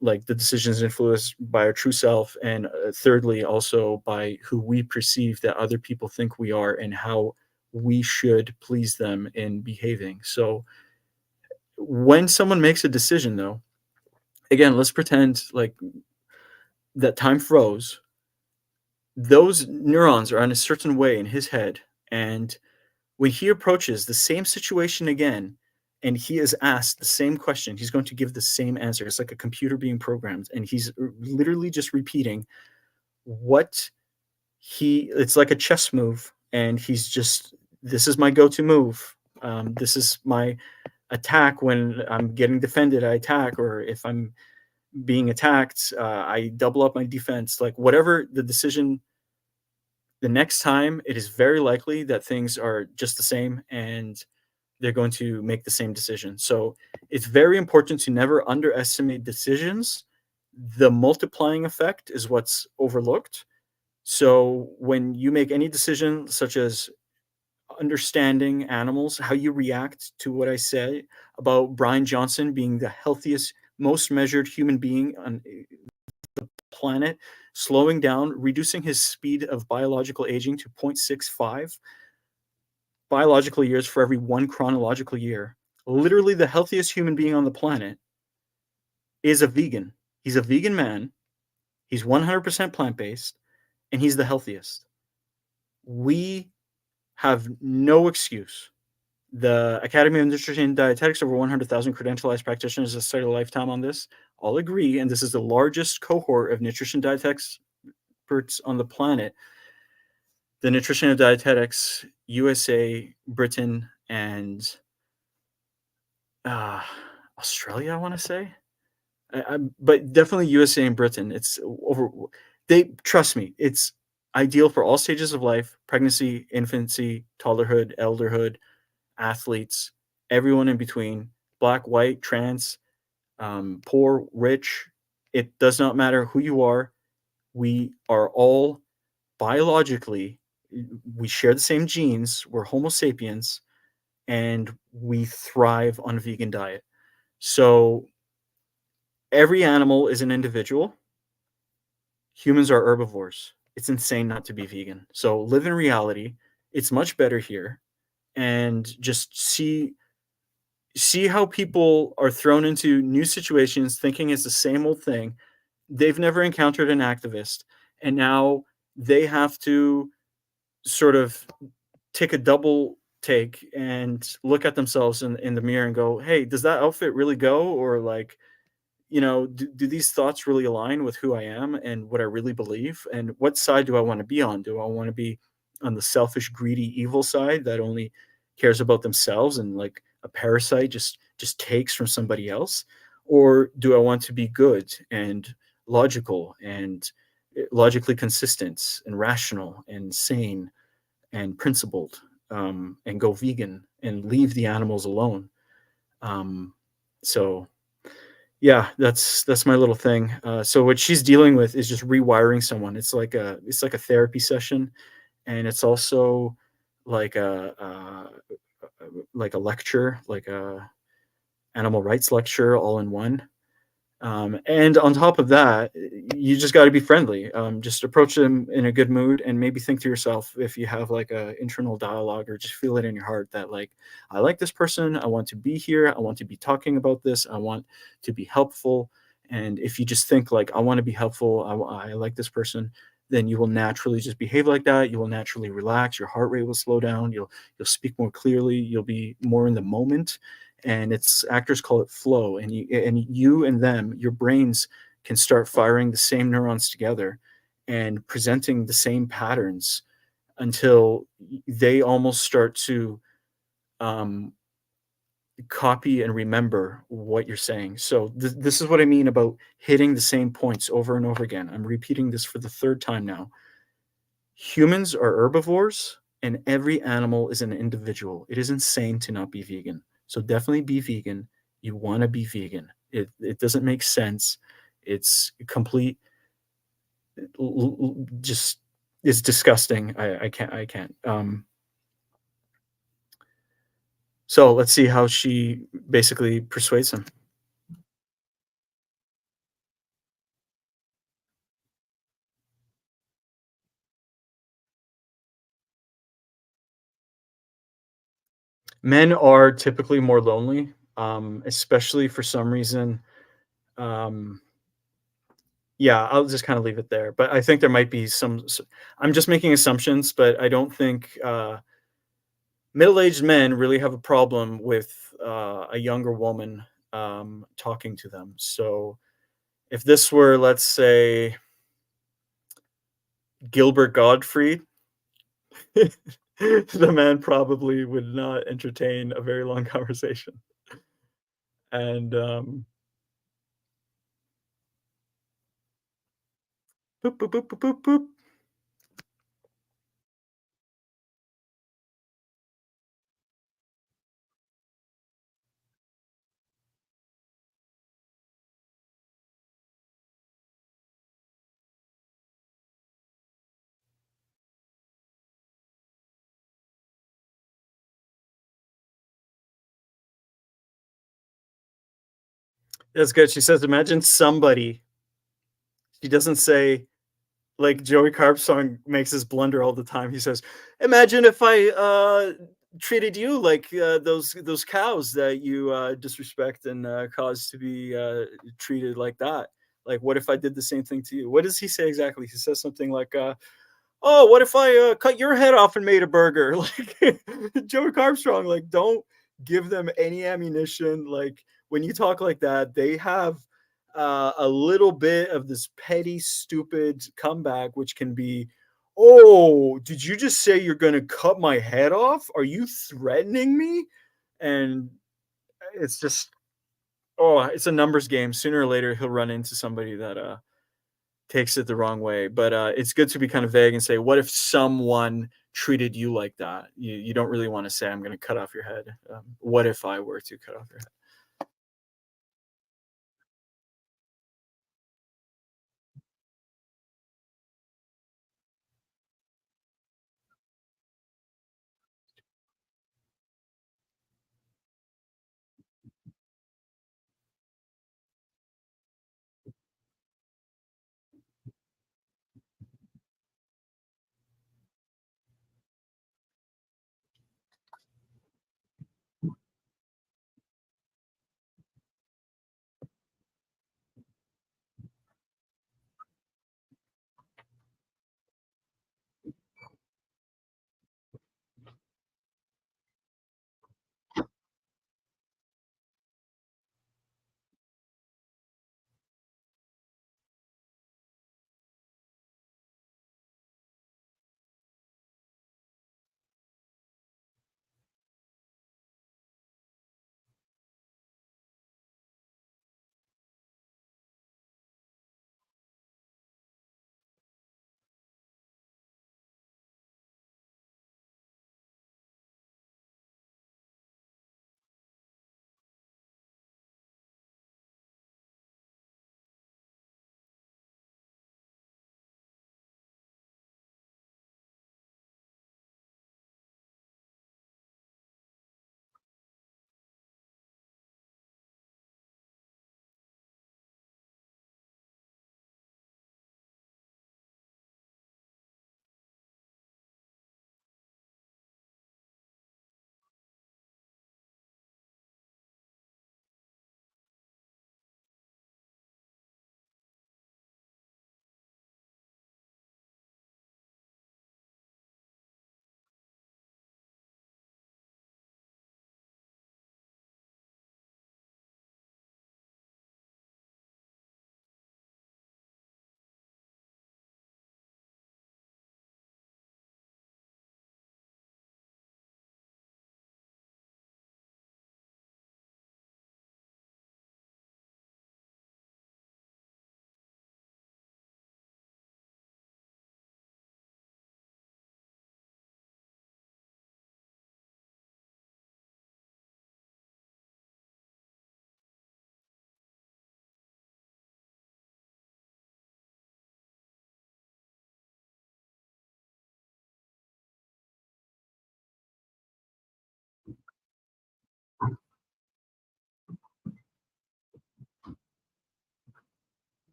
like the decisions influenced by our true self, and thirdly, also by who we perceive that other people think we are and how we should please them in behaving. So when someone makes a decision, though, again, let's pretend like that time froze. Those neurons are in a certain way in his head, and when he approaches the same situation again and he is asked the same question, he's going to give the same answer. It's like a computer being programmed, and he's literally just repeating what it's like a chess move, and he's just, this is my go-to move. This is my attack. When I'm getting defended, I attack, or if I'm being attacked, I double up my defense. Like whatever the decision, the next time, it is very likely that things are just the same and they're going to make the same decision. So it's very important to never underestimate decisions. The multiplying effect is what's overlooked. So when you make any decision, such as understanding animals, how you react to what I say about Brian Johnson being the healthiest, most measured human being on the planet, slowing down, reducing his speed of biological aging to 0.65 biological years for every one chronological year. Literally, the healthiest human being on the planet is a vegan. He's a vegan man. He's 100% plant based, and he's the healthiest. We have no excuse. The Academy of Nutrition and Dietetics, over 100,000 credentialized practitioners have studied a lifetime on this, all agree, and this is the largest cohort of nutrition dietetics experts on the planet. The Nutrition and Dietetics, USA, Britain, and Australia, I want to say. But definitely USA and Britain. It's over. They trust me. It's ideal for all stages of life: pregnancy, infancy, toddlerhood, elderhood, athletes, everyone in between, black, white, trans, poor, rich. It does not matter who you are. We are all biologically, we share the same genes. We're Homo sapiens, and we thrive on a vegan diet. So every animal is an individual. Humans are herbivores. It's insane not to be vegan. So live in reality. It's much better here. And just see how people are thrown into new situations thinking it's the same old thing. They've never encountered an activist, and now they have to sort of take a double take and look at themselves in the mirror and go, hey, does that outfit really go? Or like, you know, do these thoughts really align with who I am and what I really believe? And what side do I want to be on? Do I want to be on the selfish, greedy, evil side that only cares about themselves and like a parasite just takes from somebody else? Or do I want to be good and logical and logically consistent and rational and sane and principled, and go vegan and leave the animals alone? So yeah, that's my little thing. So what she's dealing with is just rewiring someone. It's like a therapy session, and it's also like a lecture, like a animal rights lecture, all in one. And on top of that, you just got to be friendly. Just approach them in a good mood, and maybe think to yourself, if you have like a internal dialogue, or just feel it in your heart that like, I like this person. I want to be here. I want to be talking about this. I want to be helpful. And if you just think like, I want to be helpful, I like this person, then you will naturally just behave like that. You will naturally relax. Your heart rate will slow down. You'll speak more clearly. You'll be more in the moment, and it's, actors call it flow. And you and them, your brains can start firing the same neurons together, and presenting the same patterns until they almost start to copy and remember what you're saying. So this is what I mean about hitting the same points over and over again. I'm repeating this for the third time now. Humans are herbivores, and every animal is an individual. It is insane to not be vegan. So definitely be vegan. You want to be vegan. It doesn't make sense. It's complete. Just it's disgusting. I can't. So let's see how she basically persuades him. Men are typically more lonely, especially for some reason. Um, yeah, I'll just kind of leave it there. But I think there might be some. I'm just making assumptions, but I don't think middle-aged men really have a problem with a younger woman talking to them. So if this were, let's say, Gilbert Gottfried, the man probably would not entertain a very long conversation. And boop, boop, boop, boop, boop, boop. That's good. She says, imagine somebody. She doesn't say, like Joey Carpsong makes this blunder all the time. He says, imagine if I treated you like those cows that you disrespect and cause to be treated like that. Like, what if I did the same thing to you? What does he say exactly? He says something like, oh, what if I cut your head off and made a burger? Like Joey Carbstrong, like don't give them any ammunition. Like when you talk like that, they have a little bit of this petty, stupid comeback, which can be, oh, did you just say you're going to cut my head off? Are you threatening me? And it's just, oh, it's a numbers game. Sooner or later, he'll run into somebody that takes it the wrong way. But it's good to be kind of vague and say, what if someone treated you like that? You don't really want to say, I'm going to cut off your head. What if I were to cut off your head?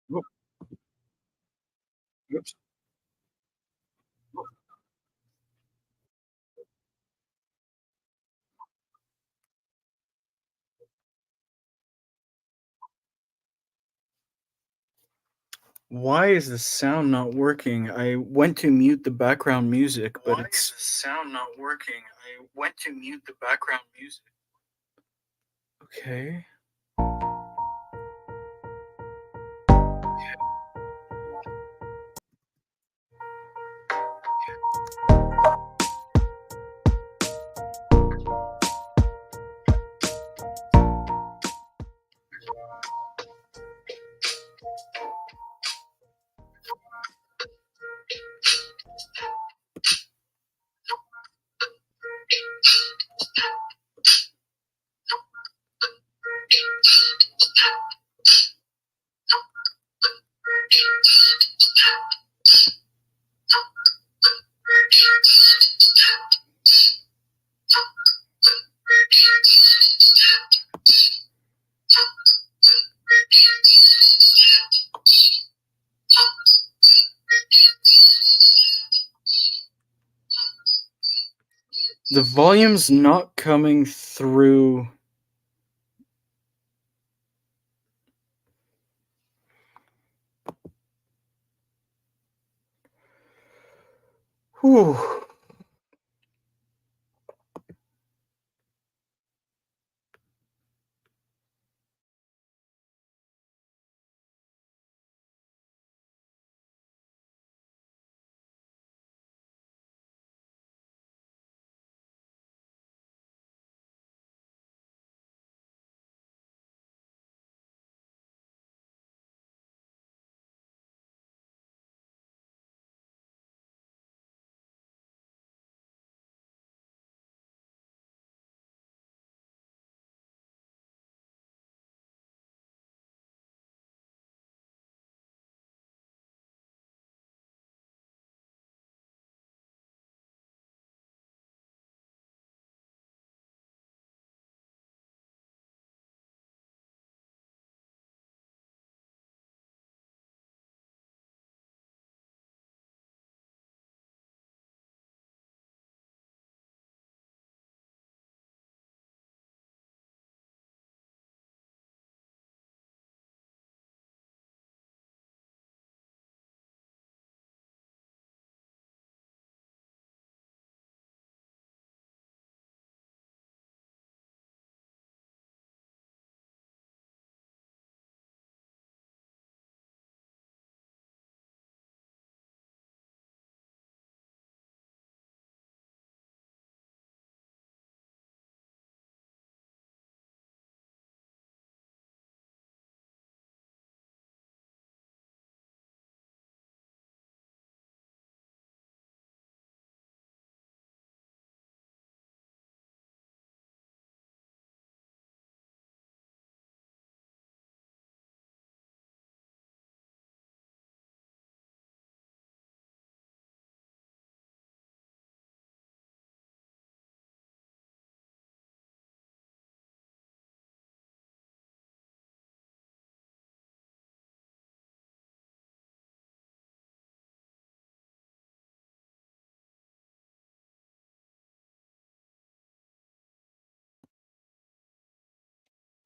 Whoop, whoops. Why is the sound not working? I went to mute the background music, but Why it's is the sound not working? I went to mute the background music. okay. The volume's not coming through. Whew.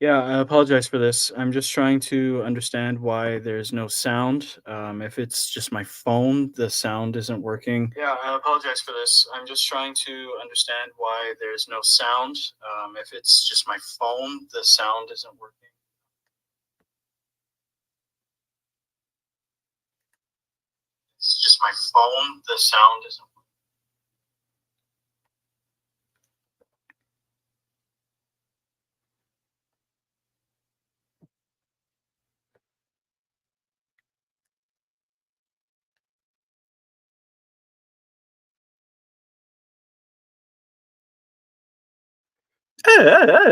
Yeah, I apologize for this. I'm just trying to understand why there's no sound. If it's just my phone, the sound isn't working. Yeah, I apologize for this. I'm just trying to understand why there's no sound. If it's just my phone, the sound isn't working. It's just my phone, the sound isn't working.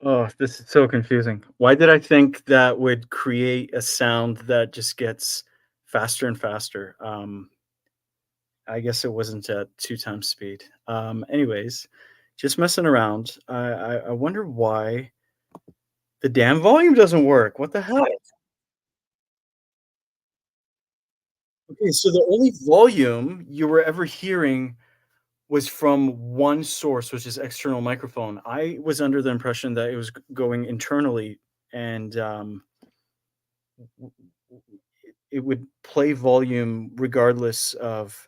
Oh, this is so confusing. Why did I think that would create a sound that just gets faster and faster? I guess it wasn't at 2 times speed. Anyways, just messing around. I wonder why the damn volume doesn't work. What the hell? Okay, so the only volume you were ever hearing was from one source, which is external microphone. I was under the impression that it was going internally, and it would play volume regardless of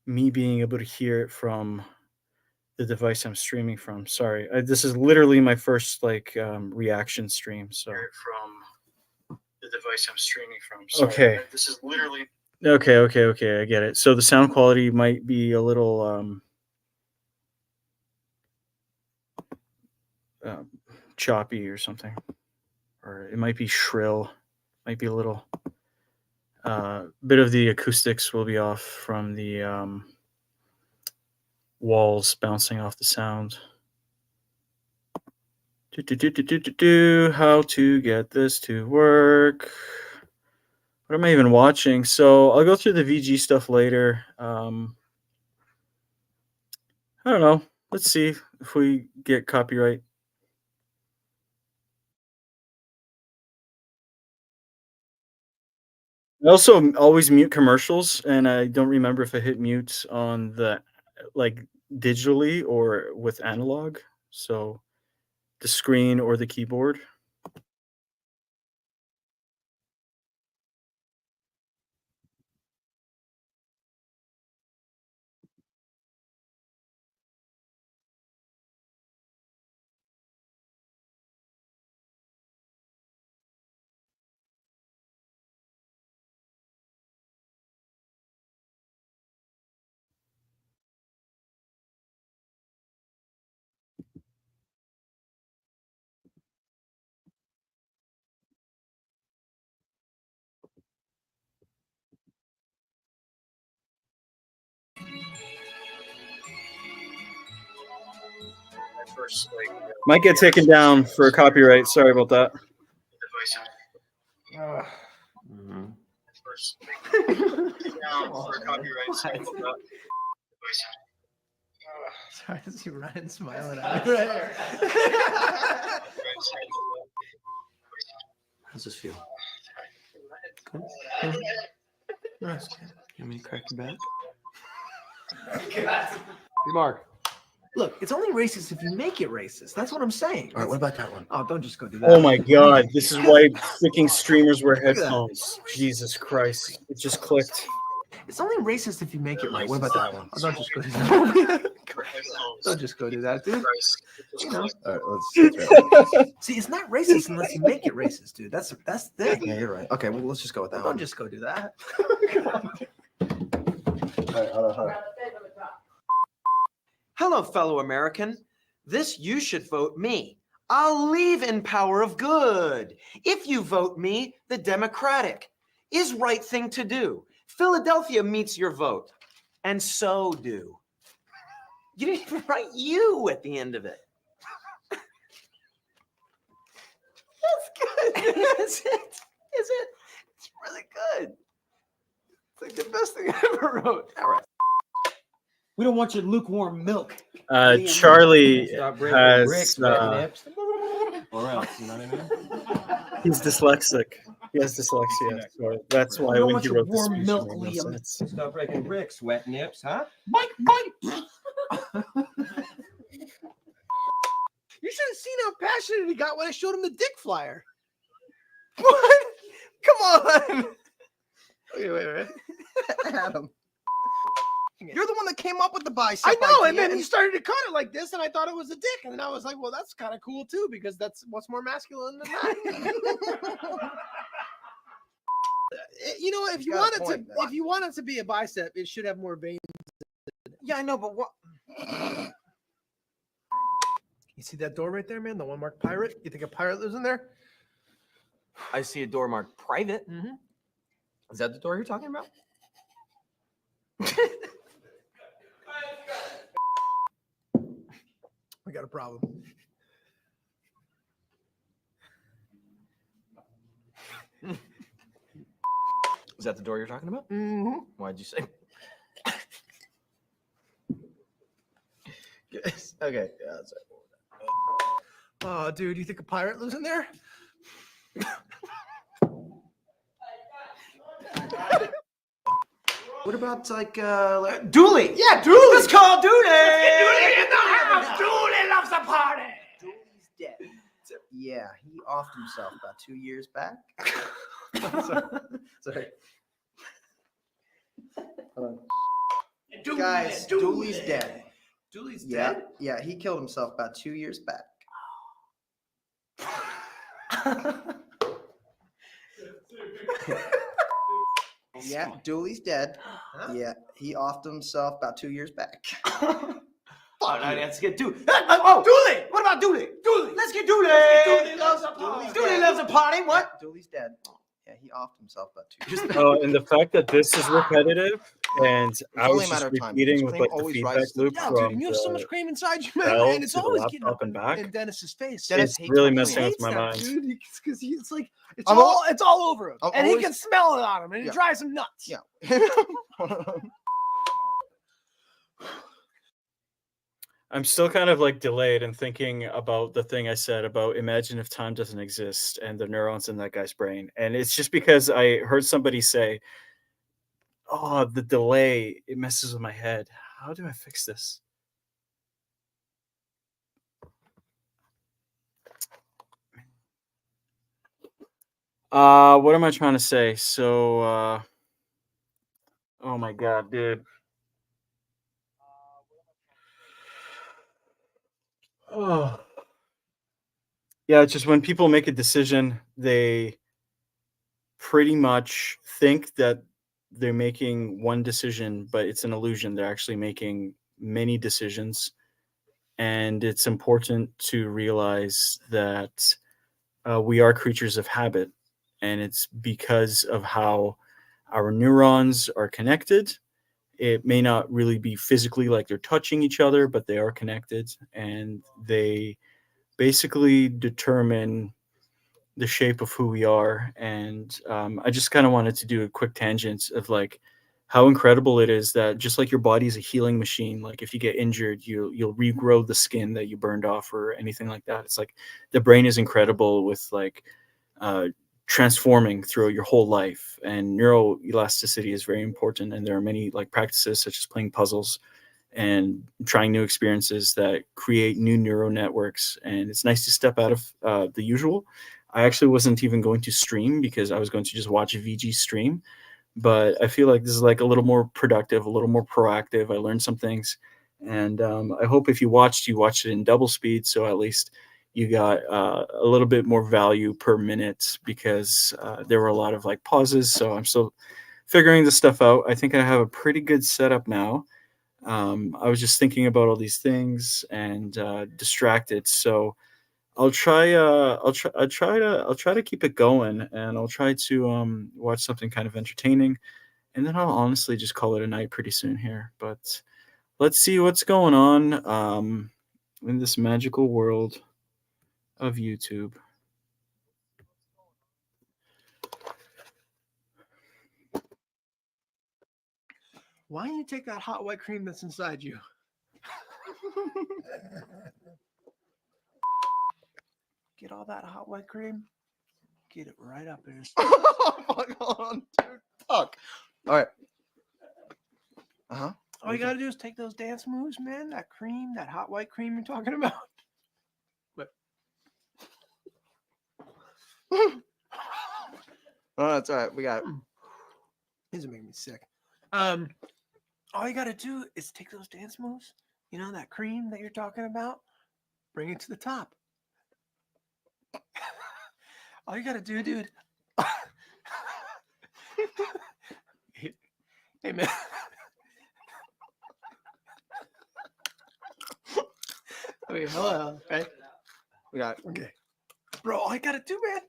me being able to hear it from the device I'm streaming from. Sorry, this is literally my first reaction stream. So from the device I'm streaming from. Sorry, okay, this is literally okay. I get it. So the sound quality might be a little choppy or something, or it might be shrill. Might be a little bit of the acoustics will be off from the walls bouncing off the sound. How to get this to work? What am I even watching? So I'll go through the VG stuff later. I don't know. Let's see if we get copyright. I also always mute commercials, and I don't remember if I hit mute on the digitally or with analog. So the screen or the keyboard. Might get taken down for copyright. Sorry about that. Sorry to see Ryan smiling at me right there. How's this feel? Good? Nice. You want me to crack your back? Hey, Mark. Look, it's only racist if you make it racist. That's what I'm saying. All right, what about that one? Oh, don't just go do that. Oh my god, this is why freaking streamers wear headphones. Jesus Christ. It just clicked. It's only racist if you make it racist. What about that one? Oh, don't just go do that. Don't just go do that, dude. You know. All right, let's See, it's not racist unless you make it racist, dude. That's the thing. Yeah, you're right. Okay, well, let's just go with that one. Don't just go do that. All right, hold on. Hello, fellow American. This you should vote me. I'll leave in power of good. If you vote me, the Democratic is right thing to do. Philadelphia meets your vote, and so do. You didn't even write you at the end of it. That's good. Is it? Is it? It's really good. It's like the best thing I ever wrote. All right. We don't want your lukewarm milk. Charlie has. Or else, you know what I mean? He's dyslexic. He has dyslexia. So that's why when he wrote the warm speech, milk, it made no Liam. sense. Stop breaking bricks, wet nips, huh? Mike! You should have seen how passionate he got when I showed him the dick flyer. What? Come on. Okay, wait. Adam. You're the one that came up with the bicep. I know, and then you started to cut it like this, and I thought it was a dick, and then I was like, well, that's kind of cool too, because that's what's more masculine than that. You know, if you want it to be a bicep, it should have more veins. Yeah, I know, but what? You see that door right there, man? The one marked pirate? You think a pirate lives in there? I see a door marked private. Mm-hmm. Is that the door you're talking about? We got a problem. Is that the door you're talking about? Mm-hmm. Why'd you say? Yes. Okay. Yeah, that's right. Oh, dude, you think a pirate lives in there? What about like Dooley? Yeah, Dooley. Let's call Dooley. Let's get Dooley in the house. Dooley loves a party. Dooley's dead. Yeah, he offed himself about 2 years back. Sorry. Hold on. Guys, Dooley's dead. Dooley's Yeah, dead? yeah, he killed himself about 2 years back. Yeah, Dooley's dead. Yeah, he offed himself about 2 years back. Oh, no, let's get Dooley. Oh, Dooley! What about Dooley? Dooley! Let's get Dooley! Dooley loves a party. Dooley loves a party. What? Yeah, Dooley's dead. Yeah, he offed himself about 2 years back. Oh, and the fact that this is repetitive, and I only was a matter just of time. repeating His with cream like the always feedback rises to the loop Yeah, from dude, and you have so the much cream inside you, man, bell and it's to the always getting laptop up and back. in Dennis's face. Dennis It's hates really my messing cream. with my mind. dude, because it's like it's I'm all over him, I'm and always- he can smell it on him, and Yeah. it drives him nuts. Yeah. I'm still kind of like delayed and thinking about the thing I said about imagine if time doesn't exist and the neurons in that guy's brain. And it's just because I heard somebody say, oh, the delay, it messes with my head. How do I fix this? What am I trying to say? So, oh my God, dude. Oh. Yeah, it's just when people make a decision, they pretty much think that they're making one decision, but it's an illusion. They're actually making many decisions. And it's important to realize that we are creatures of habit. And it's because of how our neurons are connected. It may not really be physically like they're touching each other, but they are connected. And they basically determine the shape of who we are. And I just kind of wanted to do a quick tangent of like how incredible it is that just like your body is a healing machine, like if you get injured, you'll regrow the skin that you burned off or anything like that. It's like the brain is incredible with like transforming throughout your whole life, and neuroelasticity is very important. And there are many like practices such as playing puzzles and trying new experiences that create new neural networks. And it's nice to step out of the usual. I actually wasn't even going to stream because I was going to just watch a VG stream, but I feel like this is like a little more productive, a little more proactive. I learned some things, and I hope if you watched it in double speed, so at least you got a little bit more value per minute, because there were a lot of like pauses. So I'm still figuring this stuff out. I think I have a pretty good setup now. I was just thinking about all these things and distracted. So I'll try to keep it going, and I'll try to watch something kind of entertaining, and then I'll honestly just call it a night pretty soon here. But let's see what's going on in this magical world of YouTube. Why don't you take that hot white cream that's inside you? Get all that hot white cream. Get it right up there. Fuck on, dude. Fuck. All right. Uh-huh. All you gotta do is take those dance moves, man. That cream, that hot white cream you're talking about. But Oh, that's all right. We got it. these are making me sick. All you gotta do is take those dance moves. You know that cream that you're talking about. Bring it to the top. All you gotta do, dude. Hey, man. Okay, hello. Okay. We got it. Okay. Bro, all you gotta do, man.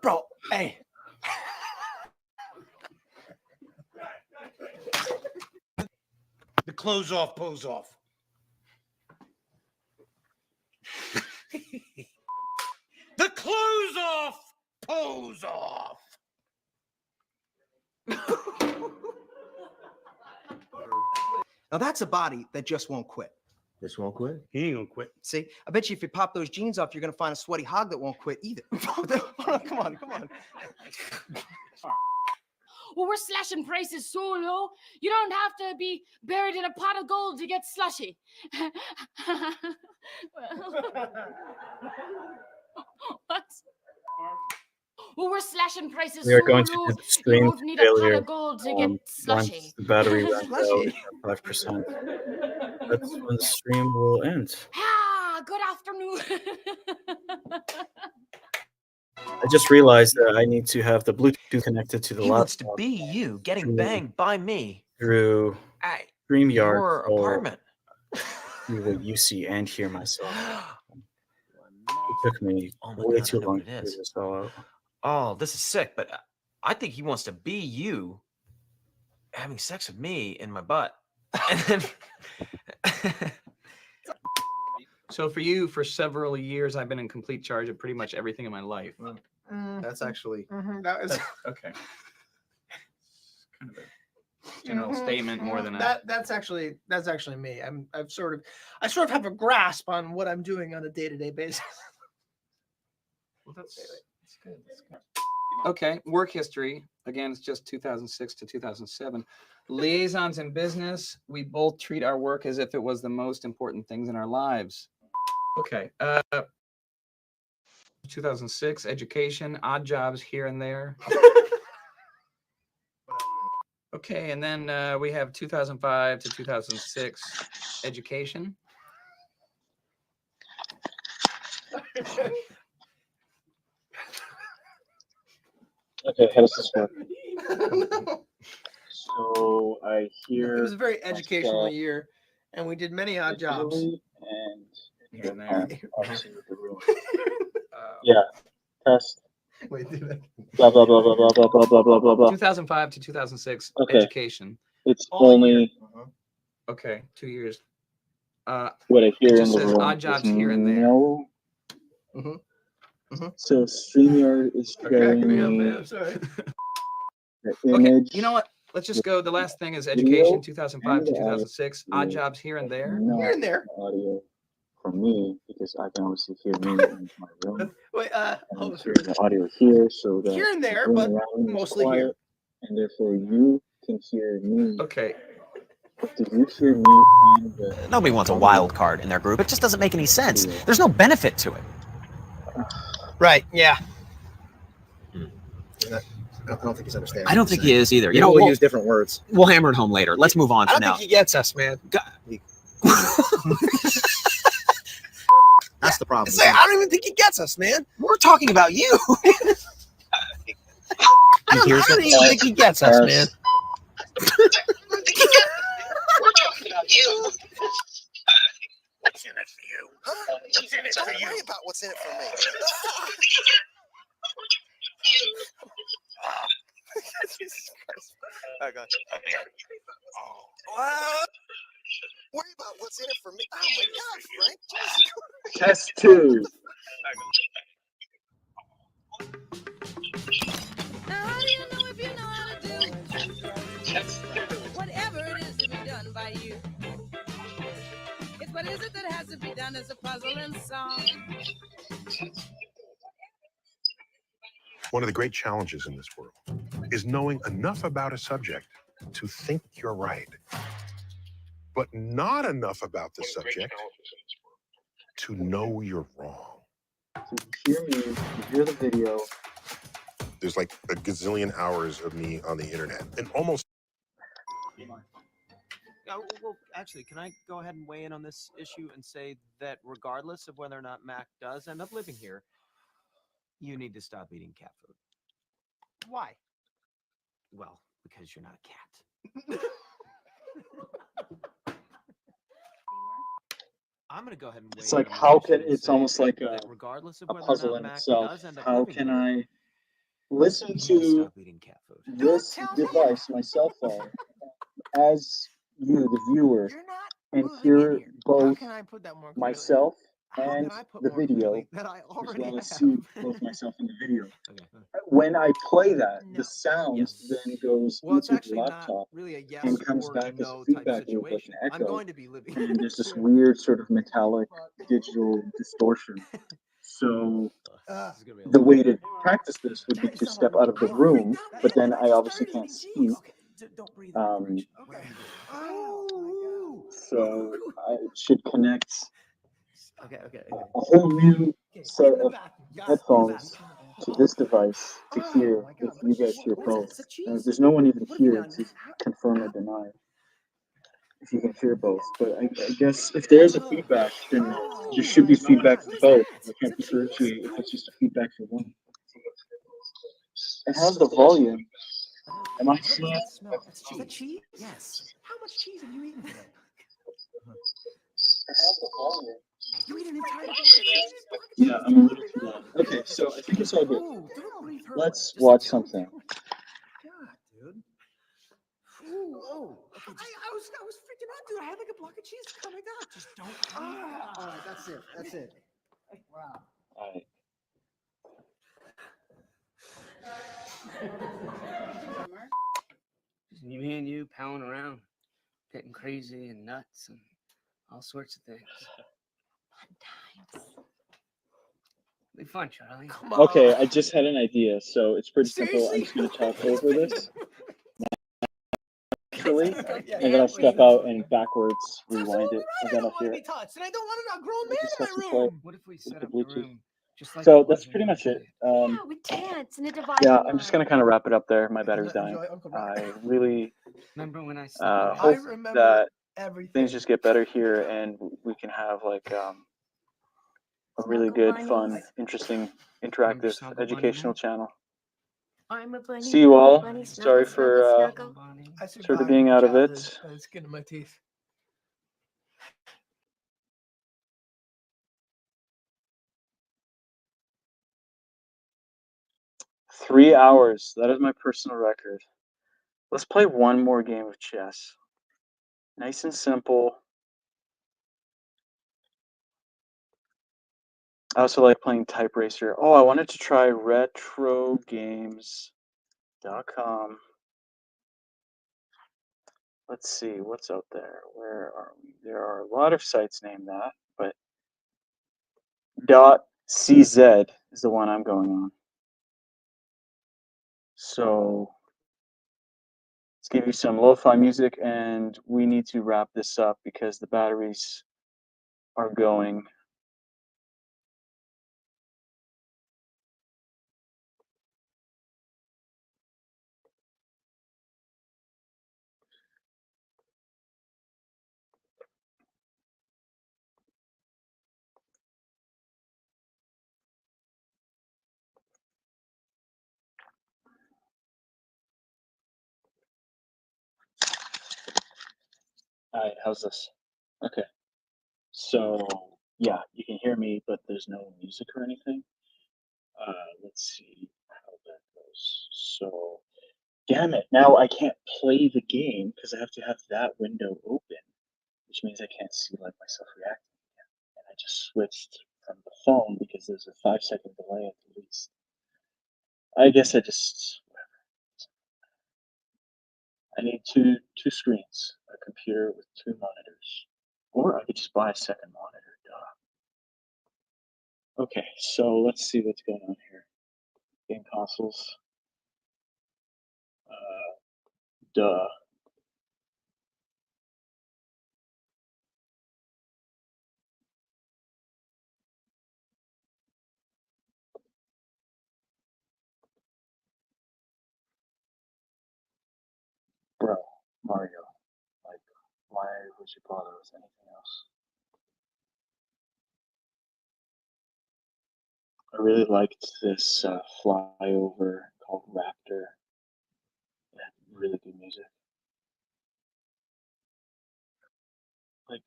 Bro, hey. The close off, pose off. hose off. Now that's a body that just won't quit. This won't quit. He ain't gonna quit. See, I bet you if you pop those jeans off, you're gonna find a sweaty hog that won't quit either. Come on. Well, we're slashing prices so low, you don't have to be buried in a pot of gold to get slushy. What? Well, we're slashing prices We are so going to low, do the you stream won't need a pot failure of gold to get slushy. once the battery runs out Slushy. at 5%. That's when the stream will end. Ah, good afternoon. I just realized that I need to have the Bluetooth connected to the He wants to laptop be you, getting through- banged by me. through At StreamYard. your so apartment. see what you see and hear myself. It took me Oh my way God, I too know long what to it figure is. this all out. Oh, this is sick, but I think he wants to be you having sex with me in my butt. And then So for you, for several years, I've been in complete charge of pretty much everything in my life. That's actually That was okay. Kind of a general statement more than a. that's actually me. I sort of have a grasp on what I'm doing on a day-to-day basis. Well, that's good. That's good. Okay, work history. Again, it's just 2006 to 2007. Liaisons in business. We both treat our work as if it was the most important things in our lives. Okay. 2006, education, odd jobs here and there. Okay, and then we have 2005 to 2006, education. Okay, how does this work? No. So I hear It was a very educational myself year, and we did many odd jobs. digitally and Here and there. obviously with the room. Yeah, test. Wait, do that. Blah blah blah blah blah blah blah blah blah blah blah. 2005 to 2006, Okay. education. It's only Okay, 2 years. what I It hear in just the says room. odd jobs is here and there. no. So StreamYard is showing me Sorry. the Okay, image. you know what? Let's just go. The last thing is Video education, 2005 and to the audio 2006, odd is jobs here and there. not Here and there. audio from me because I can obviously hear me in my room. Wait, And I'm hearing the audio here so that here and there, the room but around me is mostly quiet, here. and therefore you can hear me. Okay. But do you hear me and the Nobody wants a wild card in their group. It just doesn't make any sense. There's no benefit to it. Right. Yeah. I don't think he's understanding. I don't think he is either. You You know, know, we'll we'll use different words. We'll hammer it home later. Let's move on I for don't now. think he gets us, man. That's the problem. Say, I don't even think he gets us, man. We're talking about you. I don't even think he gets us, man. We're talking about you. What's in it for you? Huh? What's in it for you? Don't worry about what's in it for me. Jesus Christ. I got you. Oh. Worry about what's in it for me. Oh my God, Frank. Jesus Christ. Test 2. Now, how do you know if you know how to do whatever it is to be done by you? It's what is it that has to be done as a puzzle and song? One of the great challenges in this world is knowing enough about a subject to think you're right, but not enough about the subject to know you're wrong. So you hear me, you hear the video. There's like a gazillion hours of me on the internet, and almost. Well, actually, can I go ahead and weigh in on this issue and say that regardless of whether or not Mac does end up living here, you need to stop eating cat food. Why? Well, because you're not a cat. I'm gonna go ahead and weigh It's in like on this how issue can and it's say almost like that regardless of a whether or puzzle not in Mac itself. does end up How living can here, I listen you need to stop eating cat food. this device, my cell phone, as you, the viewer, and hear both How can I put that more clearly? myself and I put the more video, clearly that I as already well as have? see both myself in the video. Okay. When I play that, the sound then goes Well, it's into the actually not laptop really a yes and comes or back as a no type feedback loop, like situation. an I'm echo. going to be living. And there's this weird sort of metallic digital distortion. So the way to practice this would be to step out of the room, but then I obviously can't speak. So I should connect Okay. a whole new set of headphones to this device to hear if you guys hear both. There's no one even here to confirm or deny if you can hear both. But I guess if there is a feedback, then there should be feedback for both. I can't differentiate if it's just a feedback for one. It has the volume. Am I seeing it? Is that cheese? Yes. How much cheese have you eaten today? It has the volume. You eat an entire block of cheese? Yeah, I'm a little full on. Okay, so I think it's all good. Let's watch something. God, dude. Ooh. Okay, I was freaking out, dude. I had like a block of cheese. Oh my God. Just don't. All right, that's it. Wow. All right. Just me and you palling around, getting crazy and nuts and all sorts of things. Fun times. Be fun, Charlie. Come Okay, I just had an idea, so it's pretty simple. I'm just going to talk over this naturally, and then I'll step out and backwards rewind it, and then I'll hear it. Touched, and I don't want a grown We'll man just in have my to play room. What if we with set the up the Bluetooth. room just like So it that's was pretty when much you it. were a kid? We dance in a dividing Yeah, line. I'm just going to kind of wrap it up there. My battery's dying. I really Remember when I hope remember that everything. things just get better here, and we can have like a really good, fun, interesting, interactive, Snuggle Bunny educational Man? channel. I'm a bunny. See you you're a all. bunny. Sorry Snuggle, for snuggle. I sort of survived being my out of childhood it. by the skin of my teeth. Three hours. That is my personal record. Let's play one more game of chess. Nice and simple. I also like playing Type Racer. Oh, I wanted to try retrogames.com. Let's see, what's out there? Where are we? There are a lot of sites named that, but .cz is the one I'm going on. So let's give you some lo-fi music, and we need to wrap this up because the batteries are going. All right, how's this? Okay. So yeah, you can hear me, but there's no music or anything. Let's see how that goes. So, damn it! Now I can't play the game because I have to have that window open, which means I can't see like myself reacting again. And I just switched from the phone because there's a 5-second delay at the least. I guess I need two screens, a computer with 2 monitors, or I could just buy a second monitor. Duh. Okay, so let's see what's going on here. Game consoles. Duh. Bro, Mario. Like, why would you bother with anything else? I really liked this flyover called Raptor. It had really good music. Like,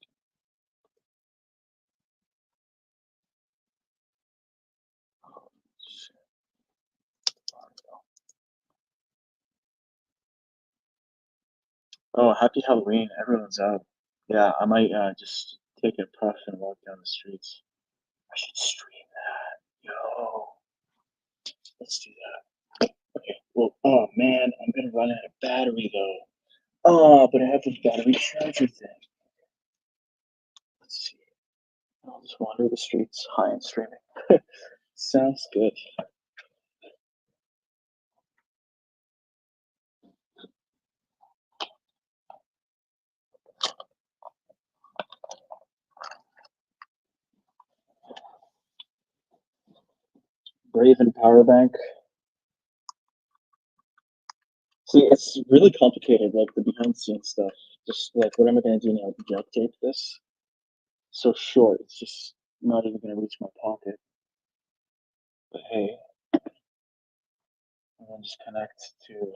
oh, shit. Oh, happy Halloween. Everyone's out. Yeah, I might just take a puff and walk down the streets. I should stream that. Yo, let's do that. Okay. Well, oh man, I'm gonna run out of battery though. Oh, but I have the battery charger thing. Let's see. I'll just wander the streets high and streaming. Sounds good. Brave and power bank. See, it's really complicated, like the behind the scenes stuff. Just like what am I gonna do now? Duct tape this? So short, it's just not even gonna reach my pocket. But hey, and then just connect to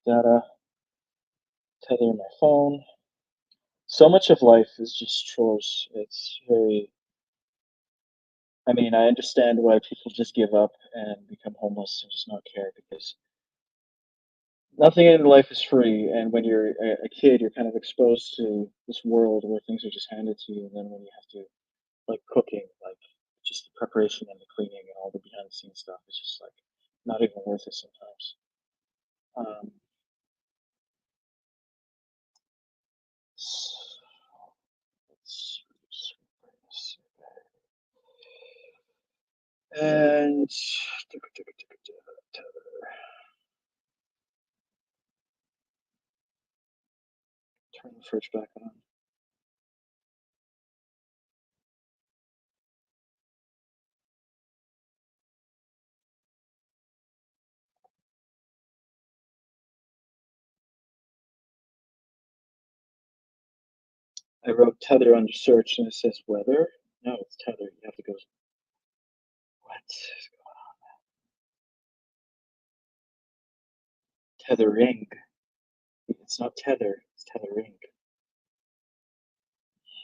data, tether my phone. So much of life is just chores. It's very. I mean, I understand why people just give up and become homeless and just not care because nothing in life is free. And when you're a kid, you're kind of exposed to this world where things are just handed to you. And then when you have to, like cooking, like just the preparation and the cleaning and all the behind the scenes stuff, it's just like not even worth it sometimes. And turn the fridge back on. I wrote tether under search and it says weather. No, it's tether. You have to go. What is going on? Tethering. It's not tether, it's tethering.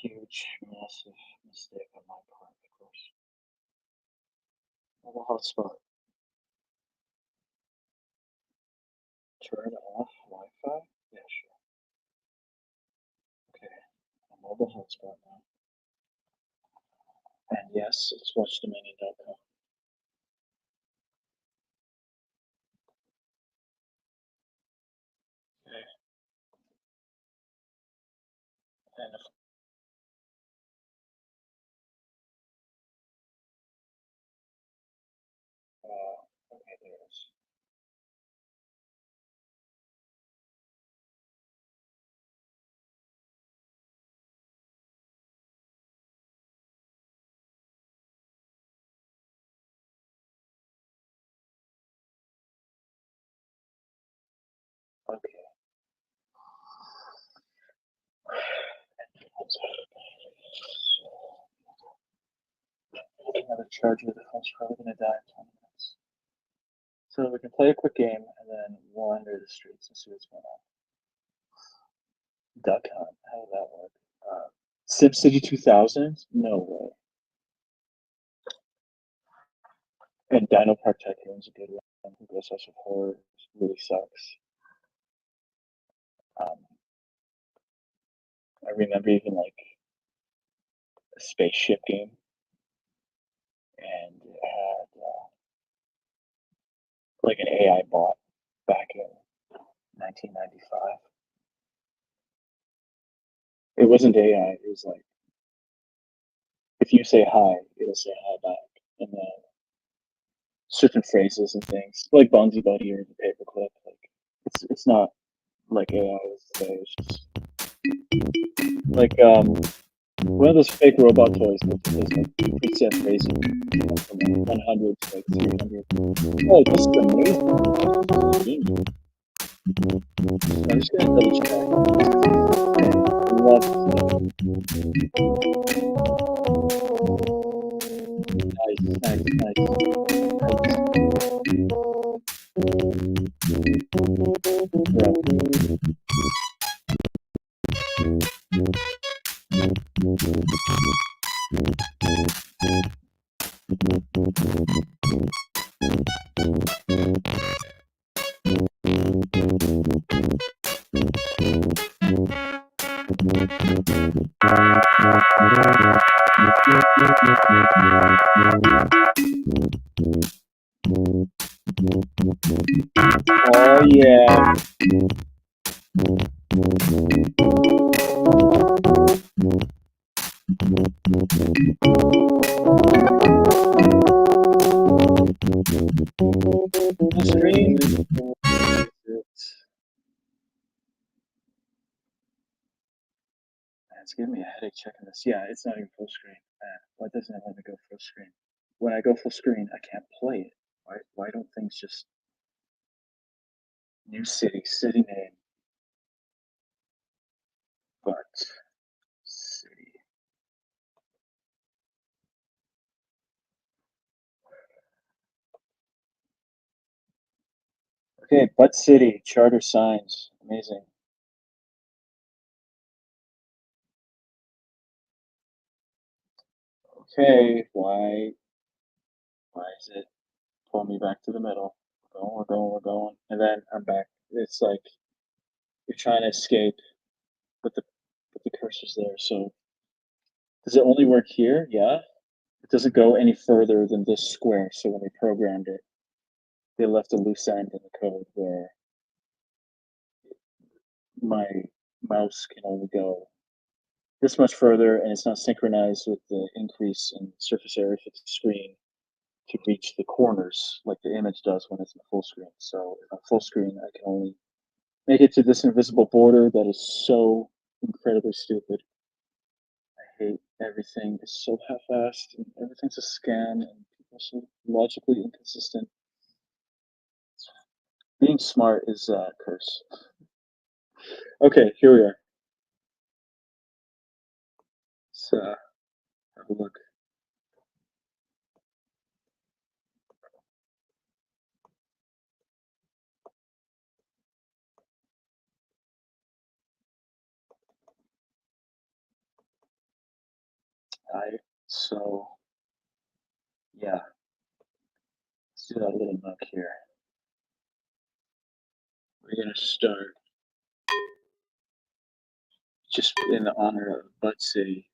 Huge, massive mistake on my part, of course. Mobile hotspot. Turn off Wi-Fi? Yeah, sure. Okay, a mobile hotspot now. And yes, it's watchdominion.com. Okay. And if okay, there it is. Okay. Another charger. The phone's probably gonna die in 20 minutes. So we can play a quick game and then wander the streets and see what's going on. Duck Hunt. How would that work? SimCity 2000? No way. And Dino Park Tycoon's a good one. Ghost House of Horror really sucks. I remember even like a spaceship game, and it had like an AI bot back in 1995. It wasn't AI. It was like if you say hi, it'll say hi back, and then certain phrases and things like Bonzi Buddy or the Paperclip. Like it's not like AI is today. It's just like one of those fake robot toys that does like preset phrasing, from like 100 to like 300. Oh, this is amazing. I'm just gonna double check. I love Oh yeah. Full screen. It's giving me a headache checking this. Yeah, it's not even full screen. Why doesn't it let me go full screen? When I go full screen, I can't play it. Why don't things just new city name, but city. Okay, Butt City, charter signs. Amazing. Okay, why is it pulling me back to the middle? We're going. And then I'm back. It's like you're trying to escape, but the cursor's there. So does it only work here? Yeah. It doesn't go any further than this square. So when they programmed it, they left a loose end in the code where my mouse can only go this much further, and it's not synchronized with the increase in surface area for the screen to reach the corners like the image does when it's in full screen. So if I'm full screen, I can only make it to this invisible border that is so incredibly stupid. I hate everything is so half-assed and everything's a scam and people are so logically inconsistent. Being smart is a curse. Okay, here we are. Let's have a look. So yeah, let's do that little nook here. We're gonna start just in the honor of Butt City.